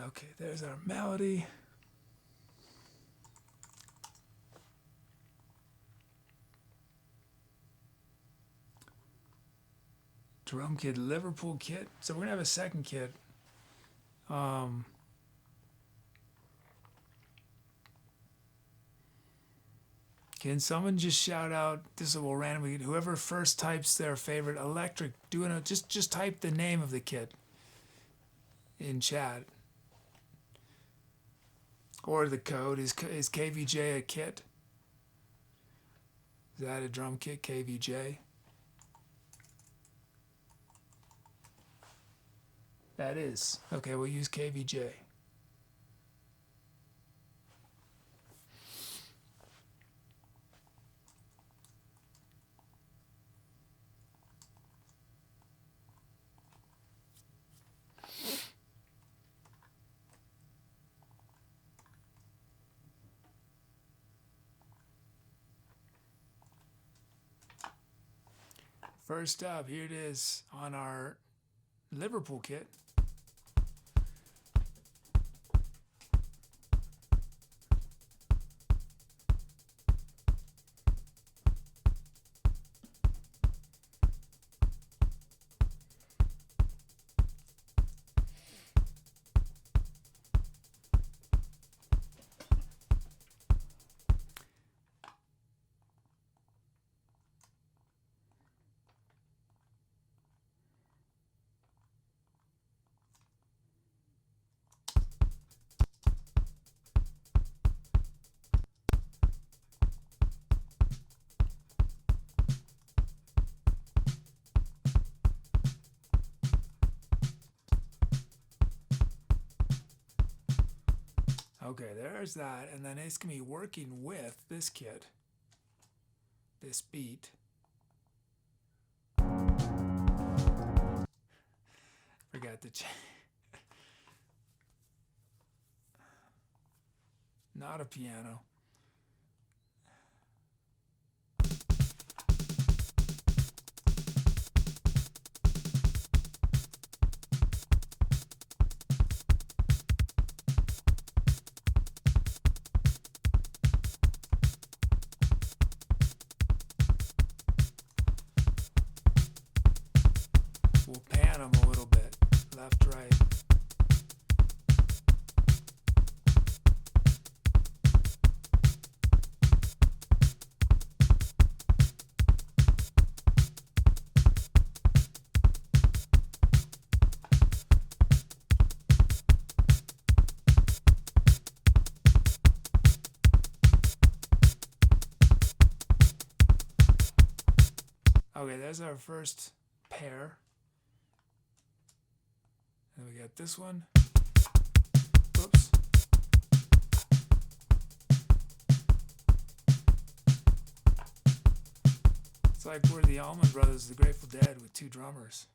Okay, there's our melody. Drum kit, Liverpool kit. So we're gonna have a second kit. Can someone just shout out? This will randomly. Whoever first types their favorite electric, just type the name of the kit in chat, or the code. Is KVJ a kit? Is that a drum kit, KVJ? That is. Okay, we'll use KVJ. First up, here it is on our Liverpool kit. Okay, there's that, and then it's gonna be working with this kit, this beat. Forgot to change. Not a piano. We'll pan them a little bit, left, right. Okay, there's our first pair. And we got this one. Whoops. It's like we're the Allman Brothers, the Grateful Dead, with two drummers.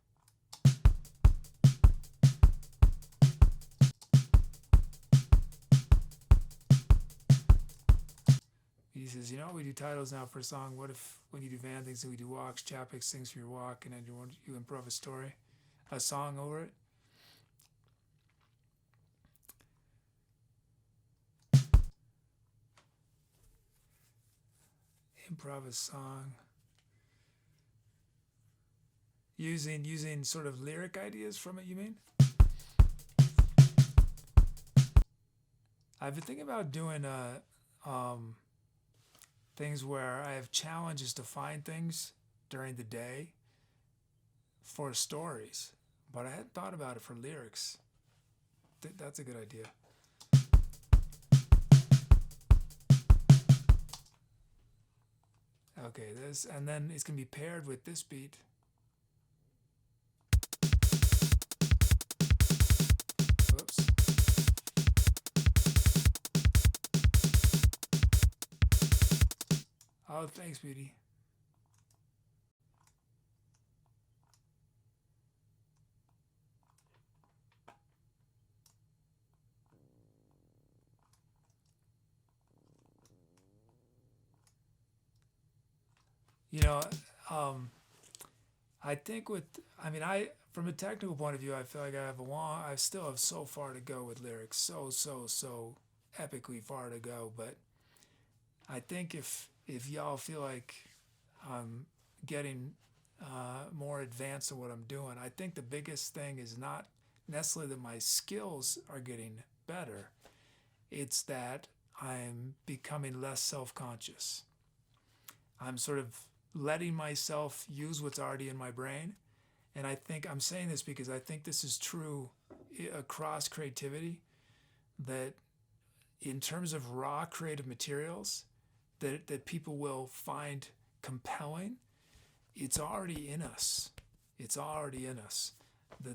He says, you know, we do titles now for a song. What if when you do Van things, we do walks, Chapek sings for your walk, and then you improv a story, a song over it? Improv a song. Using sort of lyric ideas from it, you mean? I've been thinking about doing things where I have challenges to find things during the day for stories, but I hadn't thought about it for lyrics. That's a good idea. Okay, this, and then it's gonna be paired with this beat. Whoops. Oh, thanks, Beauty. You know, I think from a technical point of view, I feel like I still have so far to go with lyrics, so epically far to go. But I think if y'all feel like I'm getting more advanced in what I'm doing. I think the biggest thing is not necessarily that my skills are getting better. It's that I'm becoming less self-conscious. I'm sort of letting myself use what's already in my brain. And I think I'm saying this because I think this is true across creativity, that in terms of raw creative materials that people will find compelling, it's already in us. It's already in us.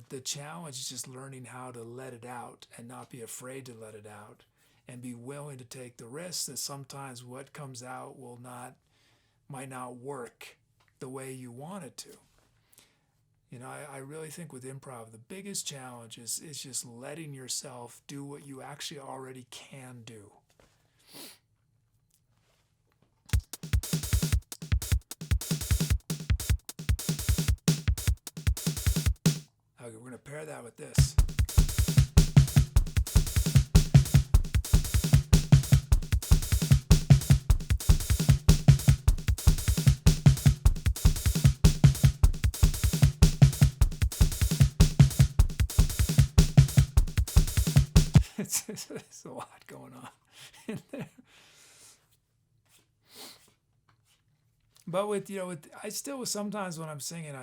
The challenge is just learning how to let it out and not be afraid to let it out and be willing to take the risk that sometimes what comes out might not work the way you want it to. You know, I really think with improv, the biggest challenge is just letting yourself do what you actually already can do. Okay, we're going to pair that with this. It's a lot going on in there. But I still sometimes when I'm singing,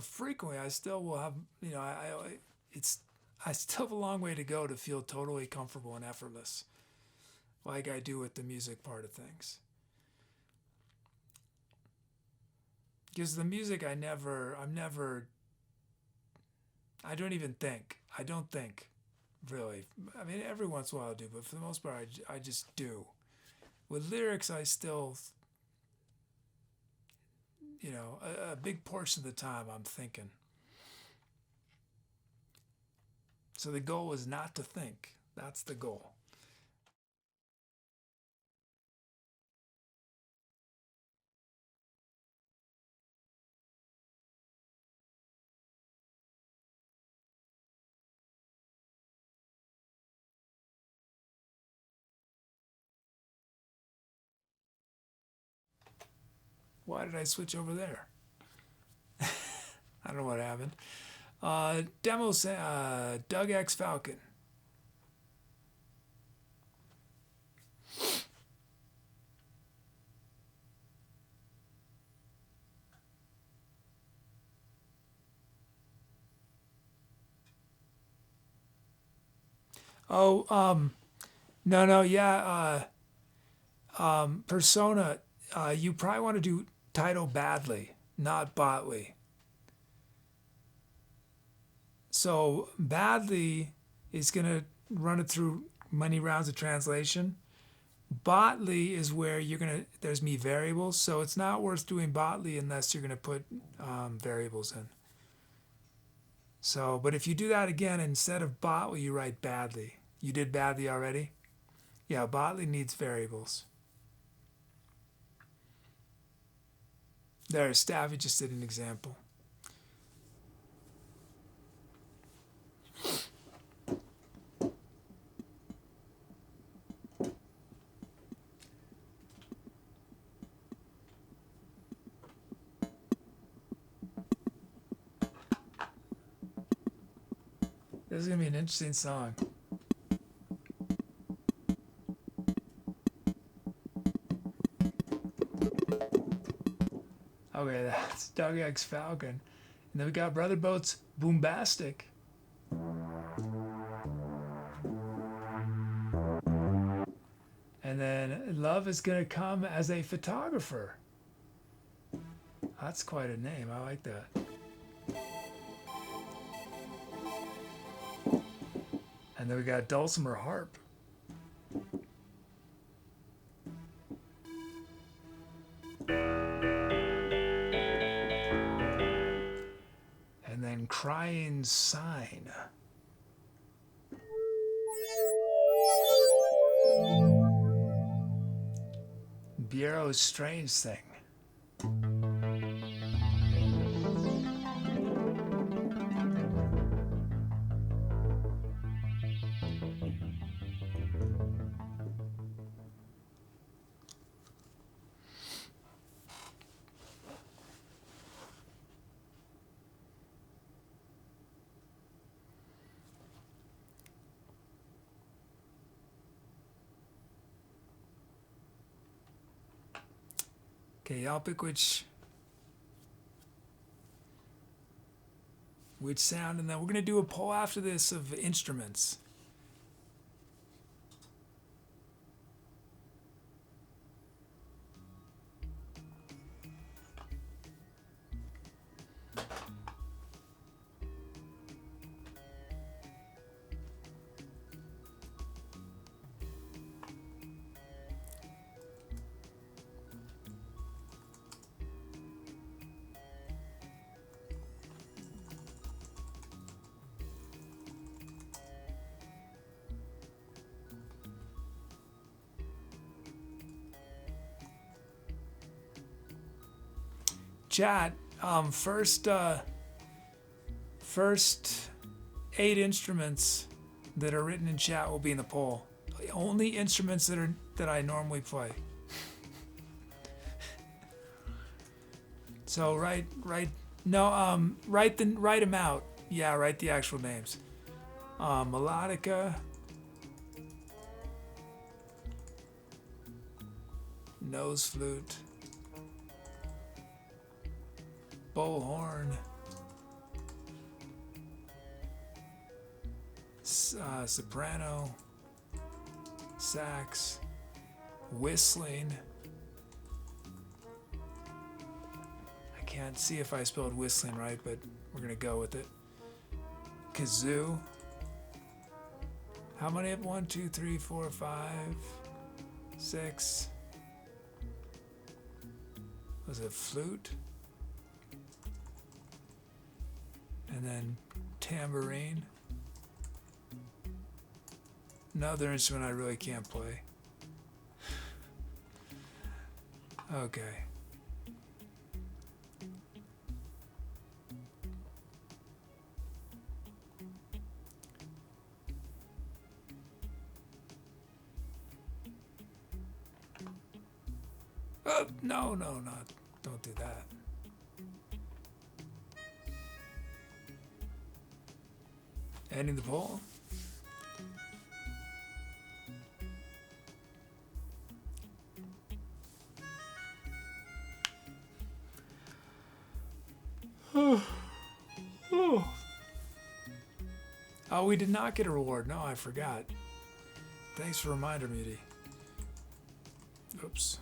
frequently I still will have, I still have a long way to go to feel totally comfortable and effortless, like I do with the music part of things. Because the music, I don't think, really. I mean, every once in a while I do, but for the most part, I just do. With lyrics, I still, a big portion of the time I'm thinking. So the goal is not to think. That's the goal. Why did I switch over there? I don't know what happened. Demos, Doug X Falcon. Oh, no, yeah, Persona, you probably want to do title badly, not Botley. So badly is going to run it through many rounds of translation. Botley is where there's me variables, so it's not worth doing Botley unless you're going to put variables in. So, but if you do that again, instead of Botley, you write badly. You did badly already? Yeah, Botley needs variables. There, Staffy just did an example. This is going to be an interesting song. Okay, that's Doug X Falcon. And then we got Brother Boat's Boombastic. And then Love is Gonna Come as a Photographer. That's quite a name. I like that. And then we got Dulcimer Harp. And then Crying Sign. Bureau's Strange Thing. Okay, I'll pick which sound, and then we're gonna do a poll after this of instruments. Chat, first 8 instruments that are written in chat will be in the poll. Only instruments that I normally play. So write them out. Yeah, write the actual names. Melodica, nose flute, bullhorn, soprano, sax, whistling. I can't see if I spelled whistling right, but we're gonna go with it. Kazoo. How many? 1, 2, 3, 4, 5, 6. Was it flute? And then tambourine. Another instrument I really can't play. Okay. No, don't do that. Ending the poll. Oh, we did not get a reward. No, I forgot. Thanks for the reminder, Muty. Oops.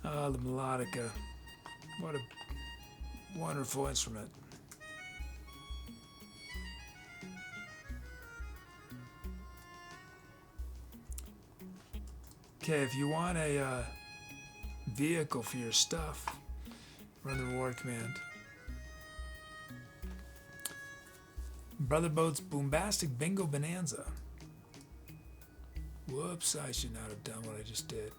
The melodica. What a wonderful instrument. Okay, if you want a vehicle for your stuff, run the reward command. Brother Boat's Boombastic Bingo Bonanza. Whoops, I should not have done what I just did.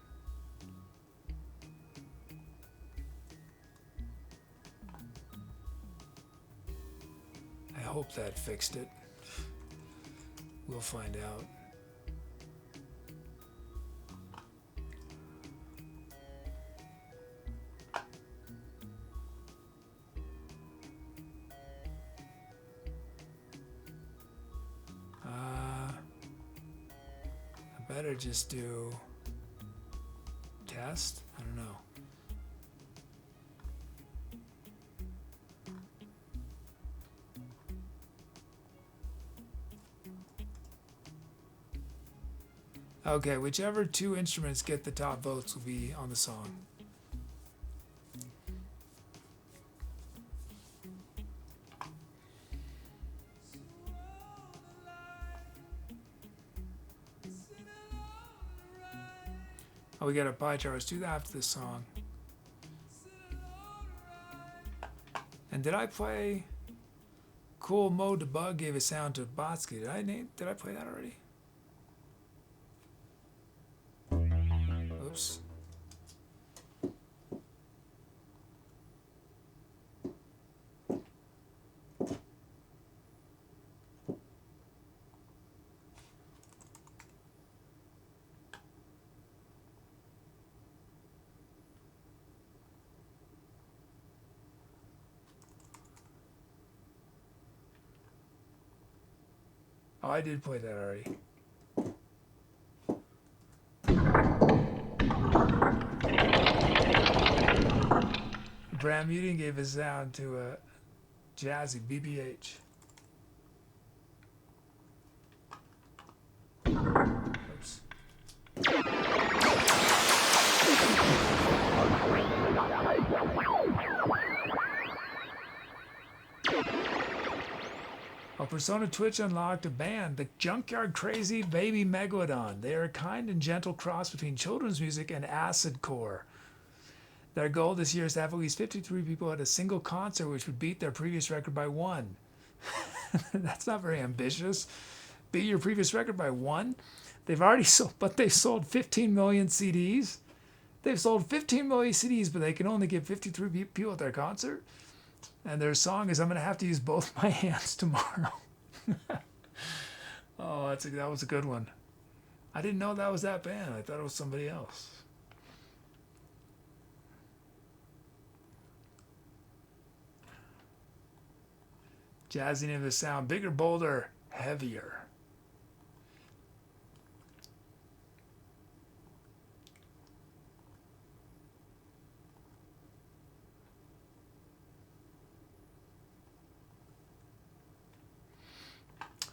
I hope that fixed it. We'll find out. I better just do test? I don't know. Okay, whichever 2 instruments get the top votes will be on the song. Oh, we got a pie chart. Let's do that after this song. And did I play Cool Mode Debug gave a sound to Botsky? Did I play that already? Oops. Oh, I did play that already. Brand Muting gave his sound to Jazzy BBH. Oops. Oh, Persona Twitch unlocked a band, the Junkyard Crazy Baby Megalodon. They are a kind and gentle cross between children's music and acid core. Their goal this year is to have at least 53 people at a single concert, which would beat their previous record by 1. That's not very ambitious. Beat your previous record by 1? They've already sold, but they've sold 15 million CDs. They've sold 15 million CDs, but they can only get 53 people at their concert. And their song is "I'm gonna have to use both my hands tomorrow." Oh, that was a good one. I didn't know that was that band. I thought it was somebody else. Jazzy name of the sound: bigger, bolder, heavier.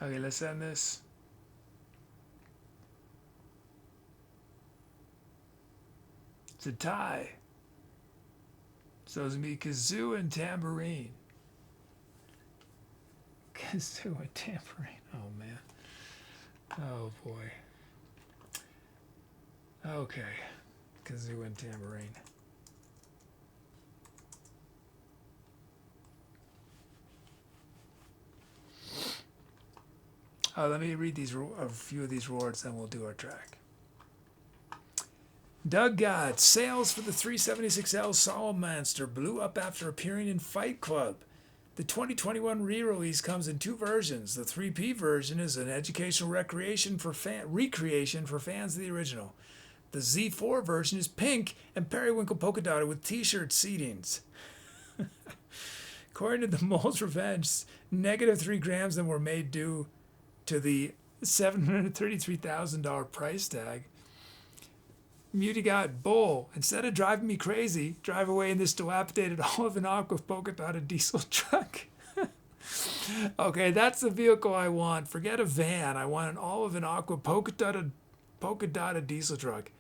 Okay, let's end this. It's a tie. So it's me, Kazoo and Tambourine. Kazoo and Tambourine. Oh, man. Oh, boy. Okay. Kazoo and Tambourine. Let me read a few of these rewards, then we'll do our track. Doug got sales for the 376L Salamaster blew up after appearing in Fight Club. The 2021 re-release comes in 2 versions. The 3P version is an educational recreation recreation for fans of the original. The Z4 version is pink and periwinkle polka dotted with t-shirt seatings. According to the Mole's Revenge, -3 grams then were made due to the $733,000 price tag. Muty got bull. Instead of driving me crazy, drive away in this dilapidated olive and aqua polka dotted diesel truck. Okay, that's the vehicle I want. Forget a van. I want an olive and aqua polka dotted diesel truck.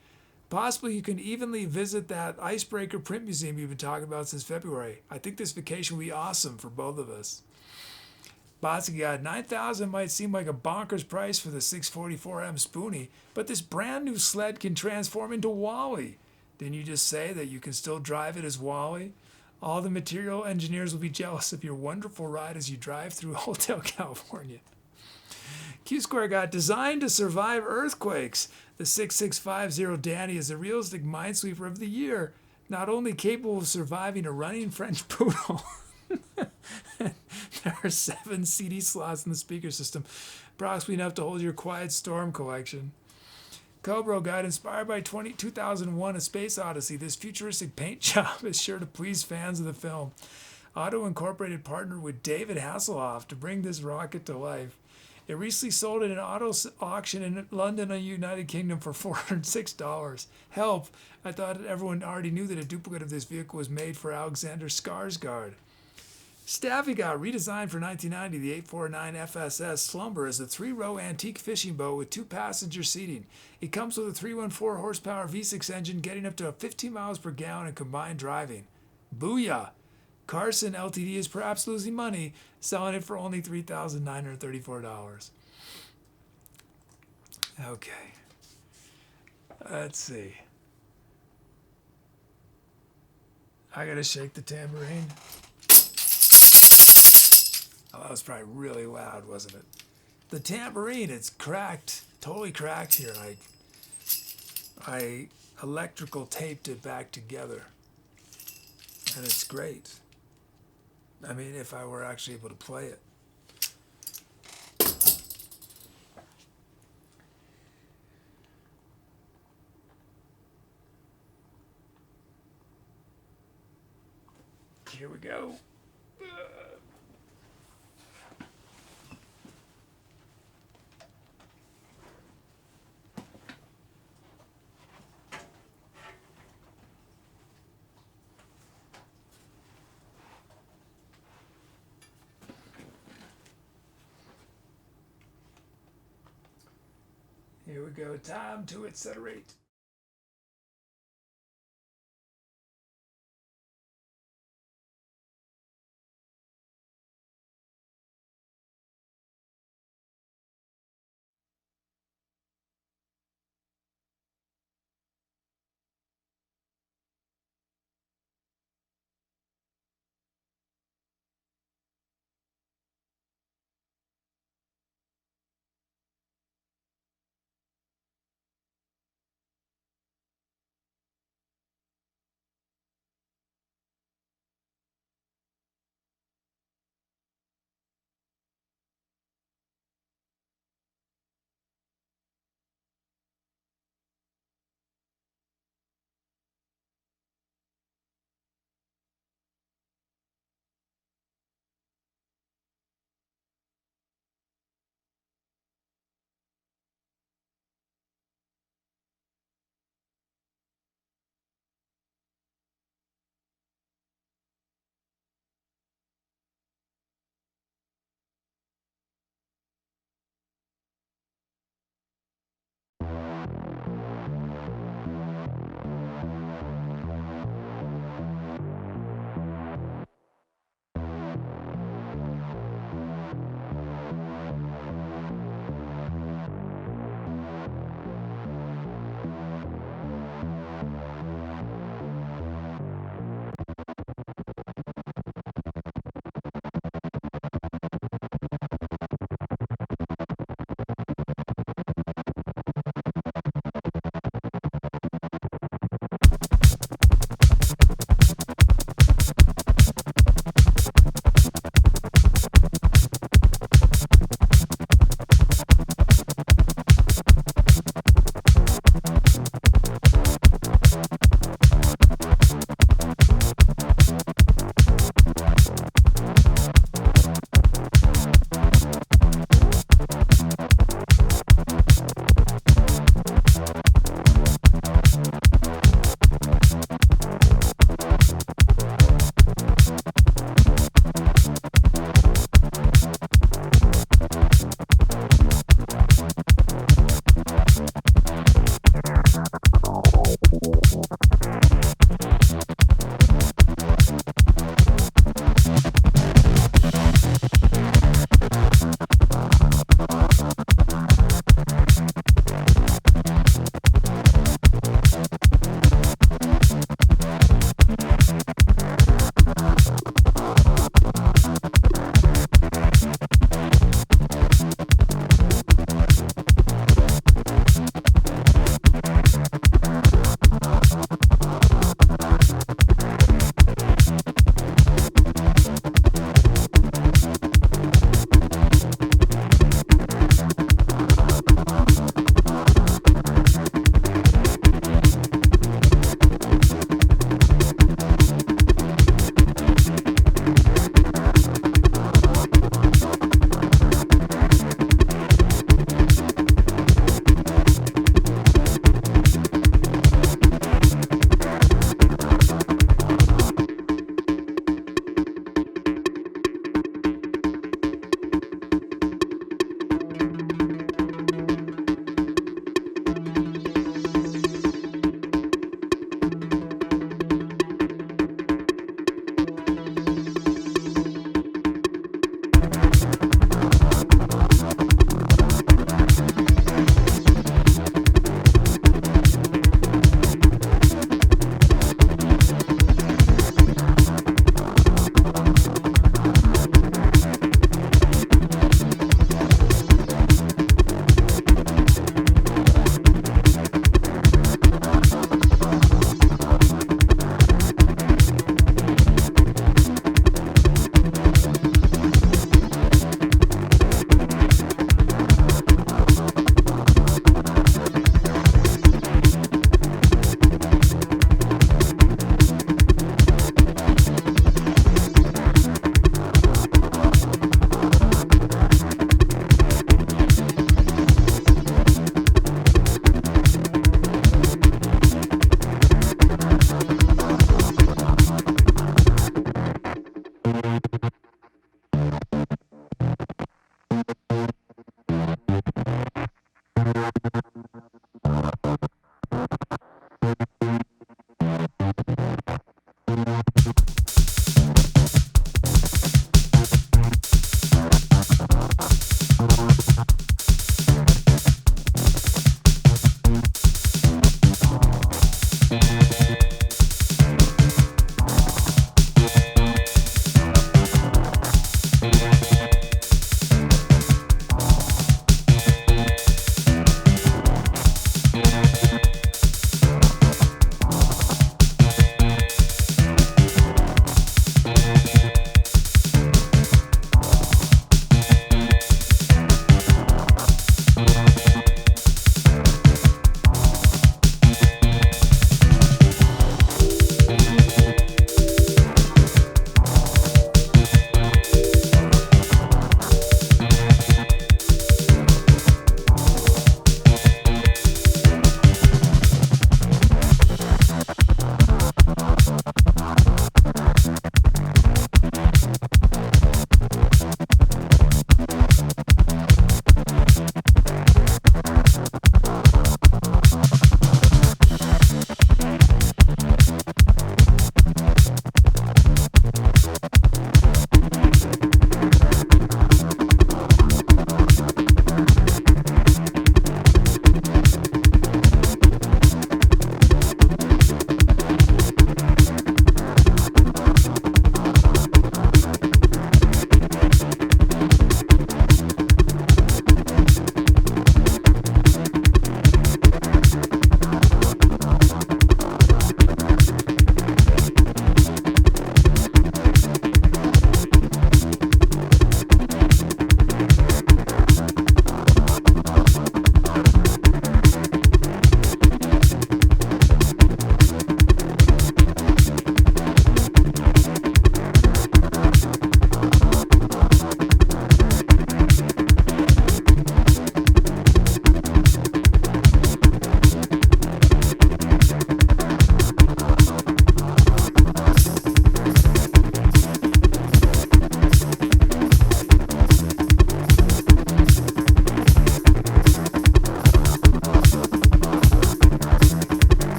Possibly you can evenly visit that Icebreaker print museum you've been talking about since February. I think this vacation will be awesome for both of us. Botsky got $9,000 might seem like a bonkers price for the 644M Spoonie, but this brand new sled can transform into Wally. Didn't you just say that you can still drive it as Wally? All the material engineers will be jealous of your wonderful ride as you drive through Hotel California. Q-Square got designed to survive earthquakes. The 6650 Danny is a realistic minesweeper of the year, not only capable of surviving a running French poodle. There are 7 CD slots in the speaker system, approximately enough to hold your Quiet Storm collection. Cobro got inspired by 2001 A Space Odyssey. This futuristic paint job is sure to please fans of the film. Otto Incorporated partnered with David Hasselhoff to bring this rocket to life. It recently sold at an auto auction in London, United Kingdom for $406. Help! I thought everyone already knew that a duplicate of this vehicle was made for Alexander Skarsgård. Staffy got redesigned for 1990. The 849 FSS Slumber is a 3-row antique fishing boat with 2 passenger seating. It comes with a 314 horsepower V6 engine getting up to 15 miles per gallon in combined driving. Booyah! Carson Ltd is perhaps losing money, selling it for only $3,934. Okay. Let's see. I gotta shake the tambourine. Oh, that was probably really loud, wasn't it? The tambourine, it's cracked, totally cracked here. I electrical taped it back together, and it's great. I mean, if I were actually able to play it. Here we go. Here we go. Time to accelerate.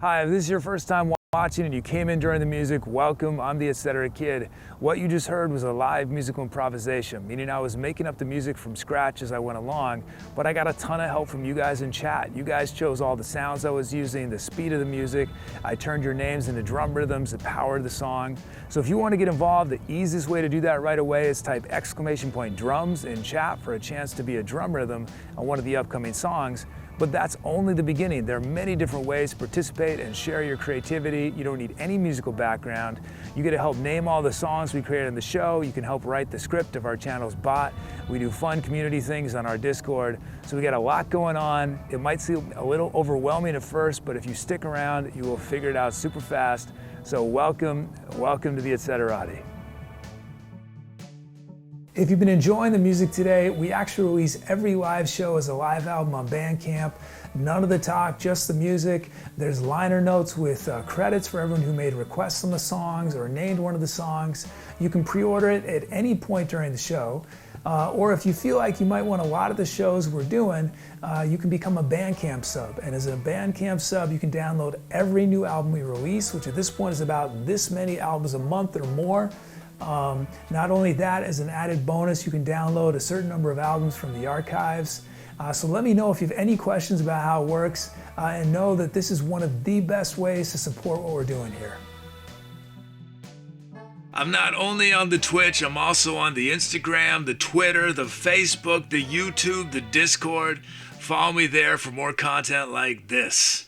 Hi, if this is your first time watching and you came in during the music, welcome. I'm the Etc. Kid. What you just heard was a live musical improvisation, meaning I was making up the music from scratch as I went along, but I got a ton of help from you guys in chat. You guys chose all the sounds I was using, the speed of the music. I turned your names into drum rhythms that powered the song. So if you want to get involved, the easiest way to do that right away is type !drums in chat for a chance to be a drum rhythm on one of the upcoming songs. But that's only the beginning. There are many different ways to participate and share your creativity. You don't need any musical background. You get to help name all the songs we created in the show. You can help write the script of our channel's bot. We do fun community things on our Discord. So we got a lot going on. It might seem a little overwhelming at first, but if you stick around, you will figure it out super fast. So welcome to the Etceterati. If you've been enjoying the music today, we actually release every live show as a live album on Bandcamp. None of the talk, just the music. There's liner notes with credits for everyone who made requests on the songs or named one of the songs. You can pre-order it at any point during the show. Or if you feel like you might want a lot of the shows we're doing, you can become a Bandcamp sub. And as a Bandcamp sub, you can download every new album we release, which at this point is about this many albums a month or more. Not only that, as an added bonus, you can download a certain number of albums from the archives. So let me know if you have any questions about how it works, and know that this is one of the best ways to support what we're doing here. I'm not only on the Twitch, I'm also on the Instagram, the Twitter, the Facebook, the YouTube, the Discord. Follow me there for more content like this.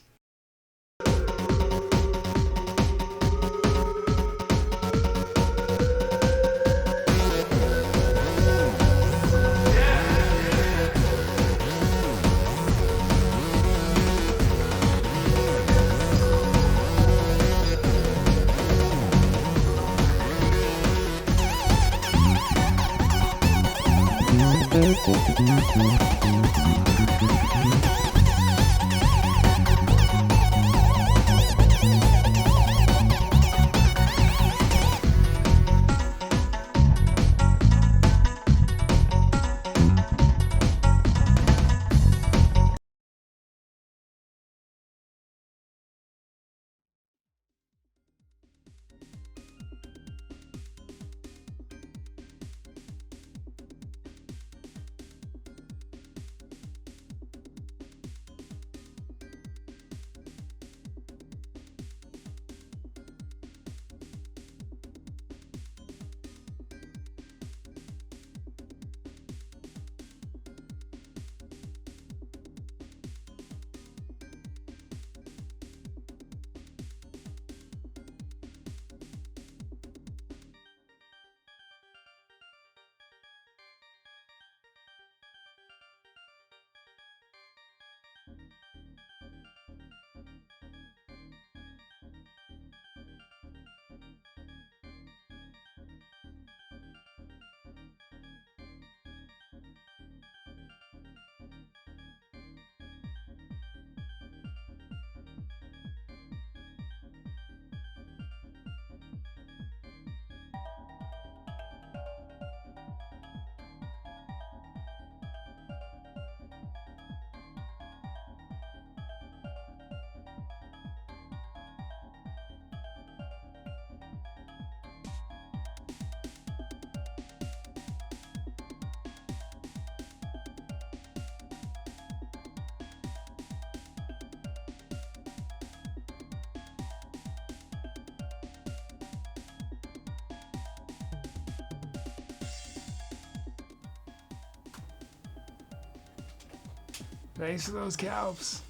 Thanks for those calps.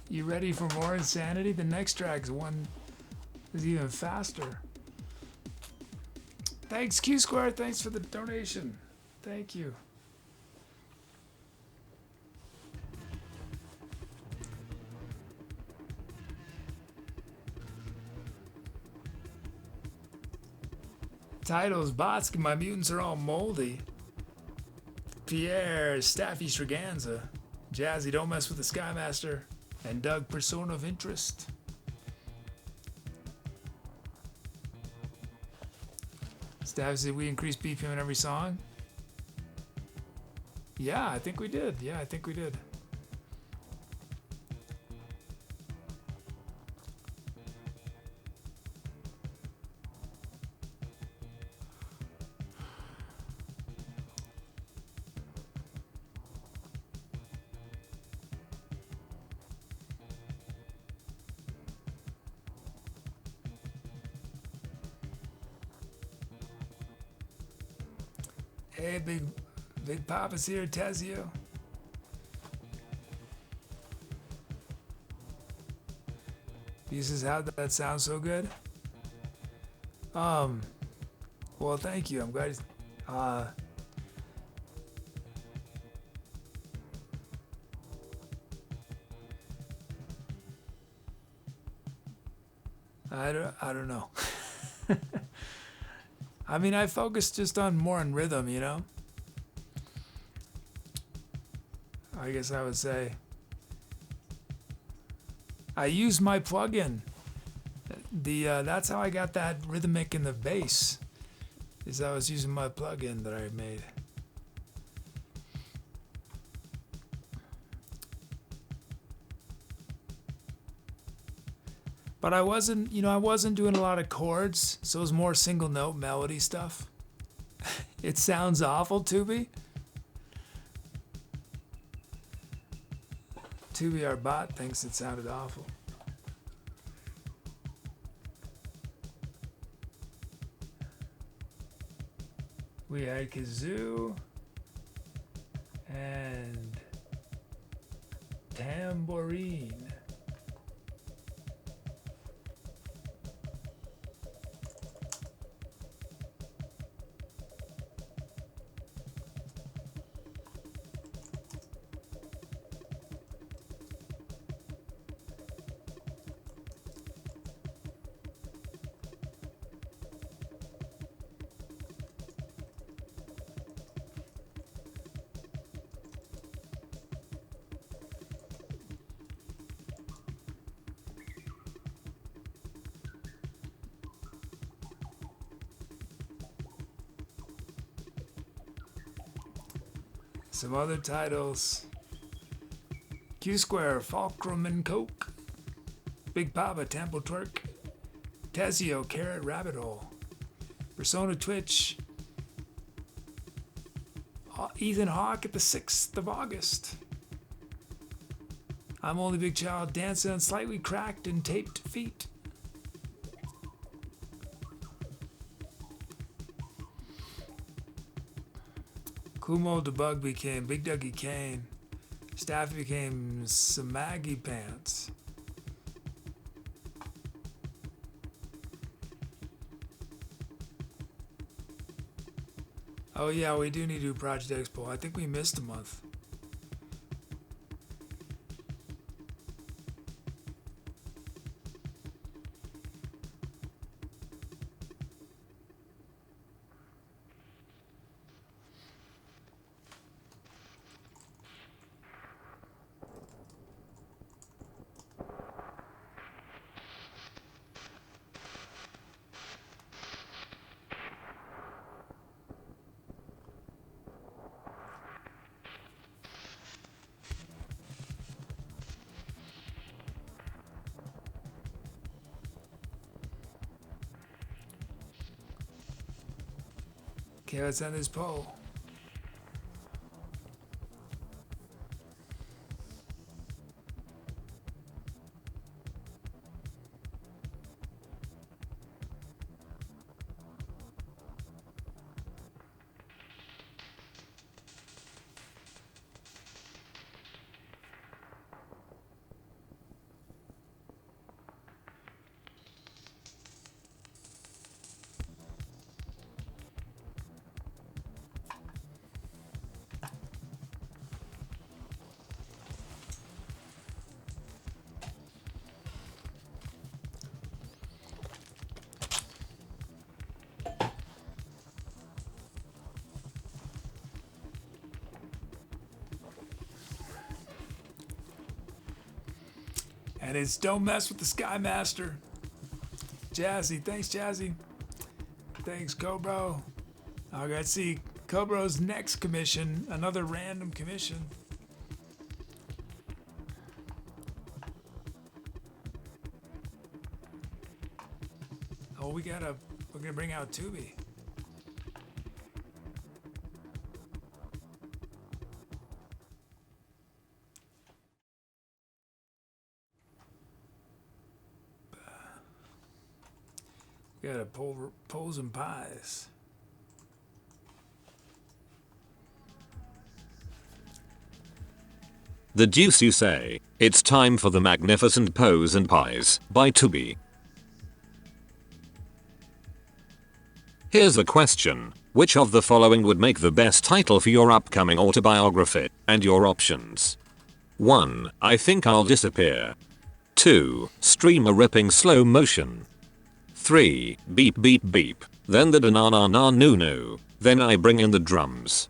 You ready for more insanity? The next track's one is even faster. Thanks, Q Square. Thanks for the donation. Thank you. Titles, Botsky, my mutants are all moldy. Pierre, Staffy Straganza, Jazzy, Don't Mess With the Skymaster, and Doug, Persona of Interest. Staffy said we increased BPM in every song. Yeah, I think we did. Hey, Big Papa's here, Tezio. He says, how'd that sound so good? Well, thank you. I'm glad. I don't know. I mean, I focus just on more on rhythm, you know? I guess I would say. I use my plugin. That's how I got that rhythmic in the bass. Is I was using my plugin that I made. But I wasn't doing a lot of chords, so it was more single note melody stuff. It sounds awful, Tooby. Tooby, our bot, thinks it sounded awful. We had Kazoo and Tambourine. Some other titles. Q Square, Fulcrum and Coke. Big Papa, Temple Twerk. Tezio, Carrot Rabbit Hole. Persona Twitch. Ethan Hawke at the 6th of August. I'm Only Big Child, dancing on slightly cracked and taped feet. Kumo the Bug became Big Dougie Kane. Staffy became Samagi Pants. Oh yeah, we do need to do Project Expo. I think we missed a month. Okay, let's end this poll. And it's Don't Mess With the Skymaster. Jazzy, thanks Jazzy. Thanks Cobro. I got to see Cobro's next commission, another random commission. Oh, we're gonna bring out Tooby. We got a poles and pies. The deuce you say. It's time for the magnificent Pose and Pies by Tooby. Here's a question. Which of the following would make the best title for your upcoming autobiography? And your options. 1. I think I'll disappear. 2. Streamer ripping slow motion. 3. Beep beep beep. Then the da-na-na-na-noo-noo. Then I bring in the drums.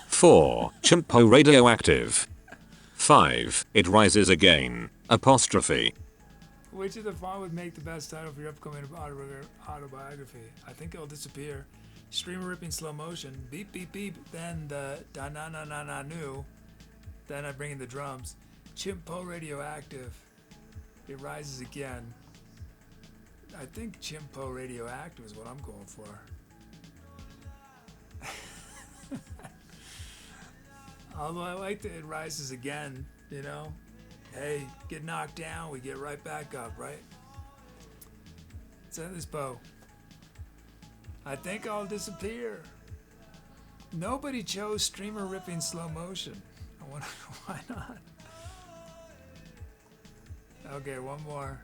4. Chimpo radioactive. 5. It rises again. Apostrophe. Which of the following would make the best title for your upcoming autobiography? I think it'll disappear. Streamer ripping slow motion. Beep beep beep. Then the da-na-na-na-na-noo. Then I bring in the drums. Chimpo radioactive. It rises again. I think Chimpo radioactive is what I'm going for. Although I like that it rises again, you know? Hey, get knocked down, we get right back up, right? Send this bow. I think I'll disappear. Nobody chose streamer ripping slow motion. I wonder why not. Okay, one more.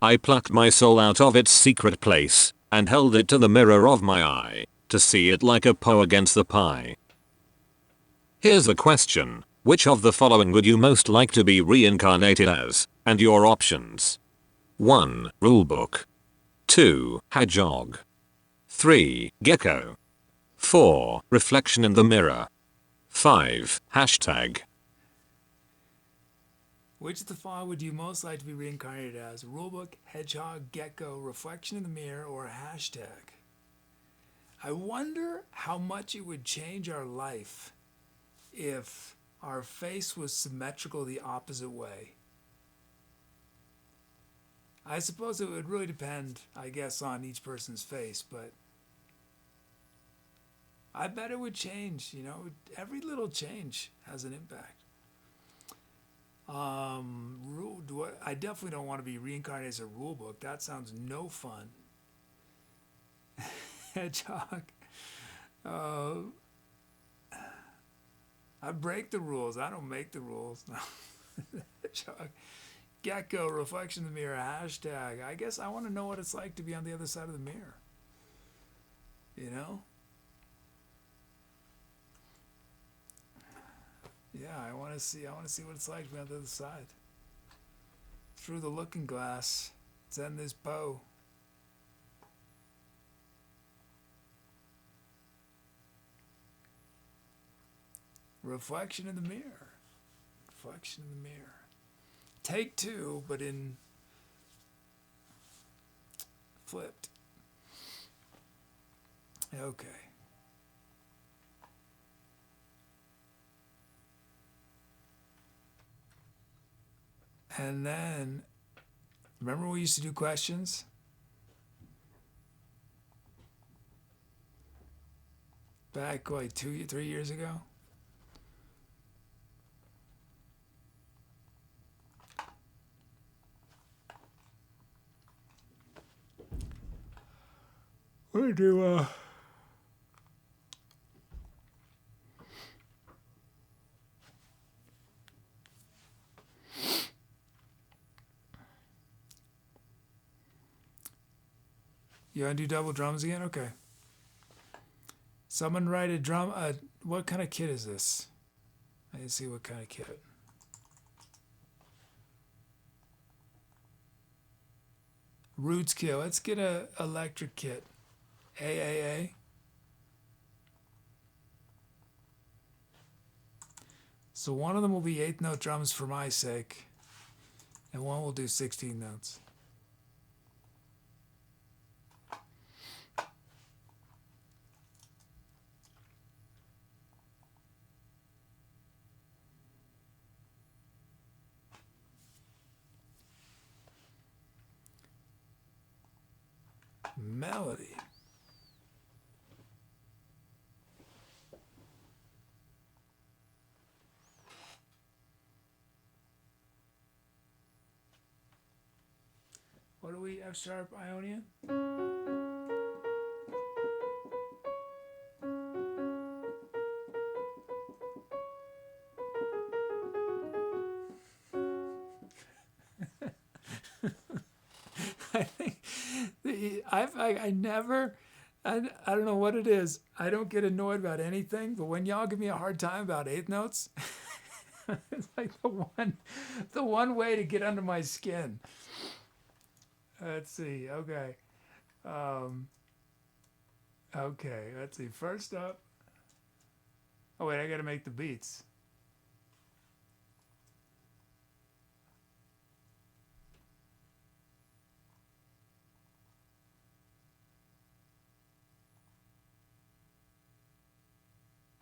I plucked my soul out of its secret place and held it to the mirror of my eye to see it like a Poe against the pie. Here's a question. Which of the following would you most like to be reincarnated as? And your options. 1. Rulebook. 2. Hedgehog. 3. Gecko. 4. Reflection in the mirror. 5. Hashtag. Which of the following would you most like to be reincarnated as? Rulebook, hedgehog, gecko, reflection in the mirror, or hashtag? I wonder how much it would change our life if our face was symmetrical the opposite way. I suppose it would really depend, I guess, on each person's face, but I bet it would change, you know, every little change has an impact. I definitely don't want to be reincarnated as a rule book. That sounds no fun. Hedgehog. I break the rules. I don't make the rules. Hedgehog. Gecko. Reflection in the mirror. Hashtag. I guess I want to know what it's like to be on the other side of the mirror. You know? Yeah, I want to see what it's like to be on the other side. Through the looking glass. Send this bow. Reflection in the mirror. Reflection in the mirror. Take 2, but in flipped. Okay. And then, remember we used to do questions? Back like 3 years ago? We're gonna do, you want to do double drums again? Okay. Someone write a drum. What kind of kit is this? I didn't see what kind of kit. Roots kit. Let's get a electric kit. AAA. So one of them will be 8th note drums for my sake, and one will do 16 notes. Melody. What are we, F sharp Ionian? I never, I don't know what it is. I don't get annoyed about anything, but when y'all give me a hard time about eighth notes, it's like the one way to get under my skin. Let's see. Okay. Okay. Let's see. First up. Oh wait, I gotta make the beats.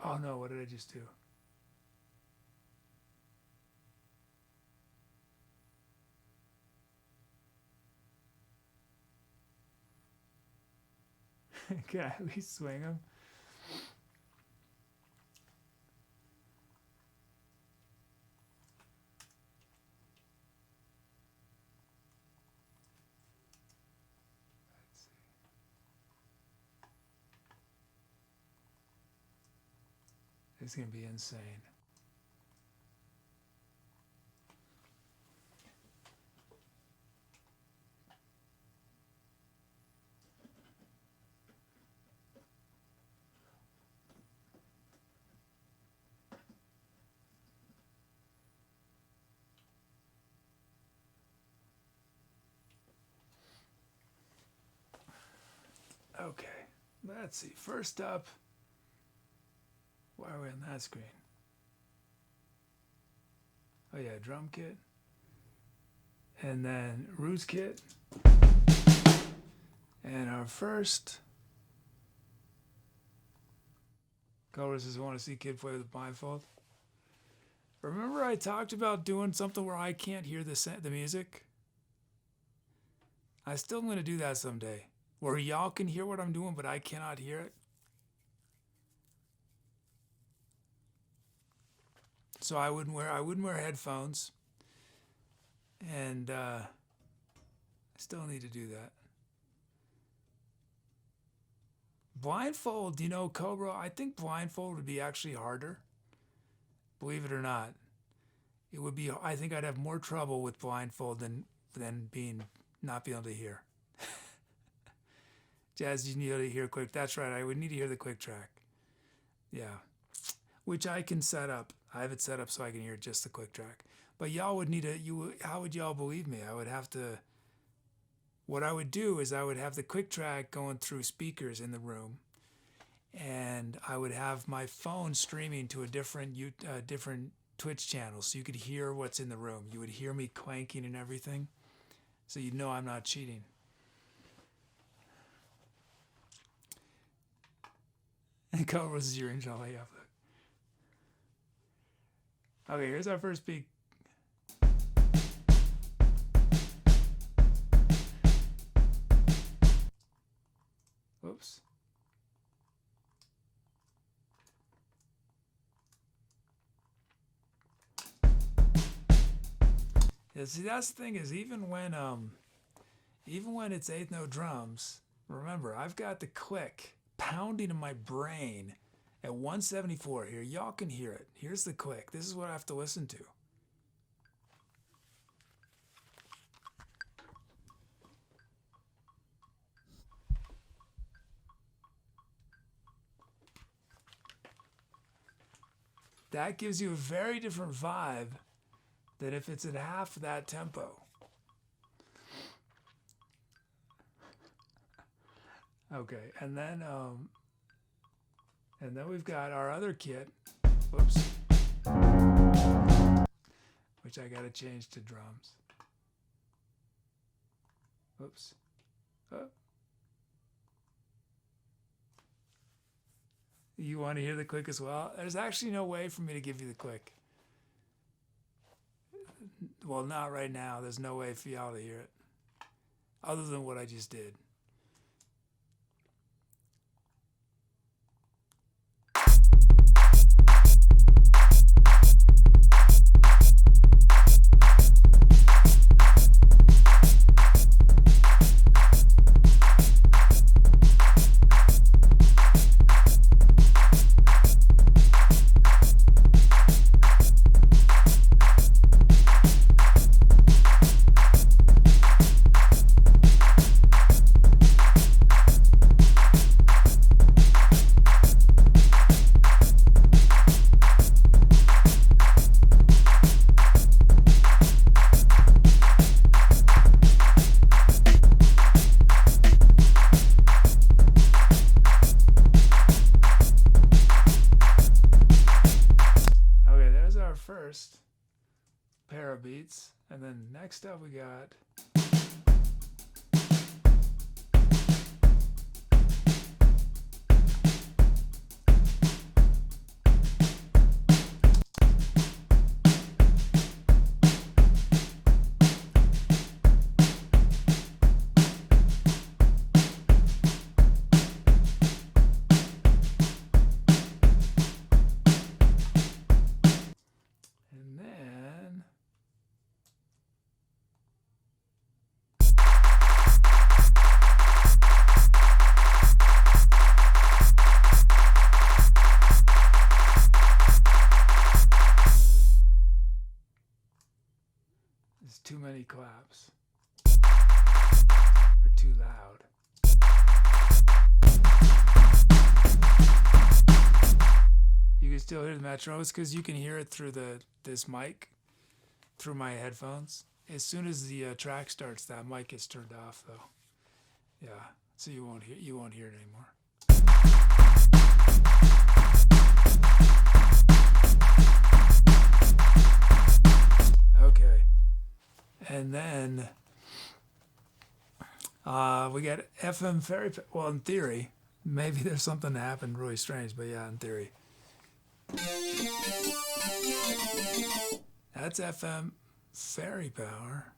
Oh no, what did I just do? Can I at least swing them? Let's see. It's gonna be insane. Okay, let's see. First up, why are we on that screen? Oh yeah, drum kit. And then roots kit. And our first chorus is Want to See Kid Play with Blindfold. Remember I talked about doing something where I can't hear the music? I still am going to do that someday. Where y'all can hear what I'm doing, but I cannot hear it. So I wouldn't wear headphones. And I still need to do that. Blindfold, Cobra, I think blindfold would be actually harder. Believe it or not. It would be, I think I'd have more trouble with blindfold than not being able to hear. Jazz, you need to hear quick. That's right. I would need to hear the quick track. Yeah. Which I can set up. I have it set up so I can hear just the quick track. But y'all would need how would y'all believe me? What I would do is I would have the quick track going through speakers in the room. And I would have my phone streaming to a different Twitch channel so you could hear what's in the room. You would hear me clanking and everything. So you'd know I'm not cheating. And Cobra's is your inshallah. Okay, here's our first beat. Whoops. Yeah, see, that's the thing is even when it's eighth note drums, remember I've got the click pounding in my brain at 174 here. Y'all can hear it. Here's the click. This is what I have to listen to. That gives you a very different vibe than if it's at half that tempo. Okay, and then we've got our other kit, whoops, which I gotta change to drums. Whoops. Oh. You want to hear the click as well? There's actually no way for me to give you the click. Well, not right now. There's no way for y'all to hear it, other than what I just did. first pair of beats, and then next up we got too many claps or too loud. You can still hear the metronome because you can hear it through this mic, through my headphones. As soon as the track starts, that mic gets turned off though. Yeah, so you won't hear it anymore. Okay. And then we got FM Fairy. Well, in theory, maybe there's something that happened really strange, but yeah, in theory. That's FM Fairy Power.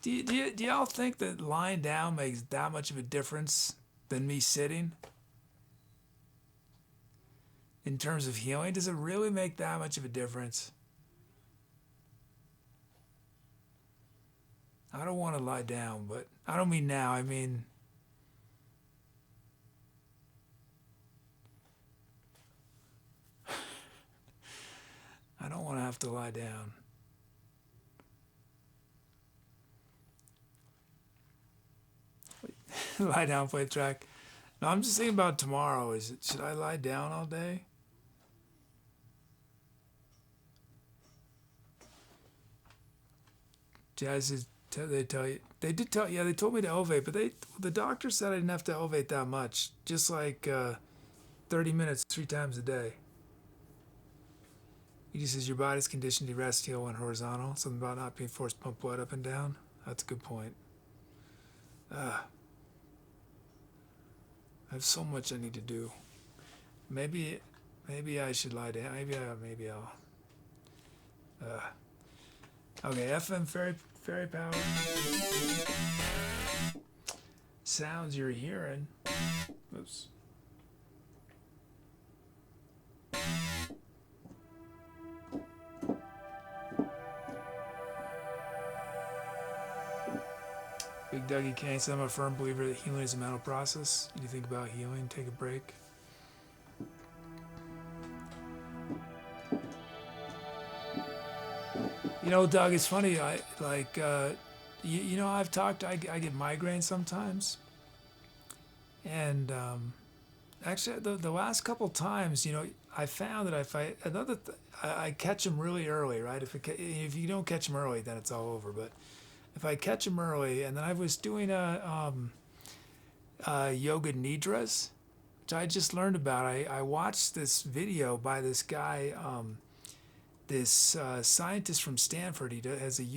Do y'all think that lying down makes that much of a difference than me sitting? In terms of healing, does it really make that much of a difference? I don't want to lie down, but I don't mean now. I mean, I don't want to have to lie down. Lie down, play the track. No, I'm just thinking about tomorrow. Should I lie down all day? Jazz, they tell you. They did tell. Yeah, they told me to elevate, but the doctor said I didn't have to elevate that much. Just like 30 minutes 3 times a day. He just says your body's conditioned to rest, heal, when horizontal. Something about not being forced to pump blood up and down. That's a good point. I have so much I need to do. Maybe I should lie down. Maybe I'll. Okay, FM Fairy Power. Sounds you're hearing. Oops. Big Dougie Kane said, I'm a firm believer that healing is a mental process. You think about healing, take a break. You know, Doug, it's funny. I've talked. I get migraines sometimes, and actually, the last couple times, I found that I catch them really early, right? If you don't catch them early, then it's all over. But if I catch them early, and then I was doing yoga nidras, which I just learned about. I watched this video by this guy. This scientist from Stanford, he does these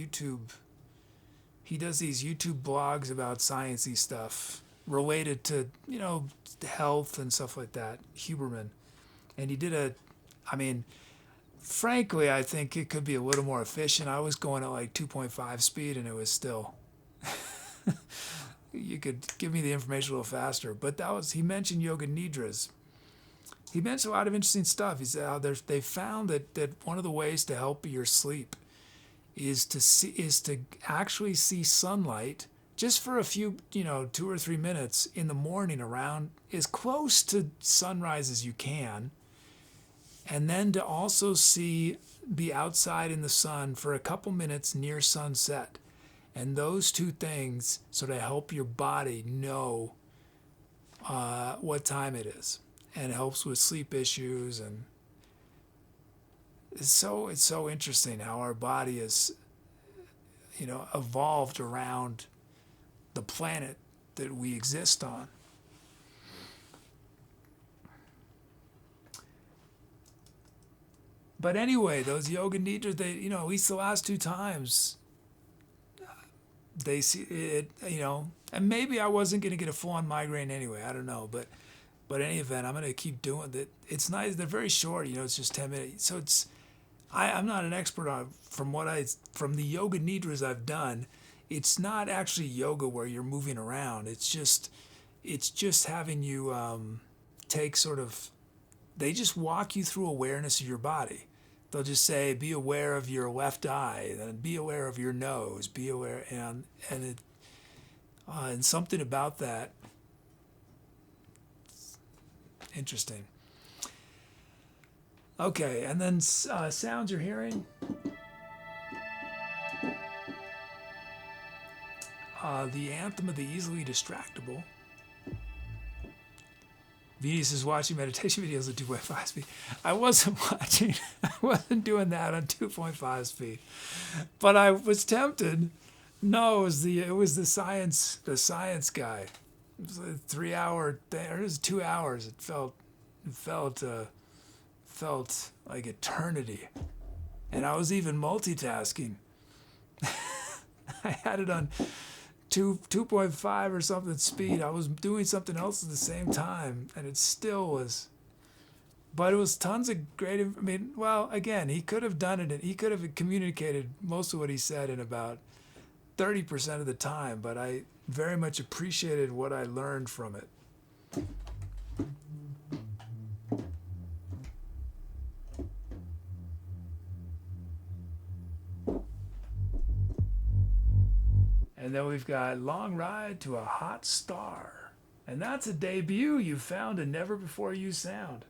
YouTube blogs about sciencey stuff related to, health and stuff like that, Huberman. And he did frankly, I think it could be a little more efficient. I was going at like 2.5 speed and it was still, you could give me the information a little faster. But he mentioned yoga nidras. He mentioned a lot of interesting stuff. He said they found that one of the ways to help your sleep is to actually see sunlight just for a few, 2 or 3 minutes in the morning around as close to sunrise as you can, and then to also be outside in the sun for a couple minutes near sunset. And those two things sort of help your body know what time it is. And it helps with sleep issues, and it's so interesting how our body is, evolved around the planet that we exist on. But anyway, those yoga nidras, they, at least the last 2 times, they see it, and maybe I wasn't going to get a full-on migraine anyway. I don't know, but in any event, I'm going to keep doing it. It's nice. They're very short, it's just 10 minutes. So I'm not an expert on, from the yoga nidras I've done, it's not actually yoga where you're moving around. It's just having you take sort of, they just walk you through awareness of your body. They'll just say, be aware of your left eye, then be aware of your nose, be aware, and something about that, interesting. Okay, and then sounds you're hearing. The anthem of the easily distractible. Venus is watching meditation videos at 2.5 speed. I wasn't doing that on 2.5 speed, but I was tempted. No, it was the science guy. It was a 3 hour thing, or it was 2 hours. It felt like eternity, and I was even multitasking. I had it on 2.5 or something speed. I was doing something else at the same time, and it still was. But it was tons of great. Well, again, he could have done it. He could have communicated most of what he said in about 30% of the time. But I very much appreciated what I learned from it. And then we've got Long Ride to a Hot Star. And that's a debut. You found a never before used sound.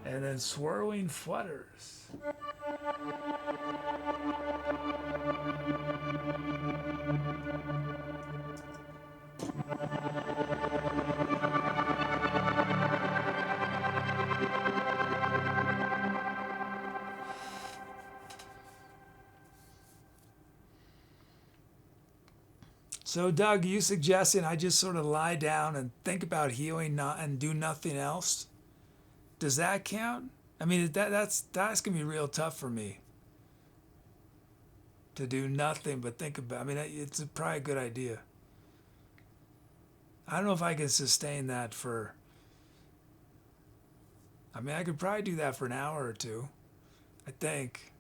And then Swirling Flutters. So, Doug, you suggesting I just sort of lie down and think about healing and do nothing else? Does that count? I mean, that's gonna be real tough for me to do nothing but think about. I mean, it's probably a good idea. I don't know if I can sustain that for. I mean, I could probably do that for an hour or two, I think.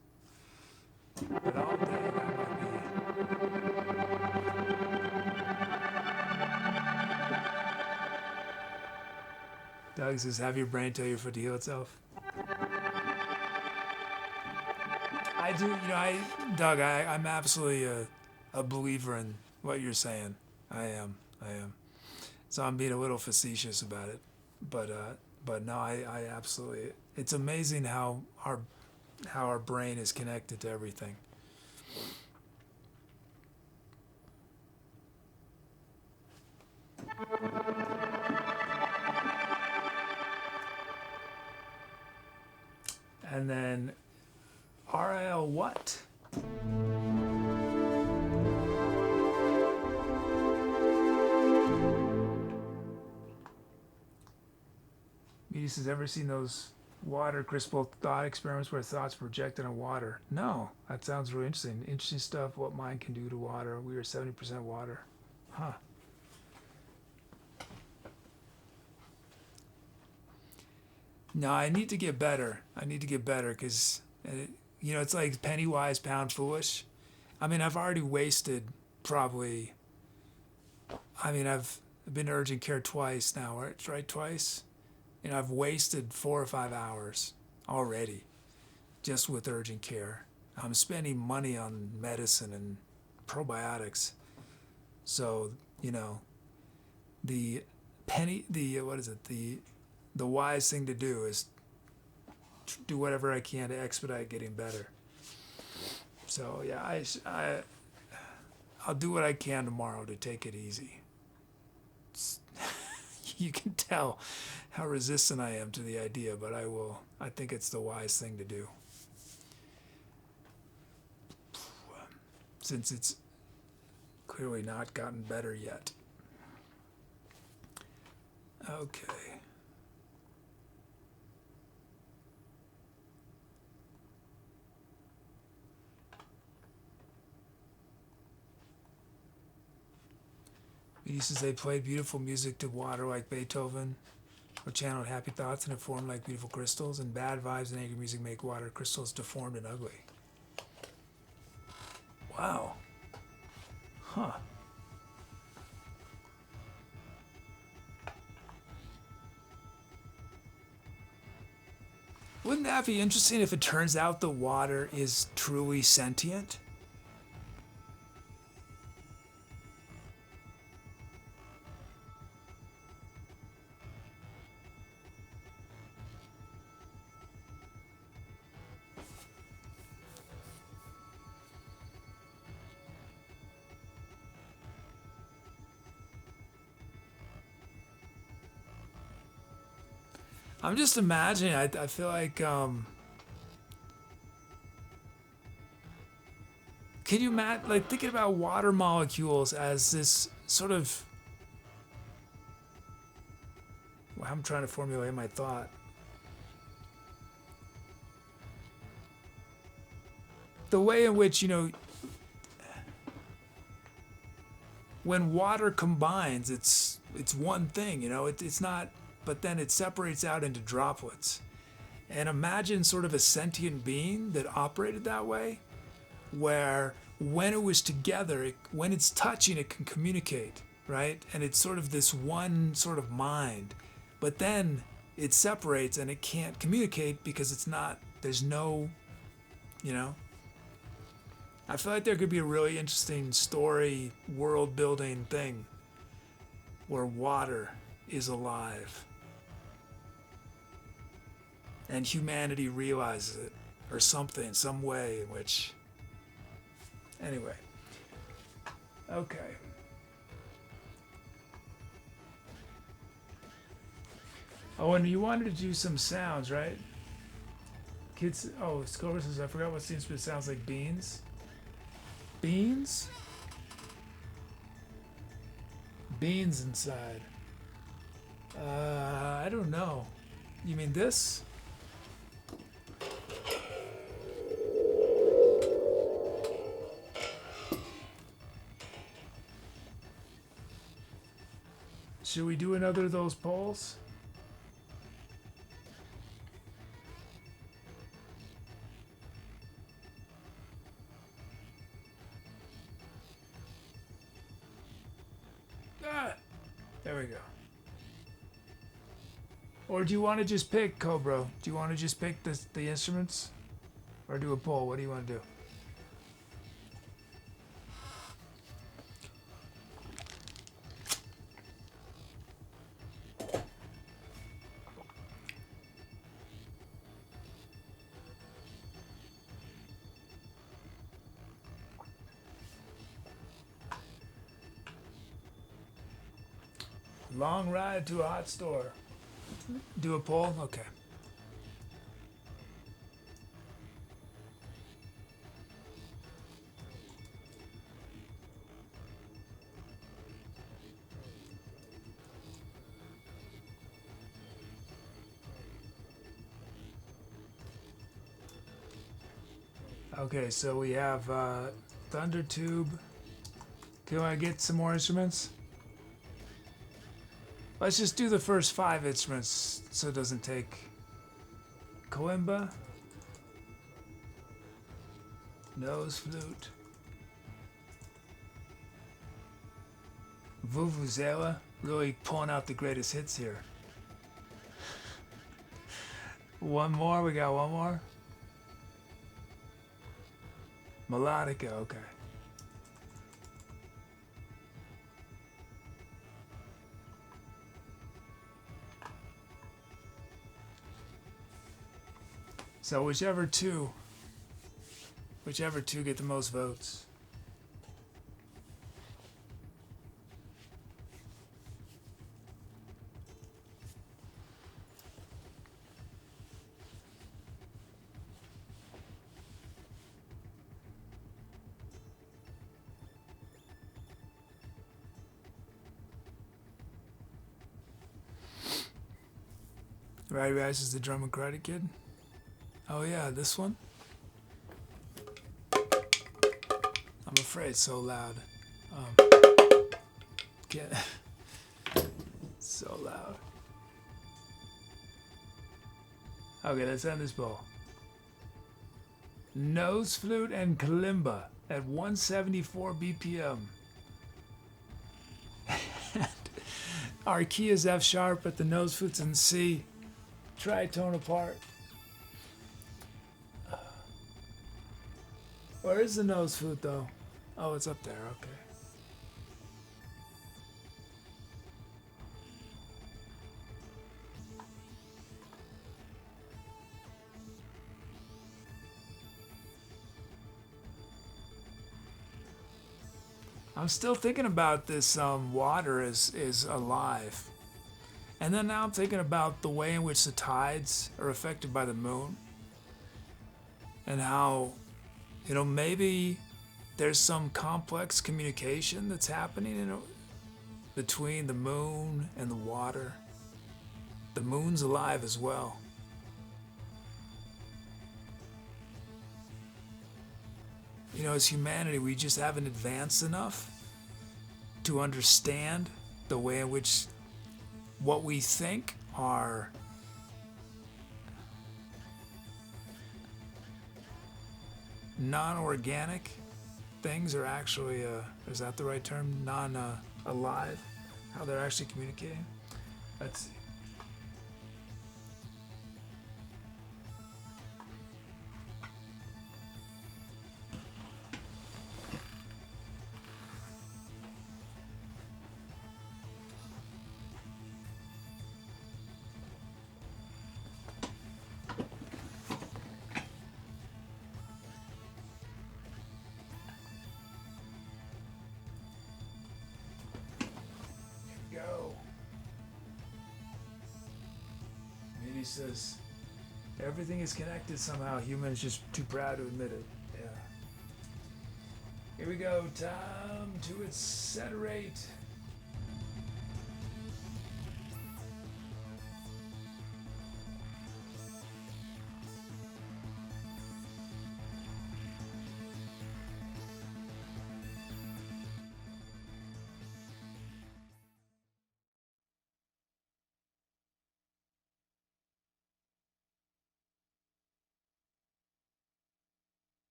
But all day that might be. Doug says, have your brain tell your foot to heal itself. I do, Doug, I'm absolutely a believer in what you're saying. I am. So I'm being a little facetious about it. But no, I absolutely, it's amazing how our brain is connected to everything. And then RL what? Meaty says, ever seen those water crystal thought experiments where thoughts projected on water? No, that sounds really interesting. Interesting stuff, what mind can do to water. We are 70% water. Huh. No, I need to get better. Because, it's like penny wise, pound foolish. I mean, I've already wasted probably, I've been to urgent care twice now, right? Twice? I've wasted 4 or 5 hours already just with urgent care. I'm spending money on medicine and probiotics. So, the wise thing to do is do whatever I can to expedite getting better. So yeah, I'll do what I can tomorrow to take it easy. You can tell how resistant I am to the idea, but I think it's the wise thing to do. Since it's clearly not gotten better yet. Okay. He says they played beautiful music to water like Beethoven, or channeled happy thoughts and it formed like beautiful crystals, and bad vibes and angry music make water crystals deformed and ugly. Wow. Huh. Wouldn't that be interesting if it turns out the water is truly sentient? I'm just imagining, I feel like, can you imagine, like, thinking about water molecules as this sort of, well, I'm trying to formulate my thought. The way in which, when water combines, it's one thing, it's not, but then it separates out into droplets. And imagine sort of a sentient being that operated that way, where when it was together, when it's touching, it can communicate, right? And it's sort of this one sort of mind, but then it separates and it can't communicate because it's not, there's no, I feel like there could be a really interesting story, world building thing where water is alive and humanity realizes it, or something, some way in which, anyway. Okay. Oh, and you wanted to do some sounds, right? Kids, oh, Scover says, I forgot what seems to sounds like beans. Beans? Beans inside. I don't know. You mean this? Should we do another of those polls? There we go. Or do you want to just pick, Cobra? Do you want to just pick the instruments? Or do a poll? What do you want to do? Long ride to a hot store. Do a poll? Okay. Okay, so we have Thunder Tube. Can I get some more instruments? Let's just do the first 5 instruments so it doesn't take. Kalimba. Nose flute. Vuvuzela. Really pulling out the greatest hits here. One more, we got one more. Melodica, okay. So whichever two get the most votes. Friday Rice is the Drum and Karate Kid. Oh yeah, this one? I'm afraid it's so loud. Can't. So loud. Okay, let's end this bowl. Nose flute and kalimba at 174 BPM. Our key is F sharp, but the nose flute's in C. Tritone apart. Where is the nose flute though? Oh, it's up there, okay. I'm still thinking about this water is alive. And then now I'm thinking about the way in which the tides are affected by the moon. And how, maybe there's some complex communication that's happening between the moon and the water. The moon's alive as well. As humanity, we just haven't advanced enough to understand the way in which what we think are non-organic things are actually, is that the right term? Non-alive? How they're actually communicating? Let's see. Says everything is connected somehow. Humans just too proud to admit it. Yeah. Here we go. Time to accelerate.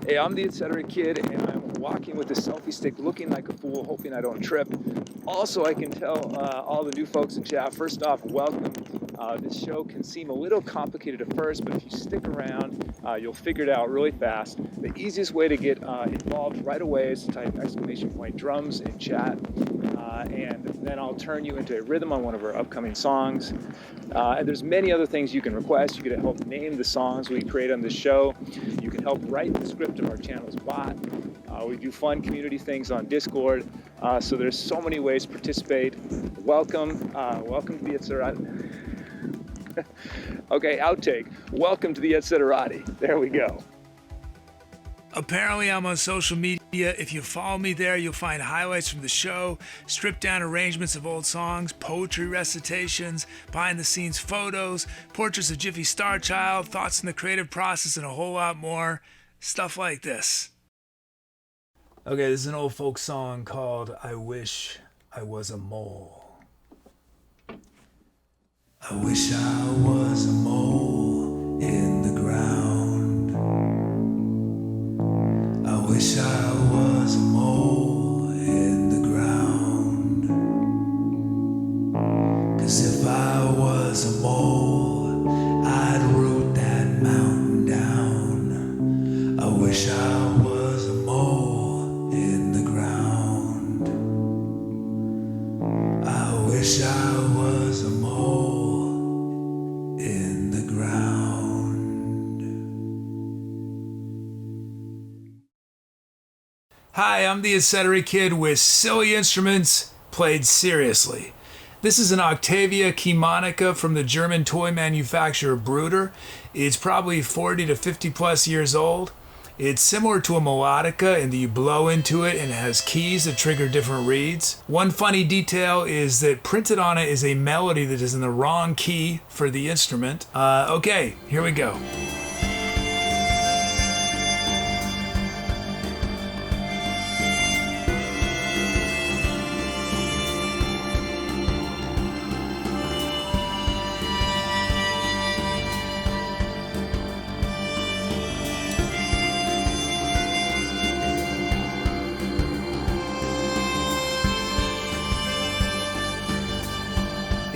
Hey, I'm the Etc. Kid, and I'm walking with a selfie stick looking like a fool, hoping I don't trip. Also, I can tell all the new folks in chat, first off, welcome. This show can seem a little complicated at first, but if you stick around, you'll figure it out really fast. The easiest way to get involved right away is to type !drums in chat, and then I'll turn you into a rhythm on one of our upcoming songs. And there's many other things you can request. You can help name the songs we create on this show. You can help write the script of our channel's bot. We do fun community things on Discord. So there's so many ways to participate. Welcome. Welcome to the Etc. Okay, outtake. Welcome to the Etceterati. There we go. Apparently, I'm on social media. If you follow me there, you'll find highlights from the show, stripped down arrangements of old songs, poetry recitations, behind the scenes photos, portraits of Jiffy Starchild, thoughts in the creative process, and a whole lot more. Stuff like this. Okay, this is an old folk song called I Wish I Was a Mole. I wish I was a mole in the ground. I wish I was a mole in the ground. 'Cause if I was a mole, I'd root that mountain down. I wish I was a mole in the ground. I wish I was a mole in the ground. Hi, I'm the Etc. Kid with silly instruments played seriously. This is an Octavia keymonica from the German toy manufacturer Bruder. It's probably 40 to 50 plus years old. It's similar to a melodica in that you blow into it and it has keys that trigger different reeds. One funny detail is that printed on it is a melody that is in the wrong key for the instrument. Okay, here we go.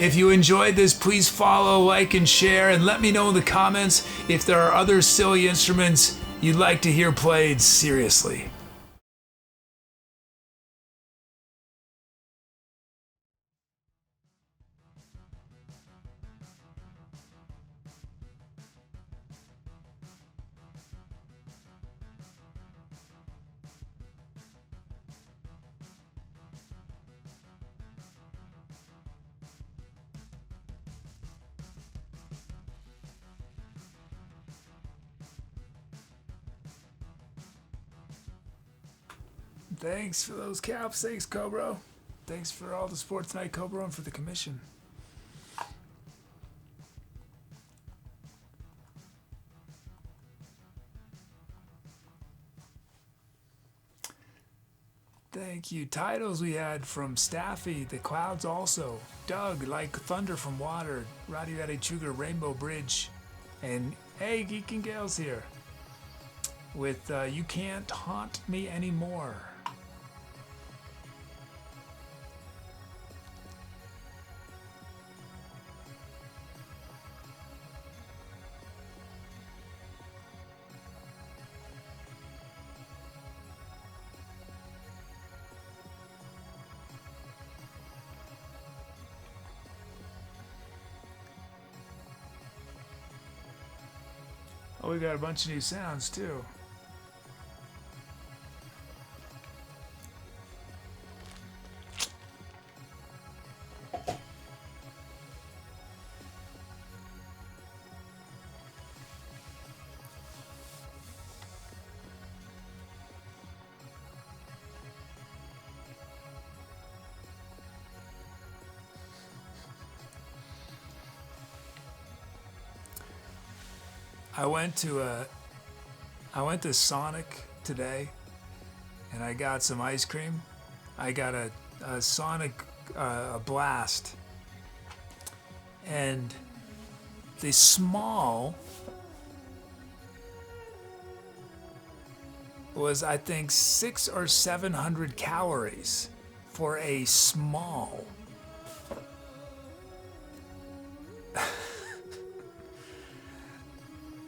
If you enjoyed this, please follow, like, and share, and let me know in the comments if there are other silly instruments you'd like to hear played seriously. Thanks for those caps. Thanks, Cobra. Thanks for all the support tonight, Cobra, and for the commission. Thank you. Titles we had from Staffy, The Clouds also, Doug, Like Thunder from Water, Roddy Roddy Chuger, Rainbow Bridge, and hey, Geek and Gales here with You Can't Haunt Me Anymore. Oh, we got a bunch of new sounds too. I went to Sonic today, and I got some ice cream. I got a Sonic a Blast, and the small was, I think, 600 or 700 calories for a small.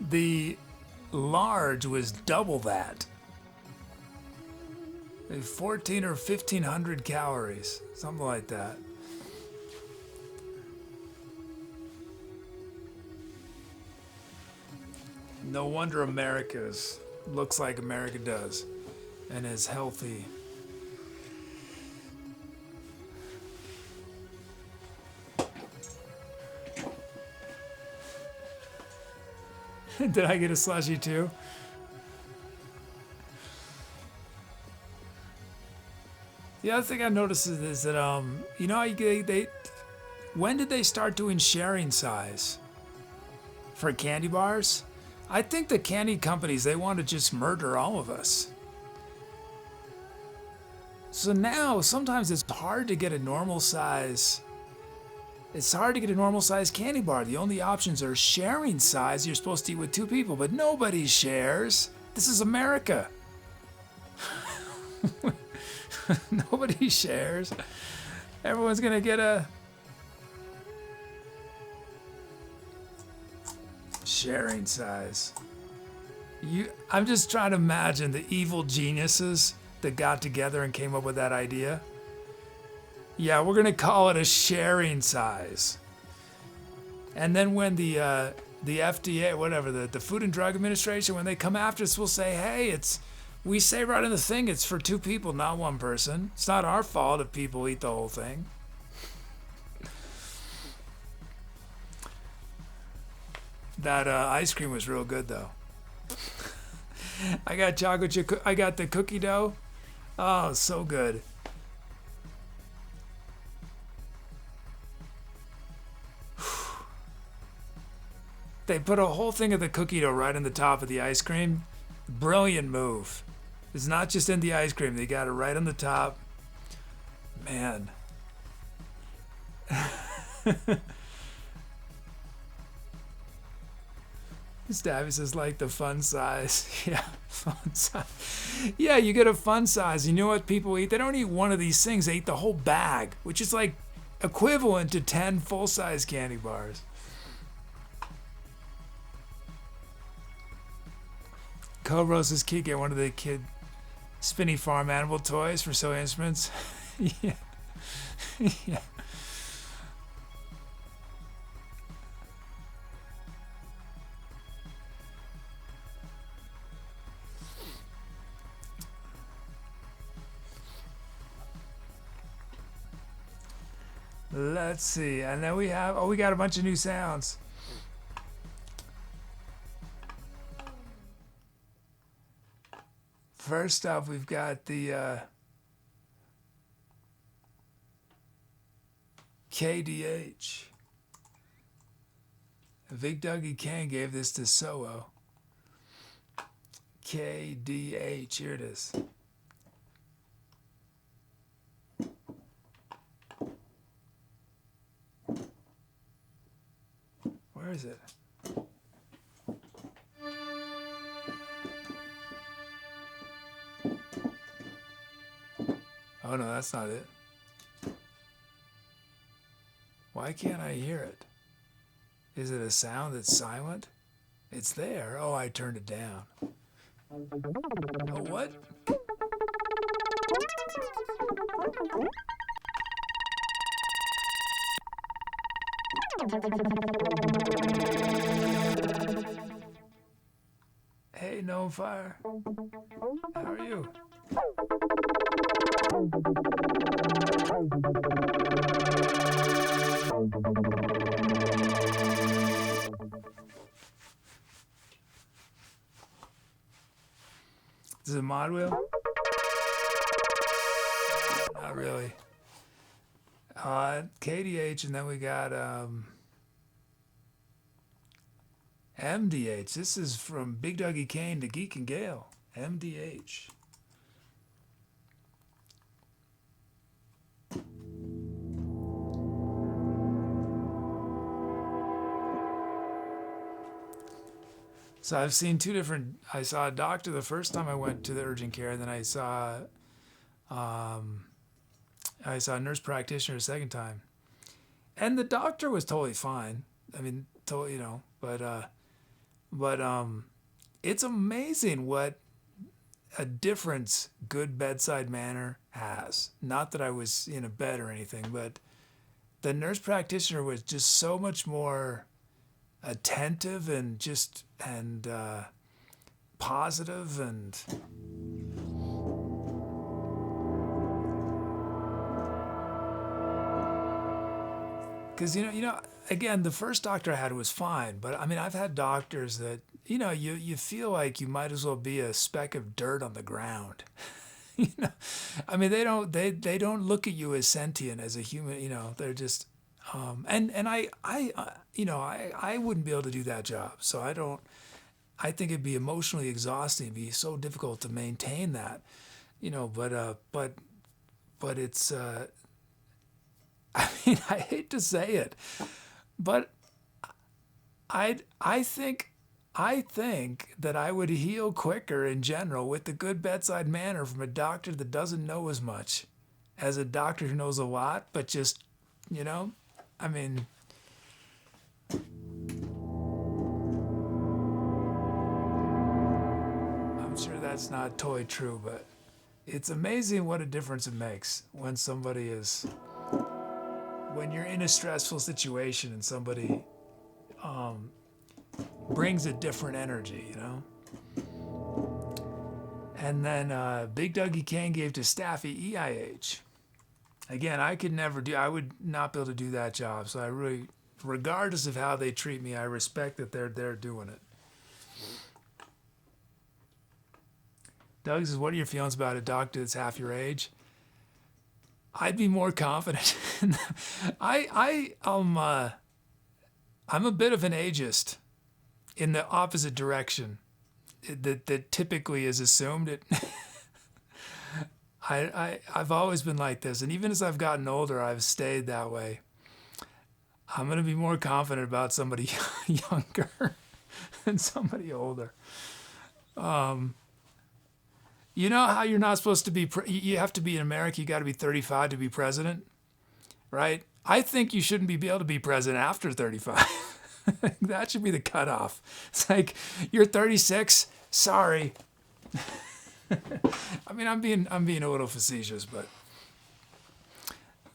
The large was double that. 14 or 1500 calories, something like that. No wonder America's looks like America does and is healthy. Did I get a slushy too? The other thing I noticed is that you know how they when did they start doing sharing size for candy bars? I think the candy companies, they want to just murder all of us. So now sometimes it's hard to get a normal size. It's hard to get a normal size candy bar. The only options are sharing size. You're supposed to eat with 2 people, but nobody shares. This is America. Nobody shares. Everyone's gonna get a sharing size. I'm just trying to imagine the evil geniuses that got together and came up with that idea. Yeah, we're gonna call it a sharing size. And then when the FDA, whatever, the Food and Drug Administration, when they come after us, we'll say, hey, we say right in the thing, it's for 2 people, not 1 person. It's not our fault if people eat the whole thing. That ice cream was real good though. I got chocolate chip, I got the cookie dough. Oh, so good. They put a whole thing of the cookie dough right on the top of the ice cream. Brilliant move. It's not just in the ice cream, they got it right on the top. Man. Stabby says, like the fun size. Yeah, fun size. Yeah, you get a fun size. You know what people eat? They don't eat one of these things. They eat the whole bag, which is like equivalent to 10 full-size candy bars. Cobra says, Kid, get one of the kid spinny farm animal toys for sewing instruments. Yeah. Yeah. Let's see, and then we got a bunch of new sounds. First up, we've got the KDH. Big Dougie Kane gave this to Soho. KDH, here it is. Where is it? Oh no, that's not it. Why can't I hear it? Is it a sound that's silent? It's there. Oh, I turned it down. Oh, what? Hey, Gnome Fire. How are you? Is it a mod wheel? Not really. KDH, and then we got MDH. This is from Big Dougie Kane to Geek and Gale. MDH. So I've seen two different. I saw a doctor the first time I went to the urgent care, and then I saw a nurse practitioner the second time, and the doctor was totally fine. I mean, totally, but it's amazing what a difference good bedside manner has. Not that I was in a bed or anything, but the nurse practitioner was just so much more attentive and positive, and because again, the first doctor I had was fine, but I mean, I've had doctors that you feel like you might as well be a speck of dirt on the ground. I mean, they don't look at you as sentient, as a human. They're just and I wouldn't be able to do that job. So I think it'd be emotionally exhausting. It'd be so difficult to maintain that, but it's I mean, I hate to say it, but I think that I would heal quicker in general with the good bedside manner from a doctor that doesn't know as much as a doctor who knows a lot, but just, I mean, I'm sure that's not totally true, but it's amazing what a difference it makes when you're in a stressful situation and somebody brings a different energy, And then Big Dougie Kane gave to Staffy EIH. Again, I would not be able to do that job. So I really, regardless of how they treat me, I respect that they're doing it. Doug says, what are your feelings about a doctor that's half your age? I'd be more confident. I'm a bit of an ageist in the opposite direction that typically is assumed. I've always been like this, and even as I've gotten older, I've stayed that way. I'm gonna be more confident about somebody younger than somebody older. You know how you're not supposed to be, you have to be in America, you got to be 35 to be president, right? I think you shouldn't be able to be president after 35. That should be the cutoff. It's like, you're 36, sorry. I mean, I'm being a little facetious,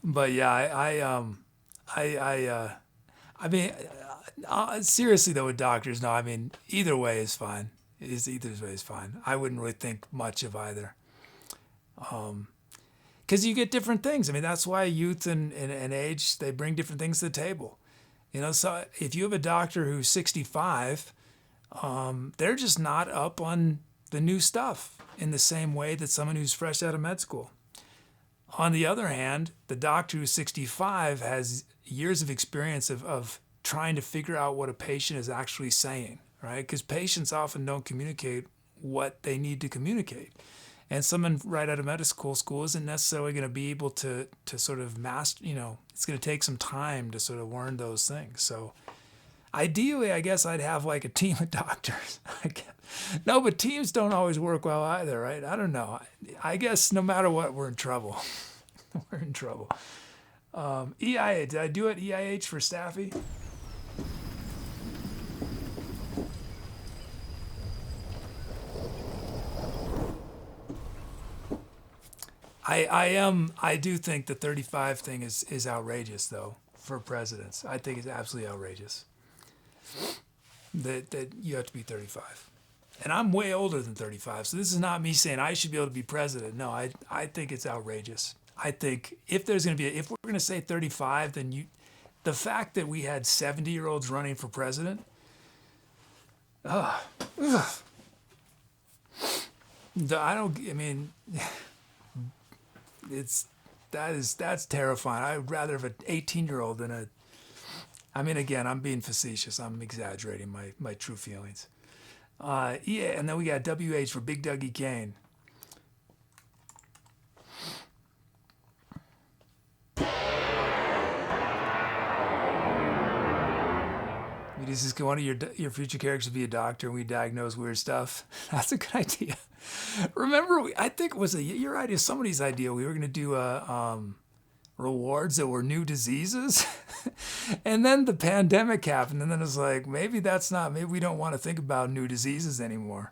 but yeah, I mean, seriously though, with doctors, no, I mean, either way is fine. Either way is fine. I wouldn't really think much of either. Because you get different things. I mean, that's why youth and age, they bring different things to the table. So if you have a doctor who's 65, they're just not up on the new stuff in the same way that someone who's fresh out of med school. On the other hand, the doctor who's 65 has years of experience of trying to figure out what a patient is actually saying, right? Because patients often don't communicate what they need to communicate. And someone right out of medical school isn't necessarily going to be able to sort of master, it's going to take some time to sort of learn those things. So ideally, I guess I'd have like a team of doctors. No, but teams don't always work well either, right? I don't know. I guess no matter what, we're in trouble. We're in trouble. EIH, did I do it? EIH for Staffy? I do think the 35 thing is outrageous though for presidents. I think it's absolutely outrageous that you have to be 35. And I'm way older than 35, so this is not me saying I should be able to be president. No, I think it's outrageous. I think if we're going to say 35, then the fact that we had 70-year-olds running for president, that's terrifying. I'd rather have an 18-year-old than again, I'm being facetious. I'm exaggerating my true feelings. Yeah, and then we got WH for Big Dougie Kane. We This is one of your future characters be a doctor and we diagnose weird stuff. That's a good idea. Remember, I think it was your idea, somebody's idea. We were going to do rewards that were new diseases. And then the pandemic happened. And then it's like, maybe we don't want to think about new diseases anymore.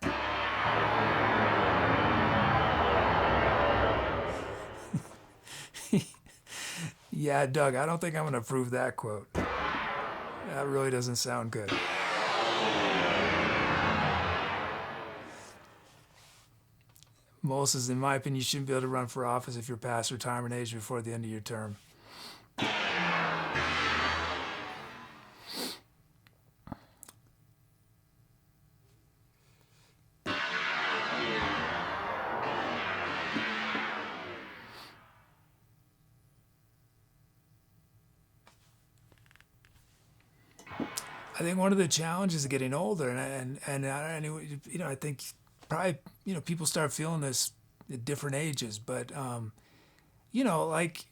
Yeah, Doug, I don't think I'm going to approve that quote. That really doesn't sound good. Mole says, in my opinion, you shouldn't be able to run for office if you're past retirement age before the end of your term. I think one of the challenges of getting older, and I think probably people start feeling this at different ages, but like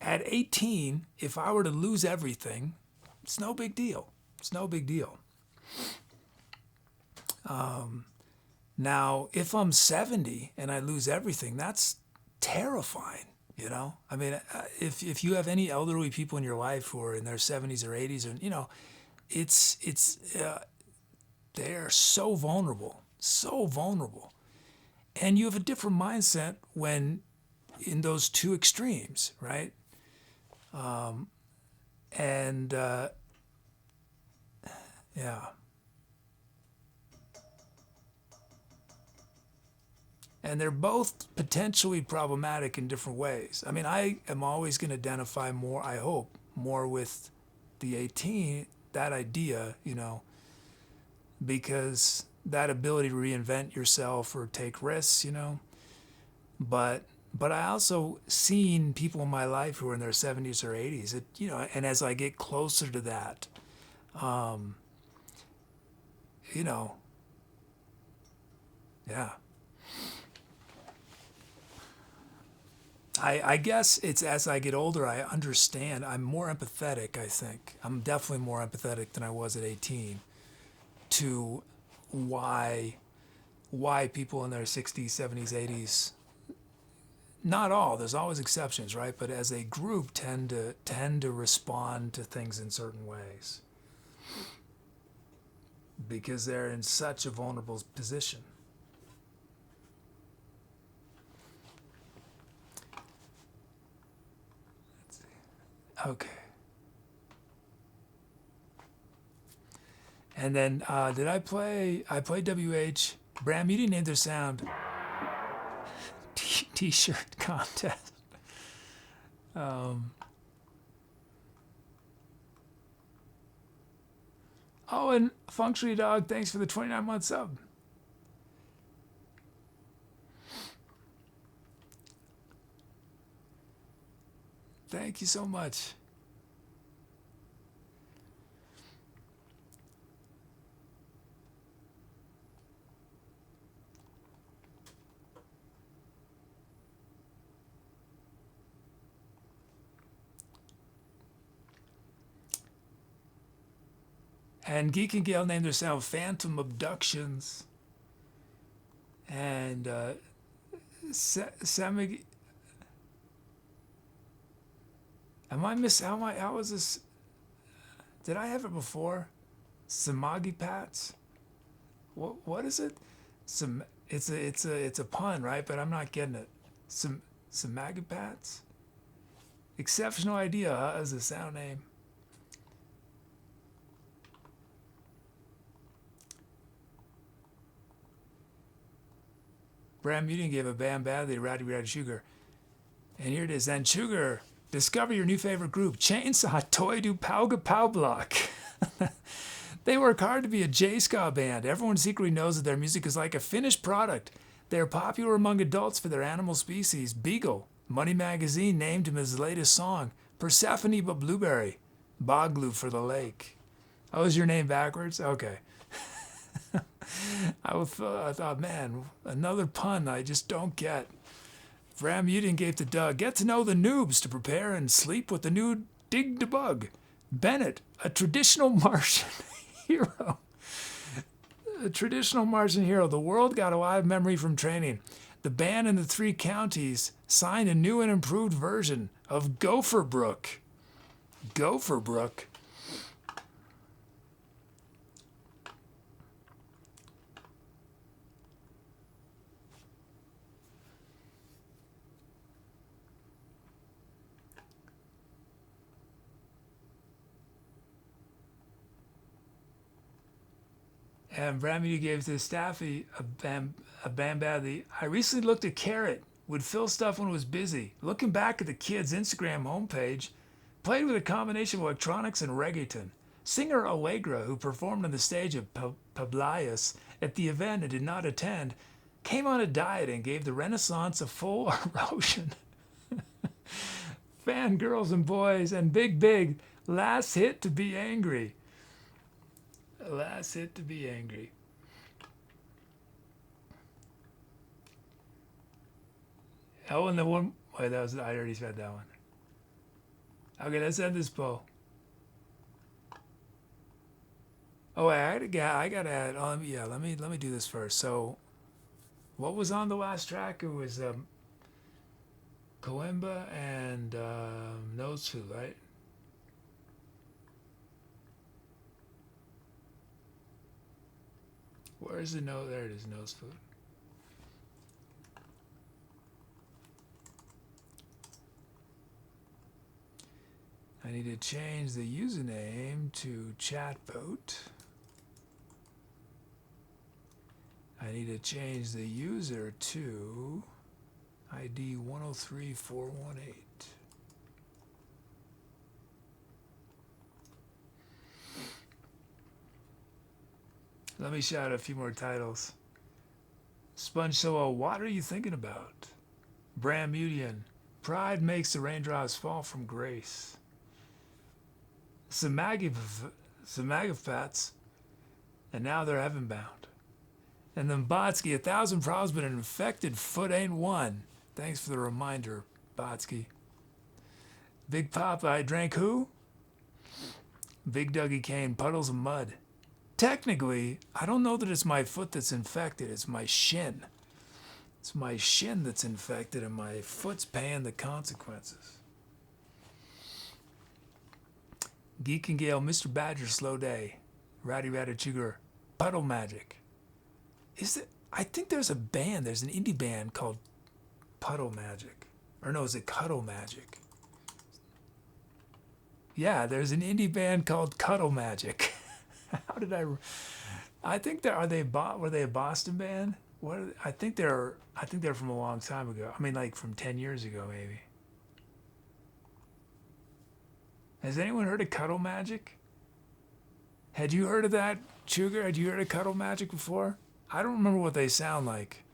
at 18, if I were to lose everything, it's no big deal. It's no big deal. Now, if I'm 70 and I lose everything, that's terrifying. I mean, if you have any elderly people in your life who are in their 70s or 80s, or they're so vulnerable, and you have a different mindset when in those two extremes, right? And they're both potentially problematic in different ways. I mean, I am always going to identify more, I hope, more with the 18, that idea, because that ability to reinvent yourself or take risks, But I also seen people in my life who are in their 70s or 80s, and as I get closer to that, yeah. I guess it's as I get older, I understand. I'm more empathetic, I think. I'm definitely more empathetic than I was at 18 to why people in their 60s, 70s, 80s, not all, there's always exceptions, right? But as a group tend to respond to things in certain ways because they're in such a vulnerable position. Okay. And then did I played WH. Bram, you didn't name their sound. T-shirt contest. Oh, and Functionally Dog, thanks for the 29-month sub. Thank you so much. And Geek and Gale named their sound Phantom Abductions. And Samig. How was this? Did I have it before? Samagi Pats? What is it? It's a pun, right? But I'm not getting it. Samagi Pats? Exceptional idea, huh? As a sound name. Bram, you didn't give a bam badly to Ratty Sugar. And here it is. And Sugar, discover your new favorite group, Chainsaw Toy Do Pauga Pow Block. They work hard to be a J-ska band. Everyone secretly knows that their music is like a finished product. They are popular among adults for their animal species. Beagle, Money Magazine named him his latest song. Persephone but Blueberry, Boggloo for the lake. Oh, is your name backwards? Okay. I thought, man, another pun I just don't get. Bram, you didn't give to Doug. Get to know the noobs to prepare and sleep with the new Dig Debug. Bennett, a traditional Martian hero. A traditional marching hero. The world got a live memory from training. The band in the 3 counties signed a new and improved version of Gopher Brook. Gopher Brook. And Brammy gave to Staffy a badly. I recently looked at Carrot. Would fill stuff when it was busy. Looking back at the kid's Instagram homepage, played with a combination of electronics and reggaeton. Singer Allegra, who performed on the stage of Publius at the event and did not attend, came on a diet and gave the Renaissance a full erosion. Fangirls and boys and Big, last hit to be angry. Last hit to be angry. Oh, and the one. Wait, that was. I already said that one. Okay, let's end this poll. Oh, wait, I gotta add. Oh, let me do this first. So, what was on the last track? It was Kalimba and Nose Flute, right? Where's the note? There it is, Nose Flute. I need to change the username to chatbot. I need to change the user to ID 103418. Let me shout out a few more titles. Sponge Solo, what are you thinking about? Bram Mudian, pride makes the raindrops fall from grace. Some Magaphats, and now they're heaven bound. And then Botsky, 1,000 problems, but an infected foot ain't one. Thanks for the reminder, Botsky. Big Papa, I drank who? Big Dougie Kane, puddles of mud. Technically, I don't know that it's my foot that's infected, it's my shin. It's my shin that's infected and my foot's paying the consequences. Geek and Gale, Mr. Badger, Slow Day, Ratty Ratatugar, Puddle Magic. I think there's an indie band called Puddle Magic. Or no, is it Cuddle Magic? Yeah, there's an indie band called Cuddle Magic. How did I think were they a Boston band? I think they're from a long time ago. I mean, like from 10 years ago, maybe. Has anyone heard of Cuddle Magic? Had you heard of that, Sugar? Had you heard of Cuddle Magic before? I don't remember what they sound like.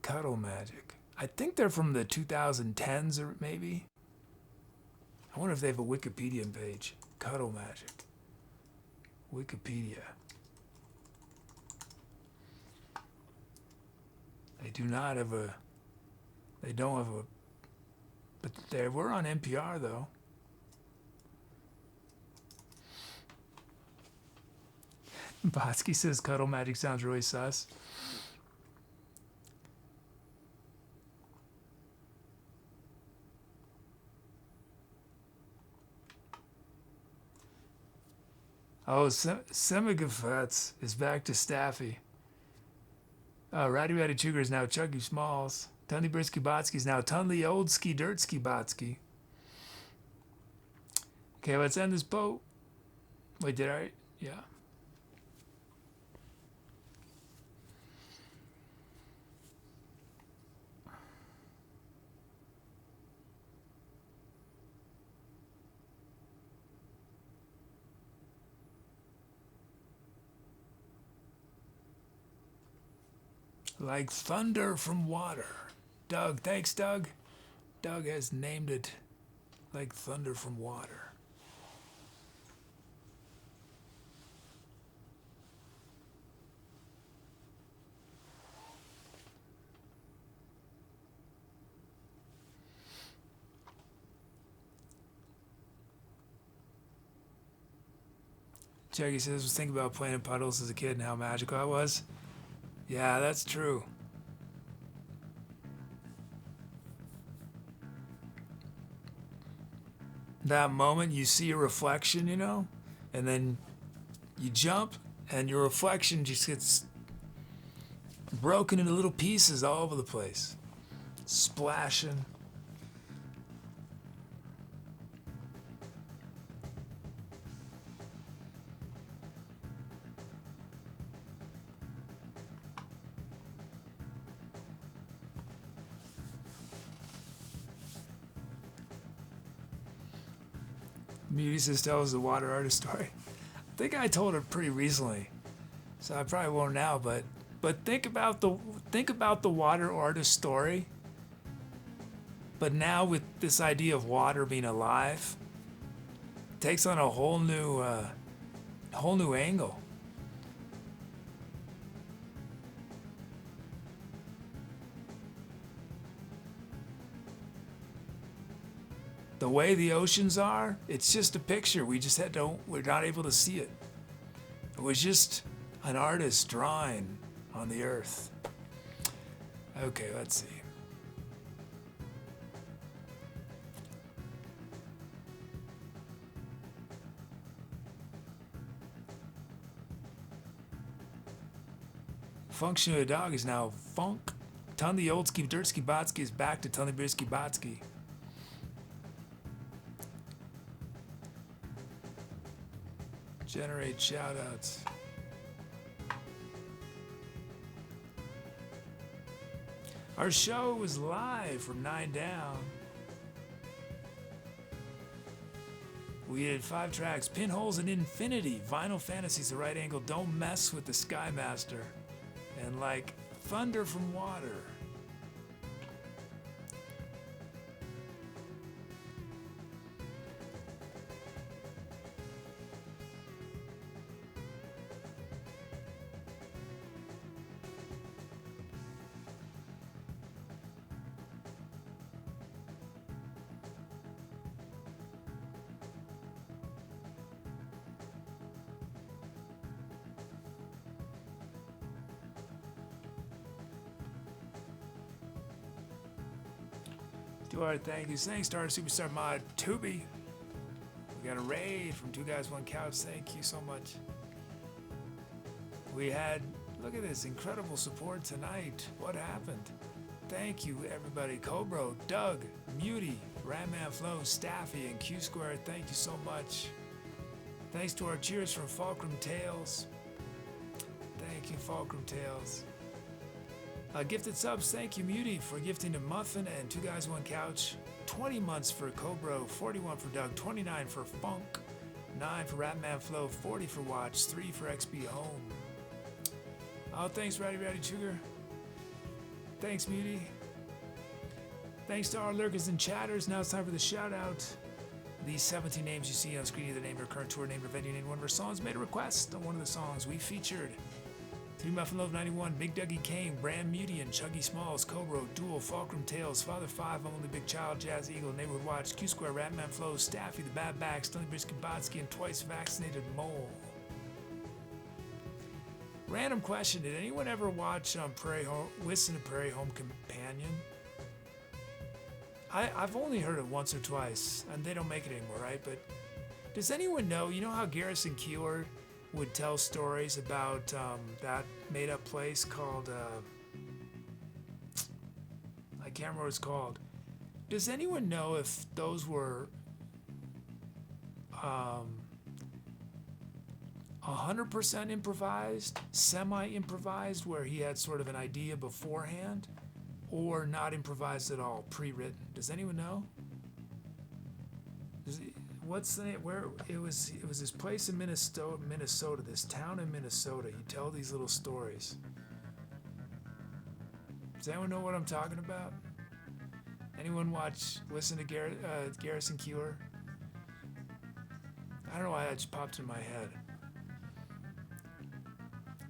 Cuddle Magic. I think they're from the 2010s or maybe. I wonder if they have a Wikipedia page. Cuddle Magic. Wikipedia. They don't have a, but they were on NPR though. Botsky says Cuddle Magic sounds really sus. Oh, Semigafats is back to Staffy. Ratty Ratty Chugger is now Chuggy Smalls. Tunley Brisky Botsky is now Tunley Oldski Dirtsky Botsky. Okay, let's end this boat. Wait, did I? Yeah. Like thunder from water. Doug, thanks, Doug. Doug has named it like thunder from water. Jackie says, was thinking about playing in puddles as a kid and how magical I was. Yeah, that's true. That moment you see a reflection, you know, and then you jump and your reflection just gets broken into little pieces all over the place, splashing. Beauty says tells the water artist story. I think I told it pretty recently, so I probably won't now. But think about the water artist story. But now with this idea of water being alive, it takes on a whole new angle. The way the oceans are, it's just a picture. We're not able to see it. It was just an artist drawing on the earth. Okay, let's see. Function of the dog is now funk. Ton the oldski dirtski botsky is back to ton the birsky botsky. Generate shoutouts. Our show was live from 9 Down. We did 5 tracks: Pinholes and Infinity, Vinyl Fantasies, The Right Angle, Don't Mess with the Skymaster, and like Thunder from Water. Stuart, thank you. Thanks, Star Superstar Mod Tooby. We got a raid from 2 Guys 1 Couch. Thank you so much. We had, look at this, incredible support tonight. What happened? Thank you, everybody. Cobro, Doug, Muty, Ratman Flow, Staffy, and Q Square. Thank you so much. Thanks to our cheers from Fulcrum Tales. Thank you, Fulcrum Tales. Gifted subs, thank you, Muty, for gifting to Muffin and 2 Guys 1 Couch. 20 months for Cobro, 41 for Doug, 29 for Funk, 9 for Ratman Flow, 40 for Watch, 3 for XB Home. Oh, thanks, Ratty Sugar. Thanks, Muty. Thanks to our lurkers and chatters. Now it's time for the shout out. These 17 names you see on screen, either name their current tour, name their venue, name one of our songs, made a request on one of the songs we featured. 3 Muffin Love 91, Big Dougie Kane, Bram Mudian, Chuggy Smalls, Cobro, Duel, Fulcrum Tales, Father 5, Only Big Child, JazzyEagle, Neighborhood Watch, Q Square, Ratman Flow, Staffy, The Bad Back, Stunning Brisket Botsky, and Twice Vaccinated Mole. Random question, did anyone ever watch listen to Prairie Home Companion? I've only heard it once or twice, and they don't make it anymore, right? But does anyone know, you know how Garrison Keillor would tell stories about that made-up place called, I can't remember what it's called. Does anyone know if those were 100% improvised, semi-improvised, where he had sort of an idea beforehand, or not improvised at all, pre-written? Does anyone know? What's the name? Where it was this place in Minnesota, this town in Minnesota. You tell these little stories. Does anyone know what I'm talking about? Anyone listen to Garrison Keillor? I don't know why that just popped in my head.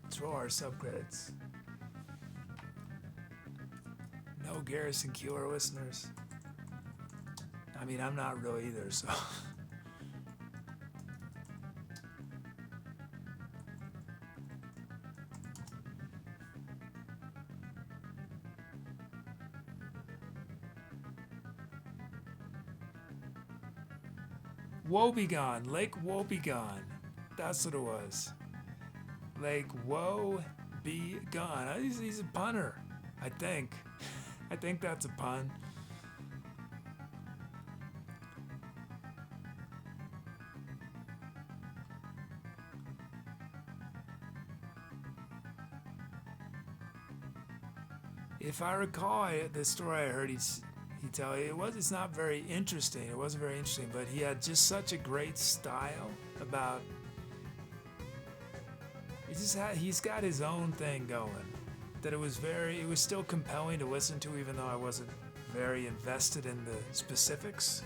Let's roll our subcredits. No Garrison Keillor listeners. I mean, I'm not really either, so. Woebegone, Lake Woebegone. That's what it was. Lake Woebegone. He's a punner, I think. I think that's a pun. If I recall the story I heard he tell you, it's not very interesting. It wasn't very interesting, but he had just such a great style about. He's got his own thing going. That it was still compelling to listen to, even though I wasn't very invested in the specifics.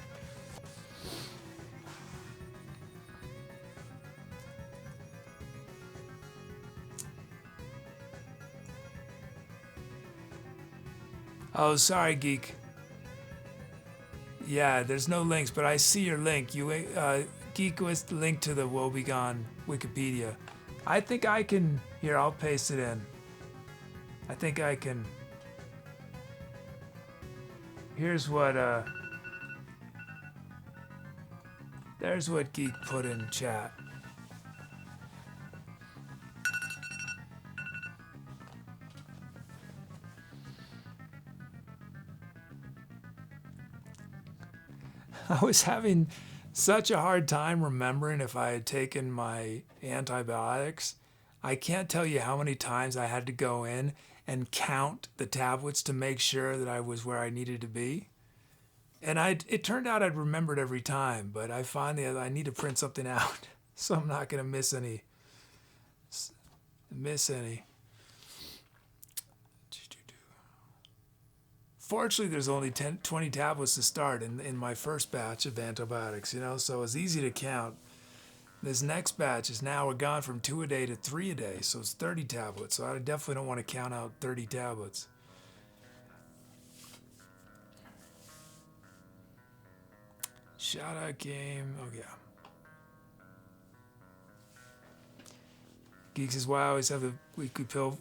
Oh, sorry, Geek. Yeah, there's no links, but I see your link. Geek was linked to the Woebegone Wikipedia. I think I can. Here, I'll paste it in. I think I can. Here's what. There's what Geek put in chat. I was having such a hard time remembering if I had taken my antibiotics. I can't tell you how many times I had to go in and count the tablets to make sure that I was where I needed to be. And it turned out I'd remembered every time, but I need to print something out so I'm not going to miss any. Fortunately, there's only 20 tablets to start in my first batch of antibiotics, so it's easy to count. This next batch is now we're gone from 2 a day to 3 a day, so it's 30 tablets. So I definitely don't want to count out 30 tablets. Shout out game. Oh, yeah. Geek says, wow, I always have a weekly pill.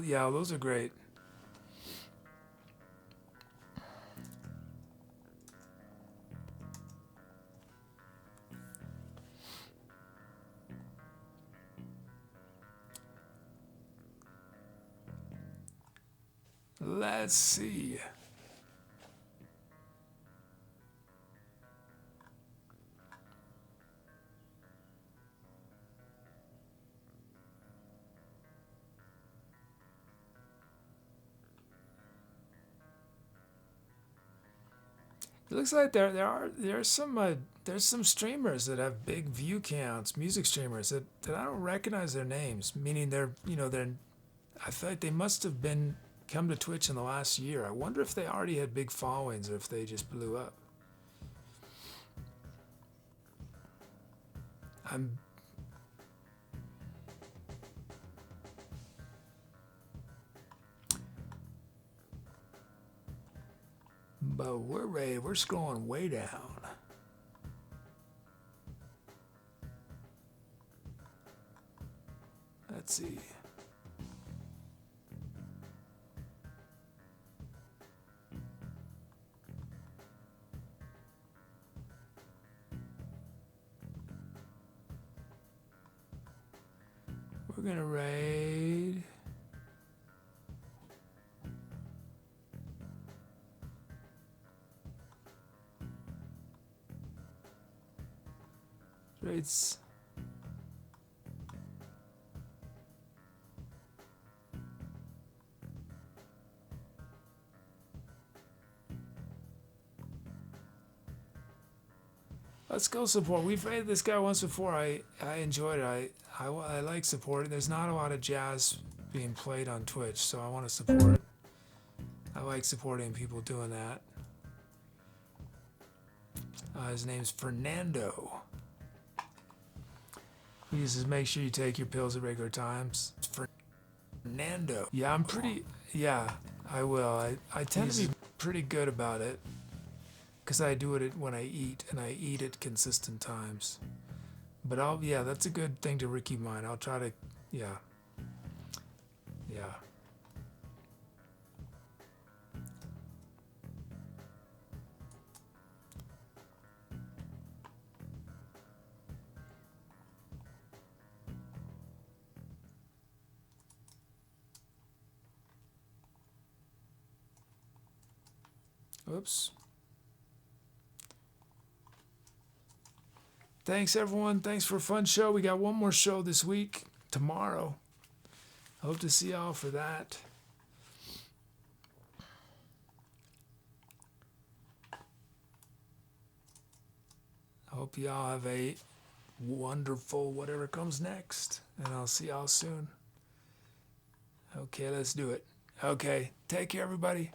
Yeah, those are great. Let's see. It looks like there's some streamers that have big view counts, music streamers that I don't recognize their names. Meaning I feel like they must have come to Twitch in the last year. I wonder if they already had big followings or if they just blew up. But we're ready. We're scrolling way down. Let's see. We're gonna raid. Raids. Let's go support. We've raided this guy once before. I enjoyed it. I like supporting. There's not a lot of jazz being played on Twitch, so I want to support. I like supporting people doing that. His name's Fernando. He says, make sure you take your pills at regular times. It's Fernando. Yeah, I'm pretty. Yeah, I will. I tend to be pretty good about it because I do it when I eat, and I eat at consistent times. But that's a good thing to keep in mind. I'll try to, yeah. Oops. Thanks, everyone. Thanks for a fun show. We got one more show this week, tomorrow. Hope to see y'all for that. Hope y'all have a wonderful whatever comes next. And I'll see y'all soon. Okay, let's do it. Okay, take care, everybody.